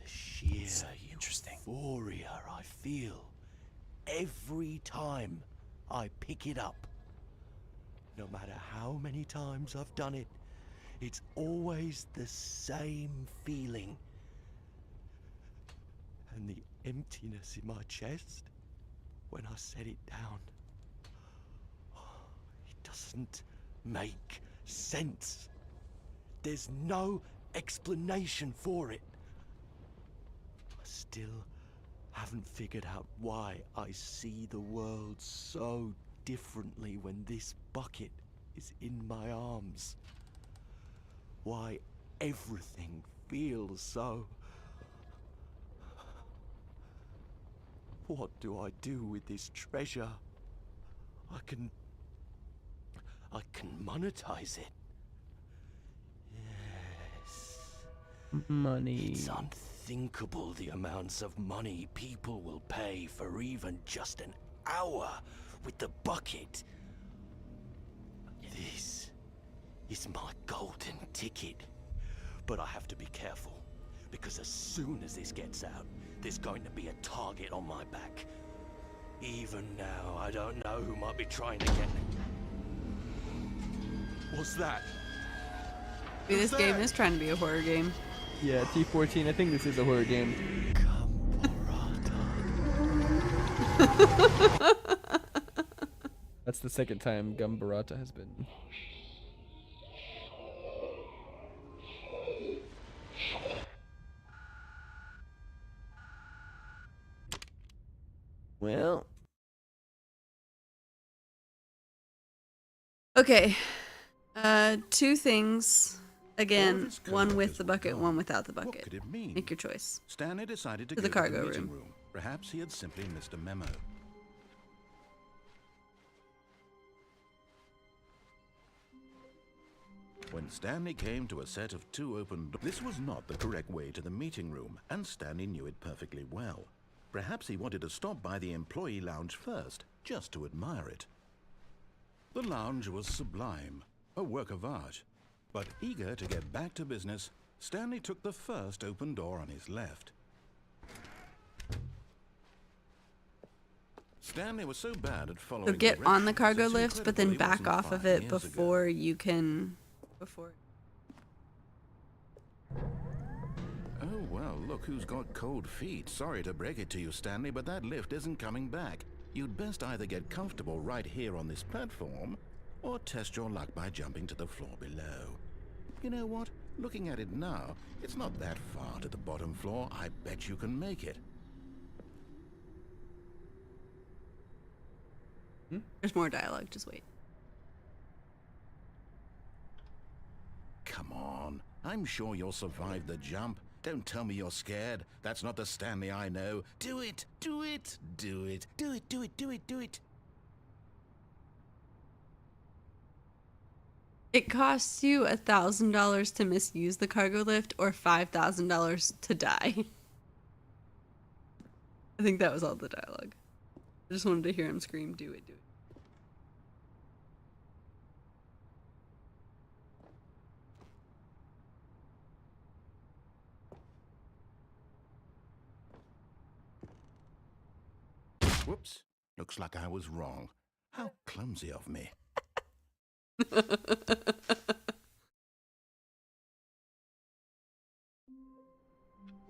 The sheer euphoria I feel every time I pick it up. No matter how many times I've done it, it's always the same feeling. And the emptiness in my chest when I set it down. It doesn't make sense. There's no explanation for it. I still haven't figured out why I see the world so differently when this bucket is in my arms. Why everything feels so... What do I do with this treasure? I can monetize it. Yes. Money. It's unthinkable the amounts of money people will pay for even just an hour with the bucket. This is my golden ticket. But I have to be careful, because as soon as this gets out, there's going to be a target on my back. Even now, I don't know who might be trying to get me. What's that? I mean, this game is trying to be a horror game. Yeah, T14. I think this is a horror game. That's the second time Gumbarata has been. Well, Okay. Two things. All Again, of his one with co-workers the were bucket, gone. one without the What bucket. could it mean? Make your choice. Stanley decided to To go the cargo to the meeting room. room. Perhaps he had simply missed a memo. When Stanley came to a set of two open doors, this was not the correct way to the meeting room, and Stanley knew it perfectly well. Perhaps he wanted to stop by the employee lounge first, just to admire it. The lounge was sublime, a work of art. But eager to get back to business, Stanley took the first open door on his left. Stanley was so bad at following So get on the directions, cargo it's lift, but then incredible he back wasn't off of 5 it years ago. before you can. Before. Oh, well, look who's got cold feet. Sorry to break it to you, Stanley, but that lift isn't coming back. You'd best either get comfortable right here on this platform, or test your luck by jumping to the floor below. You know what? Looking at it now, it's not that far to the bottom floor. I bet you can make it. There's more dialogue. Just wait. Come on. I'm sure you'll survive the jump. Don't tell me you're scared. That's not the Stanley I know. Do it! Do it! Do it! Do it! Do it! Do it! Do it! It costs you $1,000 to misuse the cargo lift or $5,000 to die. I think that was all the dialogue. I just wanted to hear him scream, "Do it, do it." Whoops. Looks like I was wrong. How clumsy of me.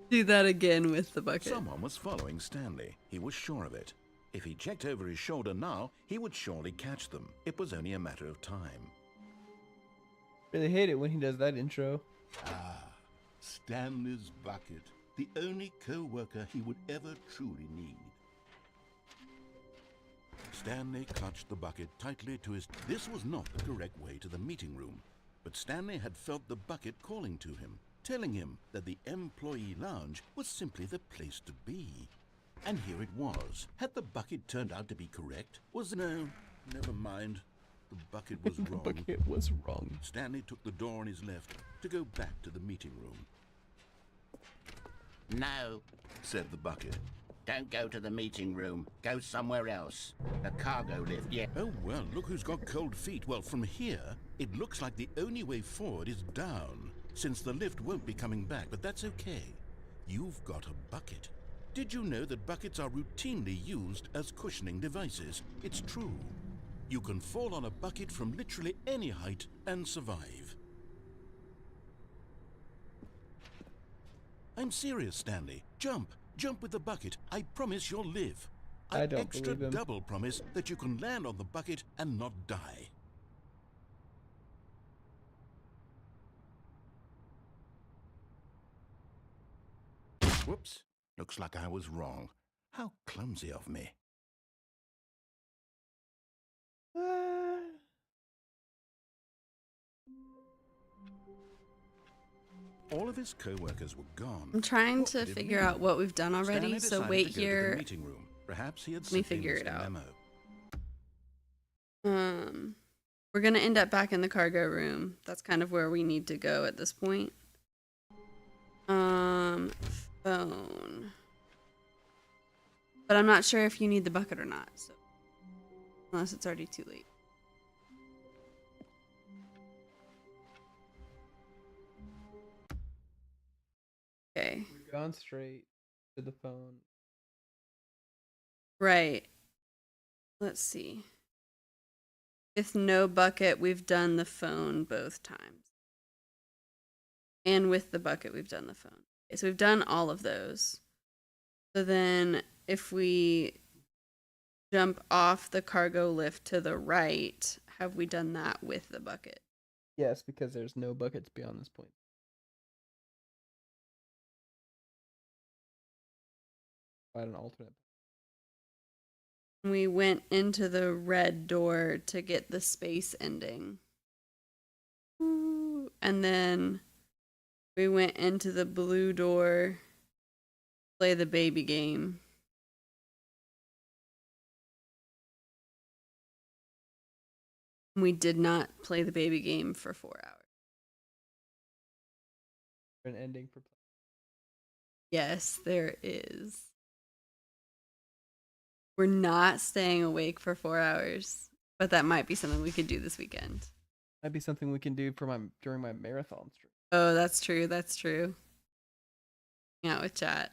Do that again with the bucket. Someone was following Stanley. He was sure of it. If he checked over his shoulder now, he would surely catch them. It was only a matter of time. Really hate it when he does that intro. Ah, Stanley's bucket. The only co-worker he would ever truly need. Stanley clutched the bucket tightly to his... This was not the correct way to the meeting room, but Stanley had felt the bucket calling to him, telling him that the employee lounge was simply the place to be. And here it was. Had the bucket turned out to be correct? No, never mind. The bucket was The wrong. bucket was wrong. Stanley took the door on his left to go back to the meeting room. No, Said the bucket. don't go to the meeting room. Go somewhere else. The cargo lift, yeah. Oh, well, look who's got cold feet. Well, from here, it looks like the only way forward is down, since the lift won't be coming back, but that's okay. You've got a bucket. Did you know that buckets are routinely used as cushioning devices? It's true. You can fall on a bucket from literally any height and survive. I'm serious, Stanley. Jump. Jump with the bucket. I promise you'll live. I don't extra believe him. double promise that you can land on the bucket and not die. Whoops. Looks like I was wrong. How clumsy of me. All of his co-workers were gone. I'm trying What to did it figure mean? out what we've done already, Stanley so decided wait to go to the here. meeting room. Perhaps he had Let me simply figure missed it a out. memo. We're gonna end up back in the cargo room. That's kind of where we need to go at this point. Phone. But I'm not sure if you need the bucket or not, so unless it's already too late. Okay. We've gone straight to the phone. Right. Let's see. With no bucket, we've done the phone both times. And with the bucket, we've done the phone. Okay, so we've done all of those. So then if we jump off the cargo lift to the right, have we done that with the bucket? Yes, because there's no buckets beyond this point. Find an alternate. We went into the red door to get the space ending. Ooh. And then we went into the blue door, play the baby game. We did not play the baby game for 4 hours. An ending for. Yes, there is. We're not staying awake for 4 hours, but that might be something we could do this weekend. Might be something we can do for during my marathon stream. Oh, that's true. That's true. Hang out with chat.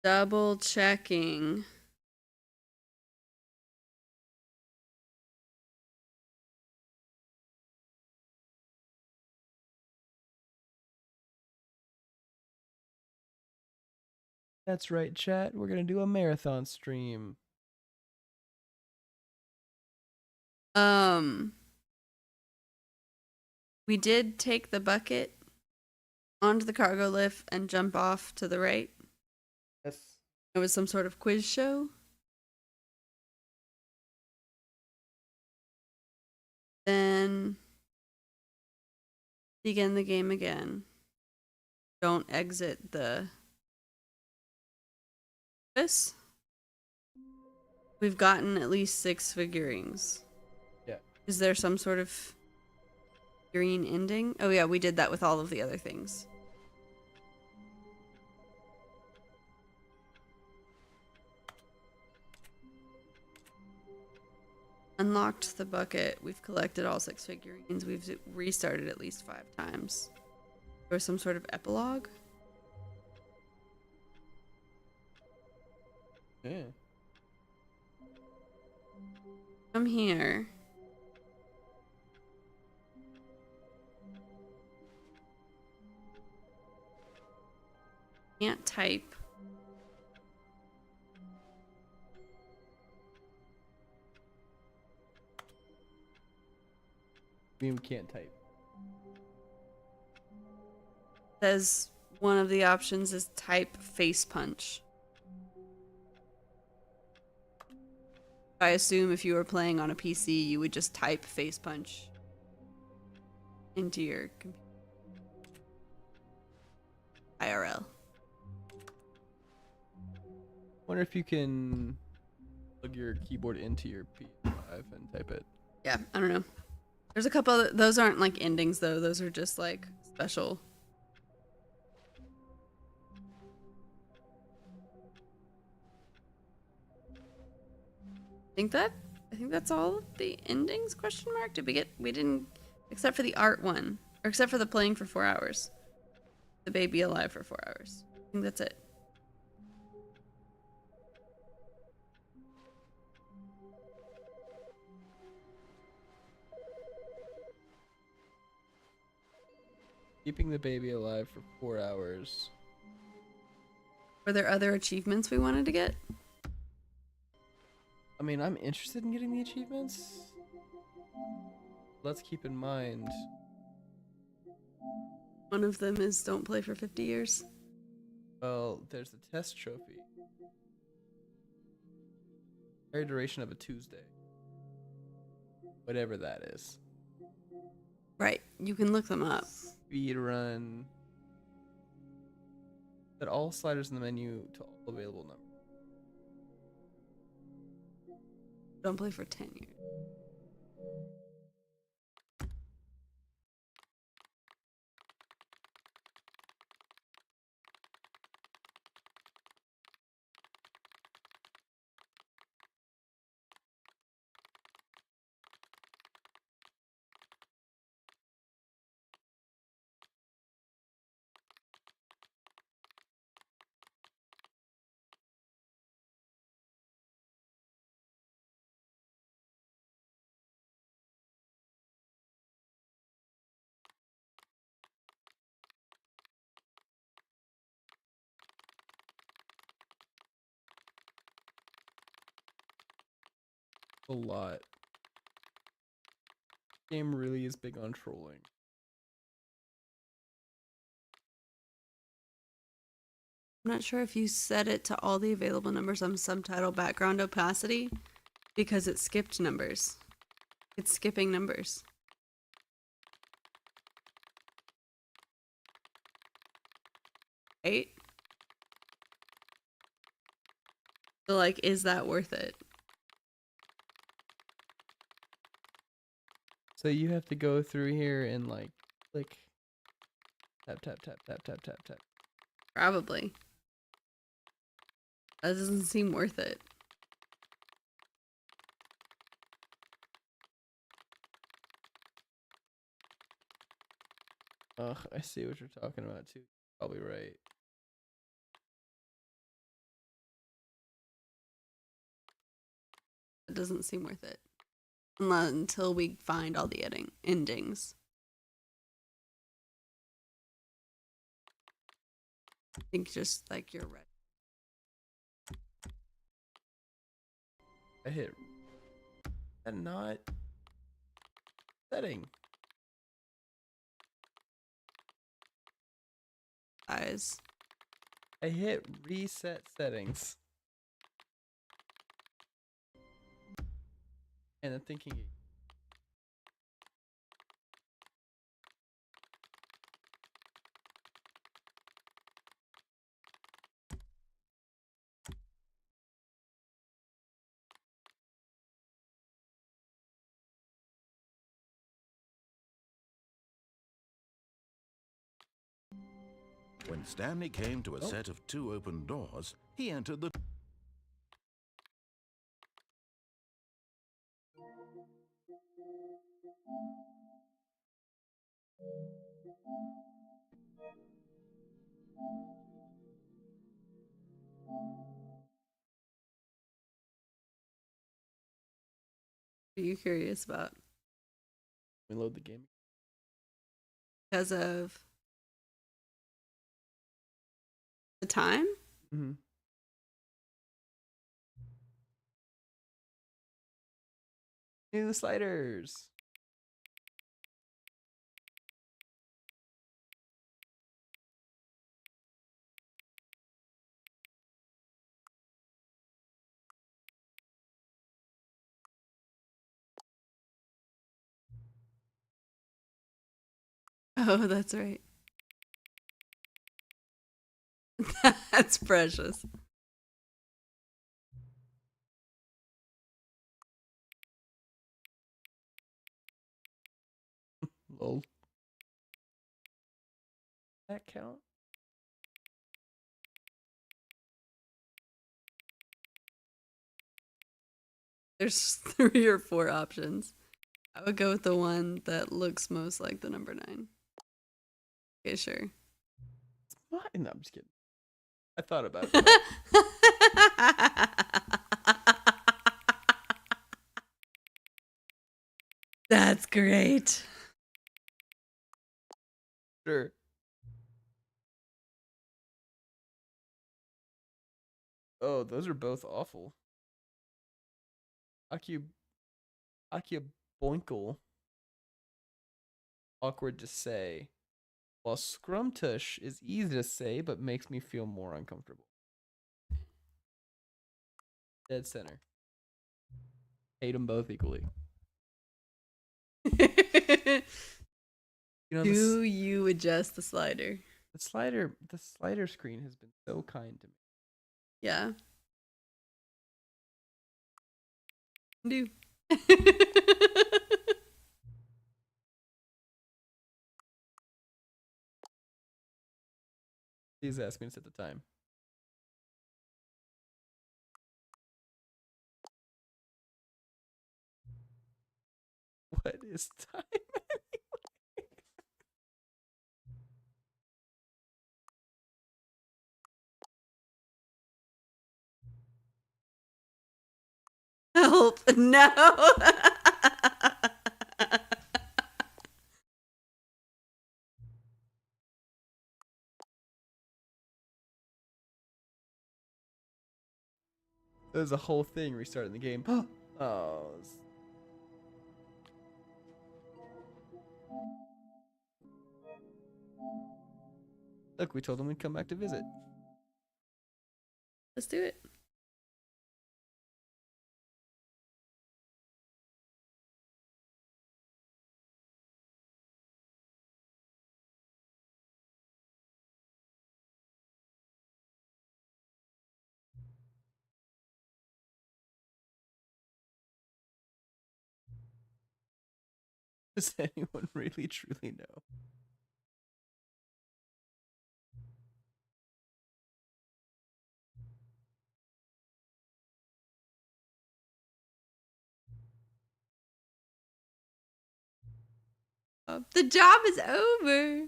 Double checking. That's right, chat. We're gonna do a marathon stream. We did take the bucket onto the cargo lift and jump off to the right. Yes. It was some sort of quiz show. Then begin the game again. Don't exit the office. We've gotten at least 6 figurines. Is there some sort of green ending? Oh yeah, we did that with all of the other things. Unlocked the bucket. We've collected all 6 figurines. We've restarted at least 5 times. Or some sort of epilogue? Yeah. Come here. Can't type. We can't type. Says one of the options is type face punch. I assume if you were playing on a PC, you would just type face punch into your computer. IRL. Wonder if you can plug your keyboard into your PS5 and type it. Yeah, I don't know. There's a couple of, those aren't like endings though. Those are just like special. I think that's all the endings, question mark? Did we didn't, except for the art one, or except for the playing for 4 hours. The baby alive for 4 hours. I think that's it. Keeping the baby alive for 4 hours. Were there other achievements we wanted to get? I mean, I'm interested in getting the achievements. Let's keep in mind. One of them is don't play for 50 years. Well, there's the test trophy. Entire duration of a Tuesday. Whatever that is. Right, you can look them up. Speed run. Set all sliders in the menu to all available numbers. Don't play for 10 years. A lot. Game really is big on trolling. I'm not sure if you set it to all the available numbers on subtitle background opacity because it skipped numbers. It's skipping numbers. Right? So like, is that worth it? So you have to go through here and like click tap tap tap tap tap tap tap. Probably. That doesn't seem worth it. Ugh, I see what you're talking about too. Probably right. It doesn't seem worth it. Until we find all the endings. I think just like you're right. I hit and not setting. Eyes. I hit reset settings. And I'm thinking When Stanley came to a set of 2 open doors, he entered the... What are you curious about? We load the game. Because of the time? Mm-hmm. New sliders. Oh, that's right. That's precious. Lol. That count? There's 3 or 4 options. I would go with the one that looks most like the number 9. Okay, sure. What? No, I'm just kidding. I thought about it. That's great. Sure. Oh, those are both awful. Akia Boinkle. Awkward to say. While Scrumtush is easy to say, but makes me feel more uncomfortable. Dead center. Hate them both equally. You know, Do you adjust the slider? the slider screen has been so kind to me. Yeah. Do. Please ask me to set the time. What is time? Help. No. There's a whole thing restarting the game. Oh. Look, we told them we'd come back to visit. Let's do it. Does anyone really truly know? The job is over.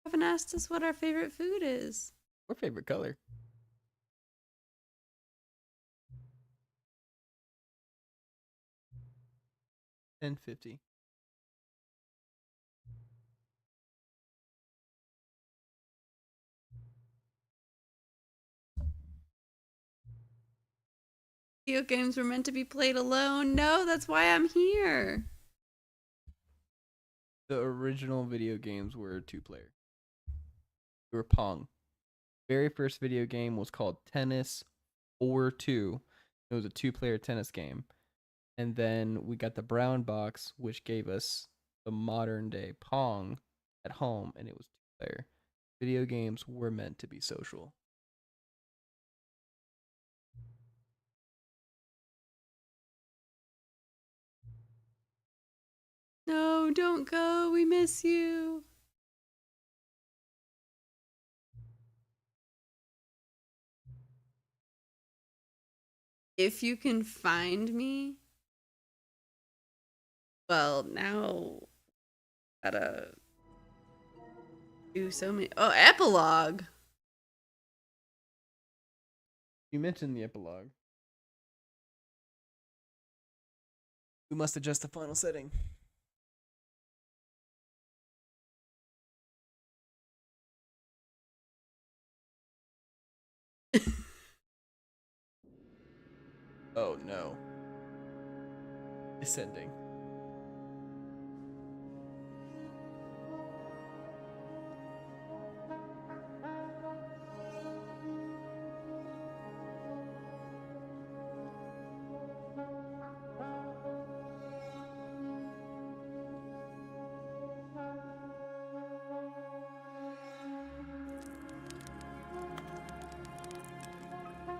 Haven't asked us what our favorite food is. Or favorite color? $10.50. Video games were meant to be played alone. No, that's why I'm here. The original video games were 2-player. They were Pong. Very first video game was called Tennis 4-2. It was a 2-player tennis game. And then we got the brown box, which gave us the modern day Pong at home, and it was 2-player. Video games were meant to be social. No, don't go. We miss you. If you can find me, well, now gotta do so many. Oh, epilogue. You mentioned the epilogue. We must adjust the final setting. Oh no. Descending.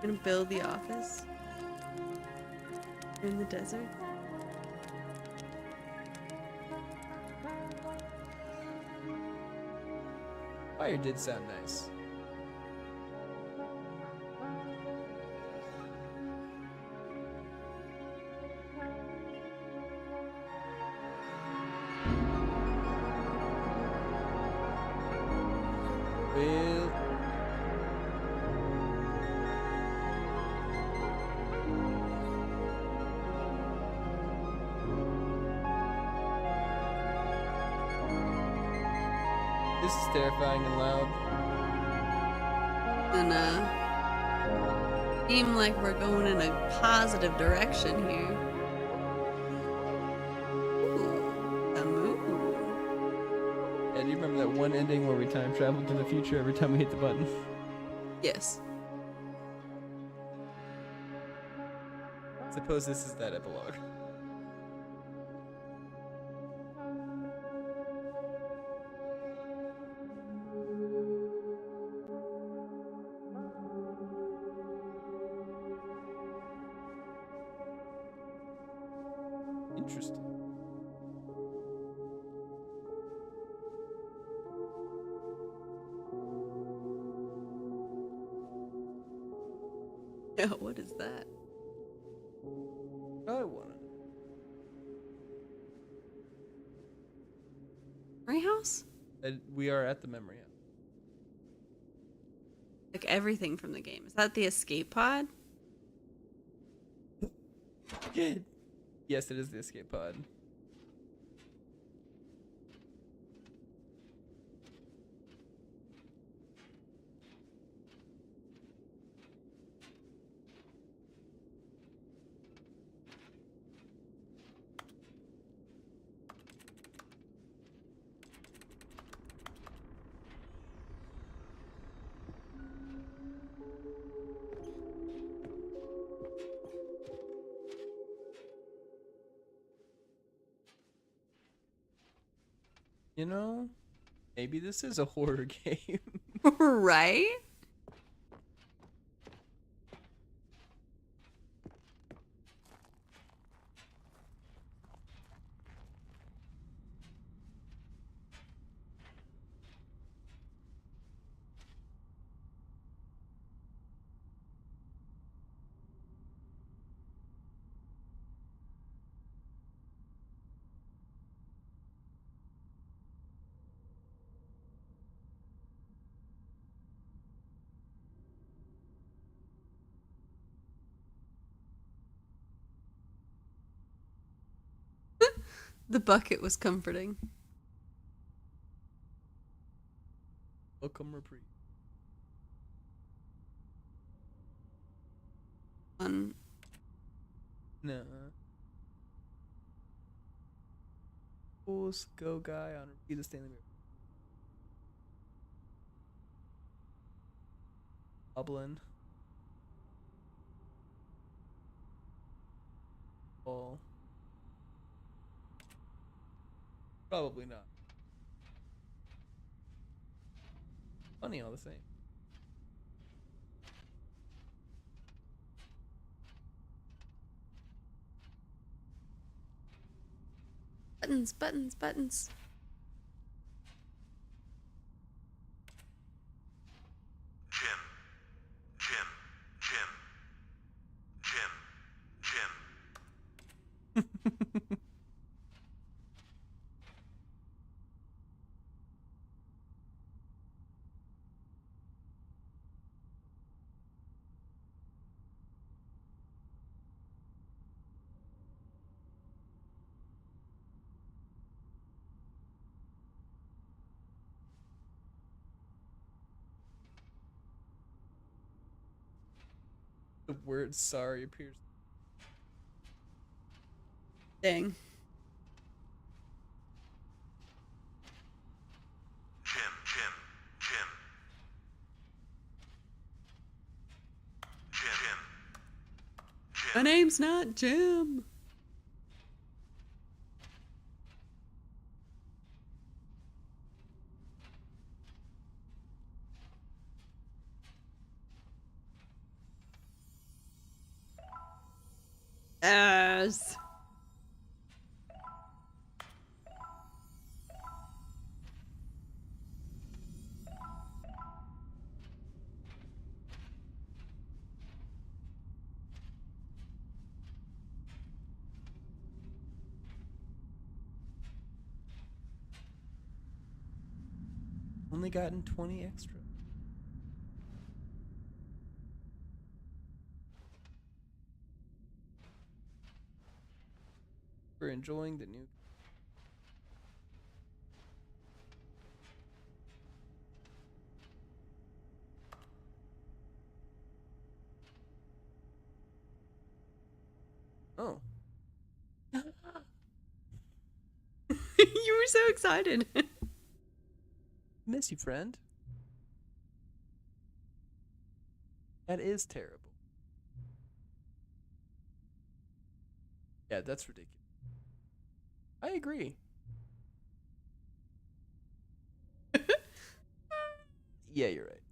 Gonna build the office in the desert. Fire did sound nice. Well, this is terrifying and loud. And seem like we're going in a positive direction here. Ooh, a moon. Yeah, do you remember that one ending where we time traveled to the future every time we hit the button? Yes. Suppose this is that epilogue. Interesting. Yeah, what is that? I want it. Memory house? We are at the memory house. Like everything from the game. Is that the escape pod? Yes, it is the escape pod. You know, maybe this is a horror game. Right? The bucket was comforting. Welcome reprieve. On No. Coolest go guy on Review the Stanley Parable. Goblin. Ball. Probably not. Funny all the same. buttons, buttons, buttons. Jim. Jim. Jim. Jim. Jim. The word sorry appears. Dang. Jim. Jim. Jim. Jim. Jim. My name's not Jim. Yes. Only gotten 20 extra. We're enjoying the new. Oh. You were so excited. Miss you, friend. That is terrible. Yeah, that's ridiculous. I agree. Yeah, you're right.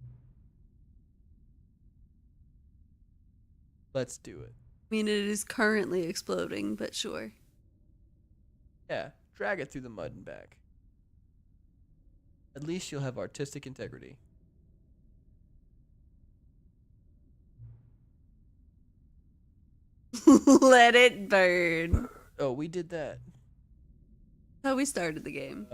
Let's do it. I mean, it is currently exploding, but sure. Yeah, drag it through the mud and back. At least you'll have artistic integrity. Let it burn. Oh, we did that. How we started the game.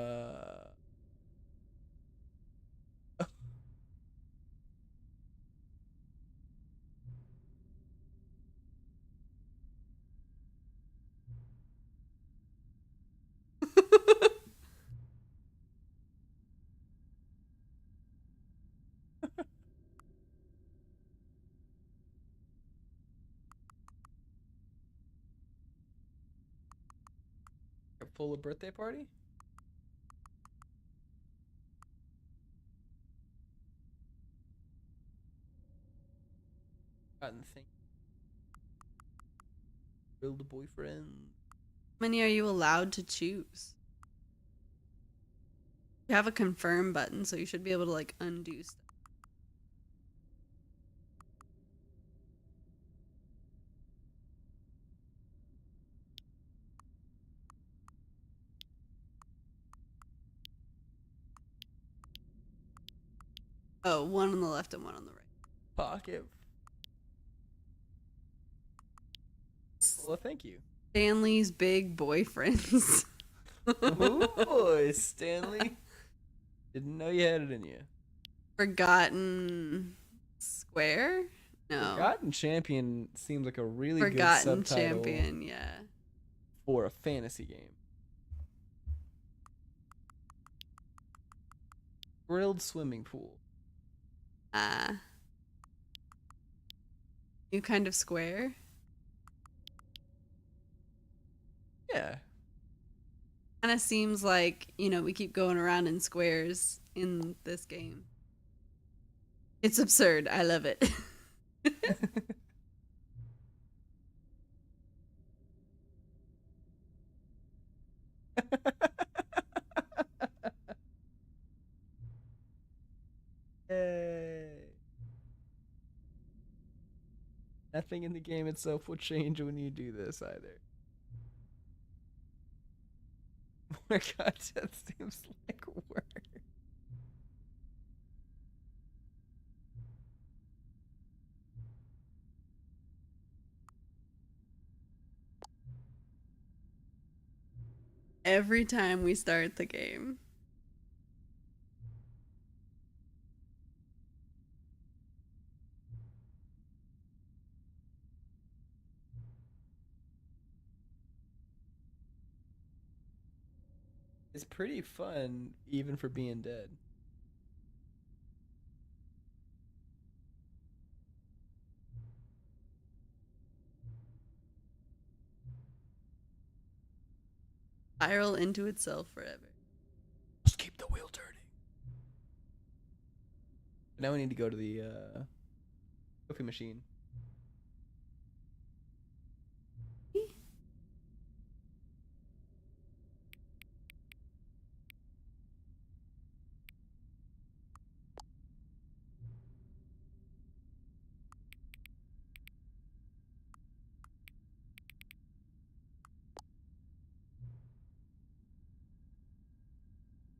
A full birthday party? Gotten the thing. Build a boyfriend. How many are you allowed to choose? You have a confirm button, so you should be able to like undo stuff. Oh, one on the left and one on the right. Pocket. Well, thank you. Stanley's big boyfriends. Ooh, Stanley. Didn't know you had it in you. Forgotten Square? No. Forgotten Champion seems like a really Forgotten good subtitle Champion, yeah. for a fantasy game. Grilled swimming pool. New kind of square? Yeah. Kind of seems like, you know, we keep going around in squares in this game. It's absurd. I love it. Yay. Nothing in the game itself will change when you do this either. Oh my god, that seems like work. Every time we start the game. It's pretty fun, even for being dead. Spiral into itself forever. Just keep the wheel turning. Now we need to go to the coffee machine.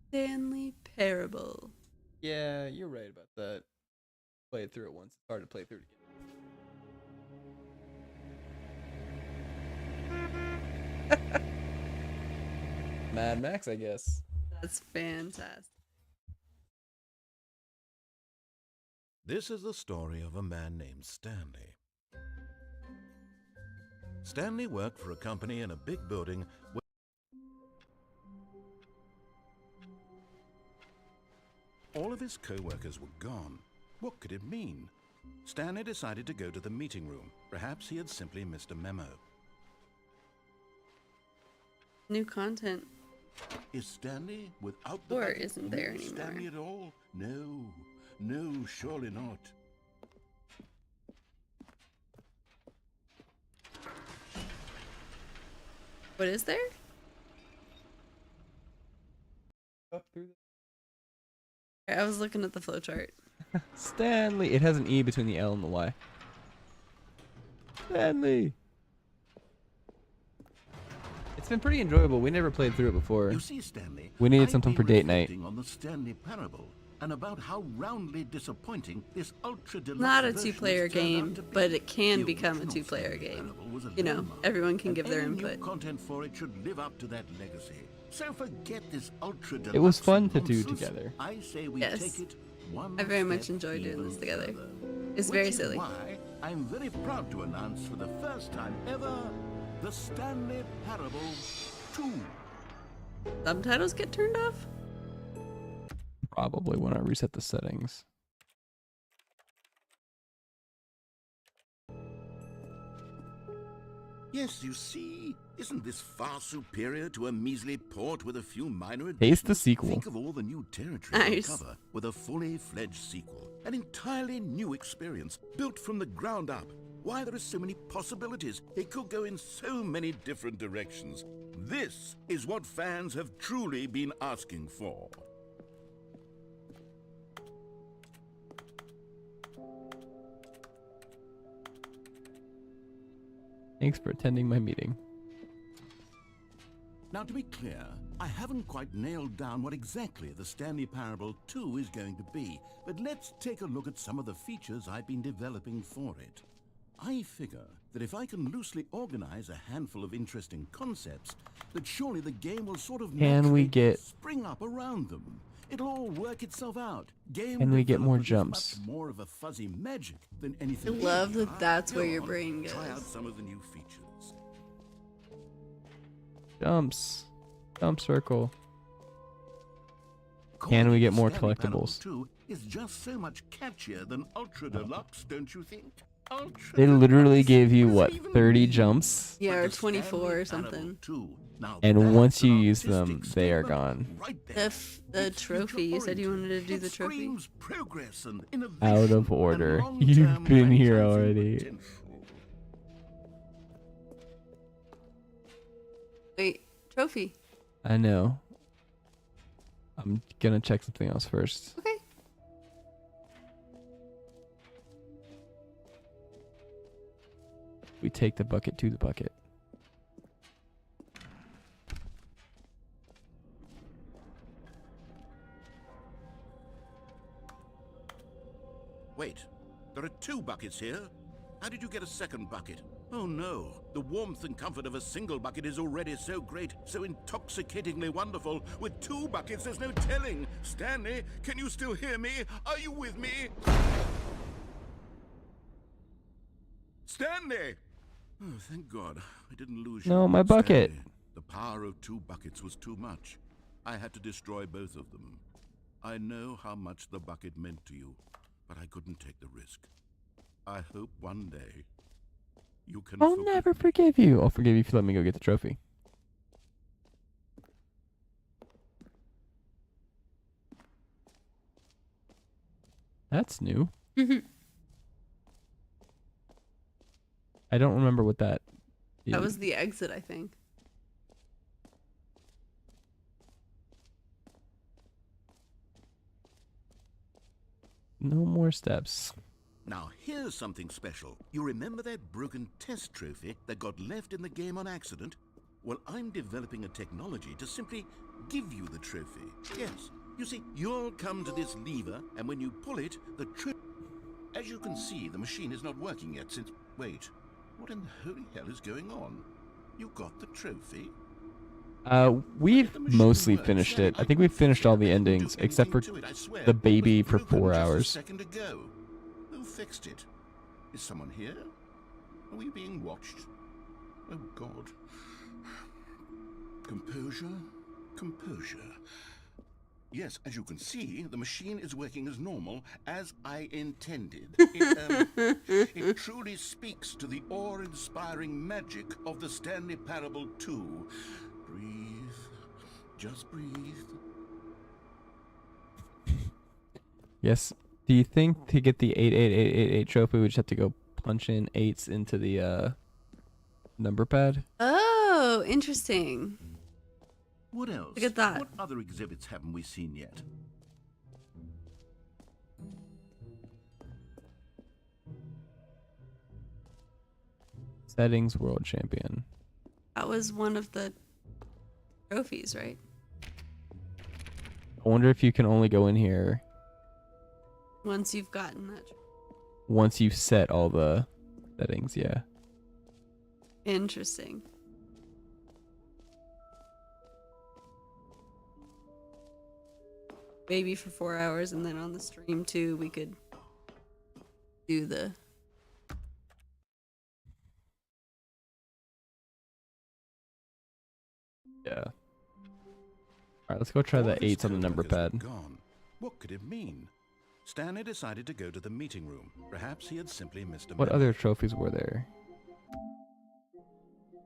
Stanley Parable. Yeah, you're right about that. Played through it once. It's hard to play through it again. Mad Max, I guess. That's fantastic. This is the story of a man named Stanley. Stanley worked for a company in a big building where all of his co-workers were gone. What could it mean? Stanley decided to go to the meeting room. Perhaps he had simply missed a memo. New content. Is Stanley without the Or bucket isn't there really anymore? Stanley at all? No, no, surely not. What is there? Up through I was looking at the flowchart. Stanley. It has an E between the L and the Y. Stanley. It's been pretty enjoyable. We never played through it before. You see, Stanley, We needed I've something been for date night. reflecting on the Stanley Parable and about how roundly disappointing this ultra deluxe Not a version has two-player turned out game, to be. but it can The become a original two-player Stanley game. Parable was a You know, landmark, everyone can and give their any new input. content for it should live up to that legacy. So forget this ultra deluxe. It was fun to do nonsense. together. I say we Yes. take it one I very much step enjoy doing this even together. further. It's Which very is silly. why I'm very proud to announce for the first time ever the Stanley Parable 2. Subtitles get turned off? Probably when I reset the settings. Yes, you see, isn't this far superior to a measly port with a few minor additions? Taste the sequel. Think of all the new territory Nice. we'll cover with a fully fledged sequel. An entirely new experience, built from the ground up. Why, there are so many possibilities. It could go in so many different directions. This is what fans have truly been asking for. Thanks for attending my meeting. Now, to be clear, I haven't quite nailed down what exactly the Stanley Parable 2 is going to be, but let's take a look at some of the features I've been developing for it. I figure that if I can loosely organize a handful of interesting concepts, that surely the game will sort of Can we naturally get- spring up around them. It'll all work itself out. Game Can we get more development is jumps? much more of a fuzzy magic than anything. I love else. that that's Go where your on, brain Try out goes. some of the new features. Jumps. Jump circle. Can we get more Stanley Parable collectibles? 2 is just so much catchier than Ultra Deluxe, don't you think? Ultra They literally Deluxe? gave you, does what, it even 30 mean? jumps? Yeah, But or the 24 or Stanley Parable something. 2, now And that's once you an use them, artistic they are statement gone. right there. The It's trophy, you said you wanted to do It the trophy? screams progress and innovation Out of and order. long-term You've been here franchising already. potential. Wait, trophy. I know. I'm gonna check something else first. Okay. We take the bucket to the bucket. There are 2 buckets here. How did you get a second bucket? Oh no, the warmth and comfort of a single bucket is already so great, so intoxicatingly wonderful. With 2 buckets, there's no telling. Stanley, can you still hear me? Are you with me? Stanley! Oh, thank God, I didn't lose you. No, my bucket. Stanley, the power of 2 buckets was too much. I had to destroy both of them. I know how much the bucket meant to you, but I couldn't take the risk. I hope one day you can I'll forgive never me. forgive you. I'll forgive you if you let me go get the trophy. That's new. I don't remember what that is. That was the exit, I think. No more steps. Now, here's something special. You remember that broken test trophy that got left in the game on accident? Well, I'm developing a technology to simply give you the trophy. Yes. You see, you'll come to this lever, and when you pull it, the trophy... As you can see, the machine is not working yet since... Wait. What in the holy hell is going on? You got the trophy? We've mostly finished it. I think we've finished all the endings, except for the baby for 4 hours. A second ago. Who fixed it? Is someone here? Are we being watched? Oh, God. Composure, composure. Yes, as you can see, the machine is working as normal, as I intended. It truly speaks to the awe-inspiring magic of the Stanley Parable 2. Breathe. Just breathe. Yes. Do you think to get the 88888 trophy, we just have to go punch in 8s into the number pad? Oh, interesting. What else? Look at that. What other exhibits haven't we seen yet? Settings world champion. That was one of the trophies, right? I wonder if you can only go in here Once you've gotten that. once you've set all the settings, yeah. Interesting. Maybe for 4 hours, and then on the stream too, we could do the... Yeah. Alright, let's go try All the his 8s on the number co-workers pad. were gone. What could it mean? Stanley decided to go to the meeting room. Perhaps he had simply missed a What memo. other trophies were there?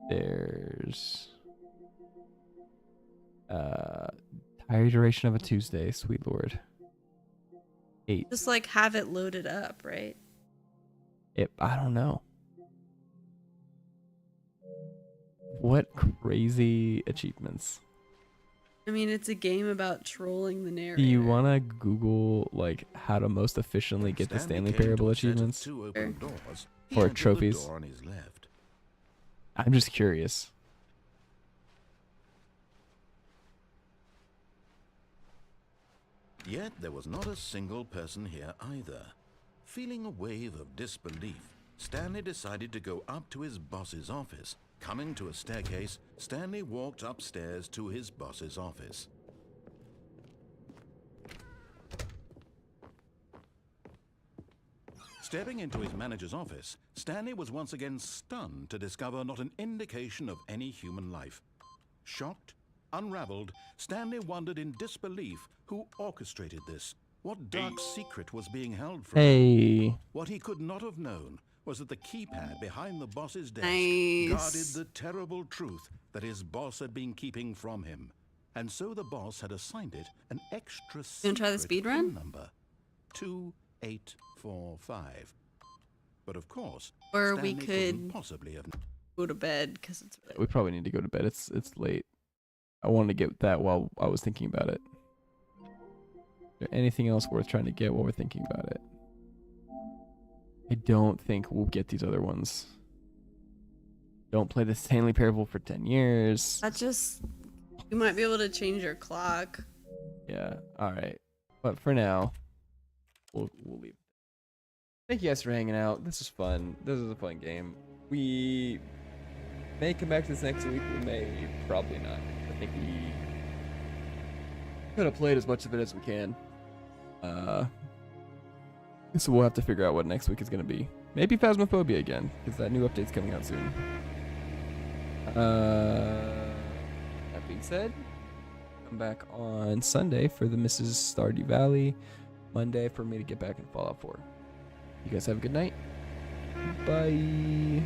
There's entire duration of a Tuesday, sweet lord. 8. Just like have it loaded up, right? I don't know. What crazy achievements. I mean, it's a game about trolling the narrator. Do you want to Google like how to most efficiently get the Stanley came to Parable a set of achievements? 2 open doors. He Or entered the trophies? door on his left. I'm just curious. Yet there was not a single person here either. Feeling a wave of disbelief, Stanley decided to go up to his boss's office. Coming to a staircase, Stanley walked upstairs to his boss's office. Stepping into his manager's office, Stanley was once again stunned to discover not an indication of any human life. Shocked, unraveled, Stanley wondered in disbelief who orchestrated this. What dark secret was being held from him? Hey. What he could not have known was that the keypad behind the boss's desk Nice. guarded the terrible truth that his boss had been keeping from him. And so the boss had assigned it an extra You wanna try the secret speed run? phone number. 2845. But of course, Or we Stanley couldn't could possibly have... go to bed because it's really... We probably need to go to bed. It's late. I wanted to get that while I was thinking about it. Is there anything else worth trying to get while we're thinking about it? I don't think we'll get these other ones. Don't play the Stanley Parable for 10 years. That just... You might be able to change your clock. Yeah, alright. But for now, we'll leave Thank you guys for hanging out. This is fun. This is a fun game. We may come back to this next week. We may probably not. I think we could have played as much of it as we can. So we'll have to figure out what next week is going to be. Maybe Phasmophobia again, because that new update's coming out soon. That being said, come back on Sunday for the Mrs. Stardew Valley. Monday for me to get back in Fallout 4. You guys have a good night. Bye.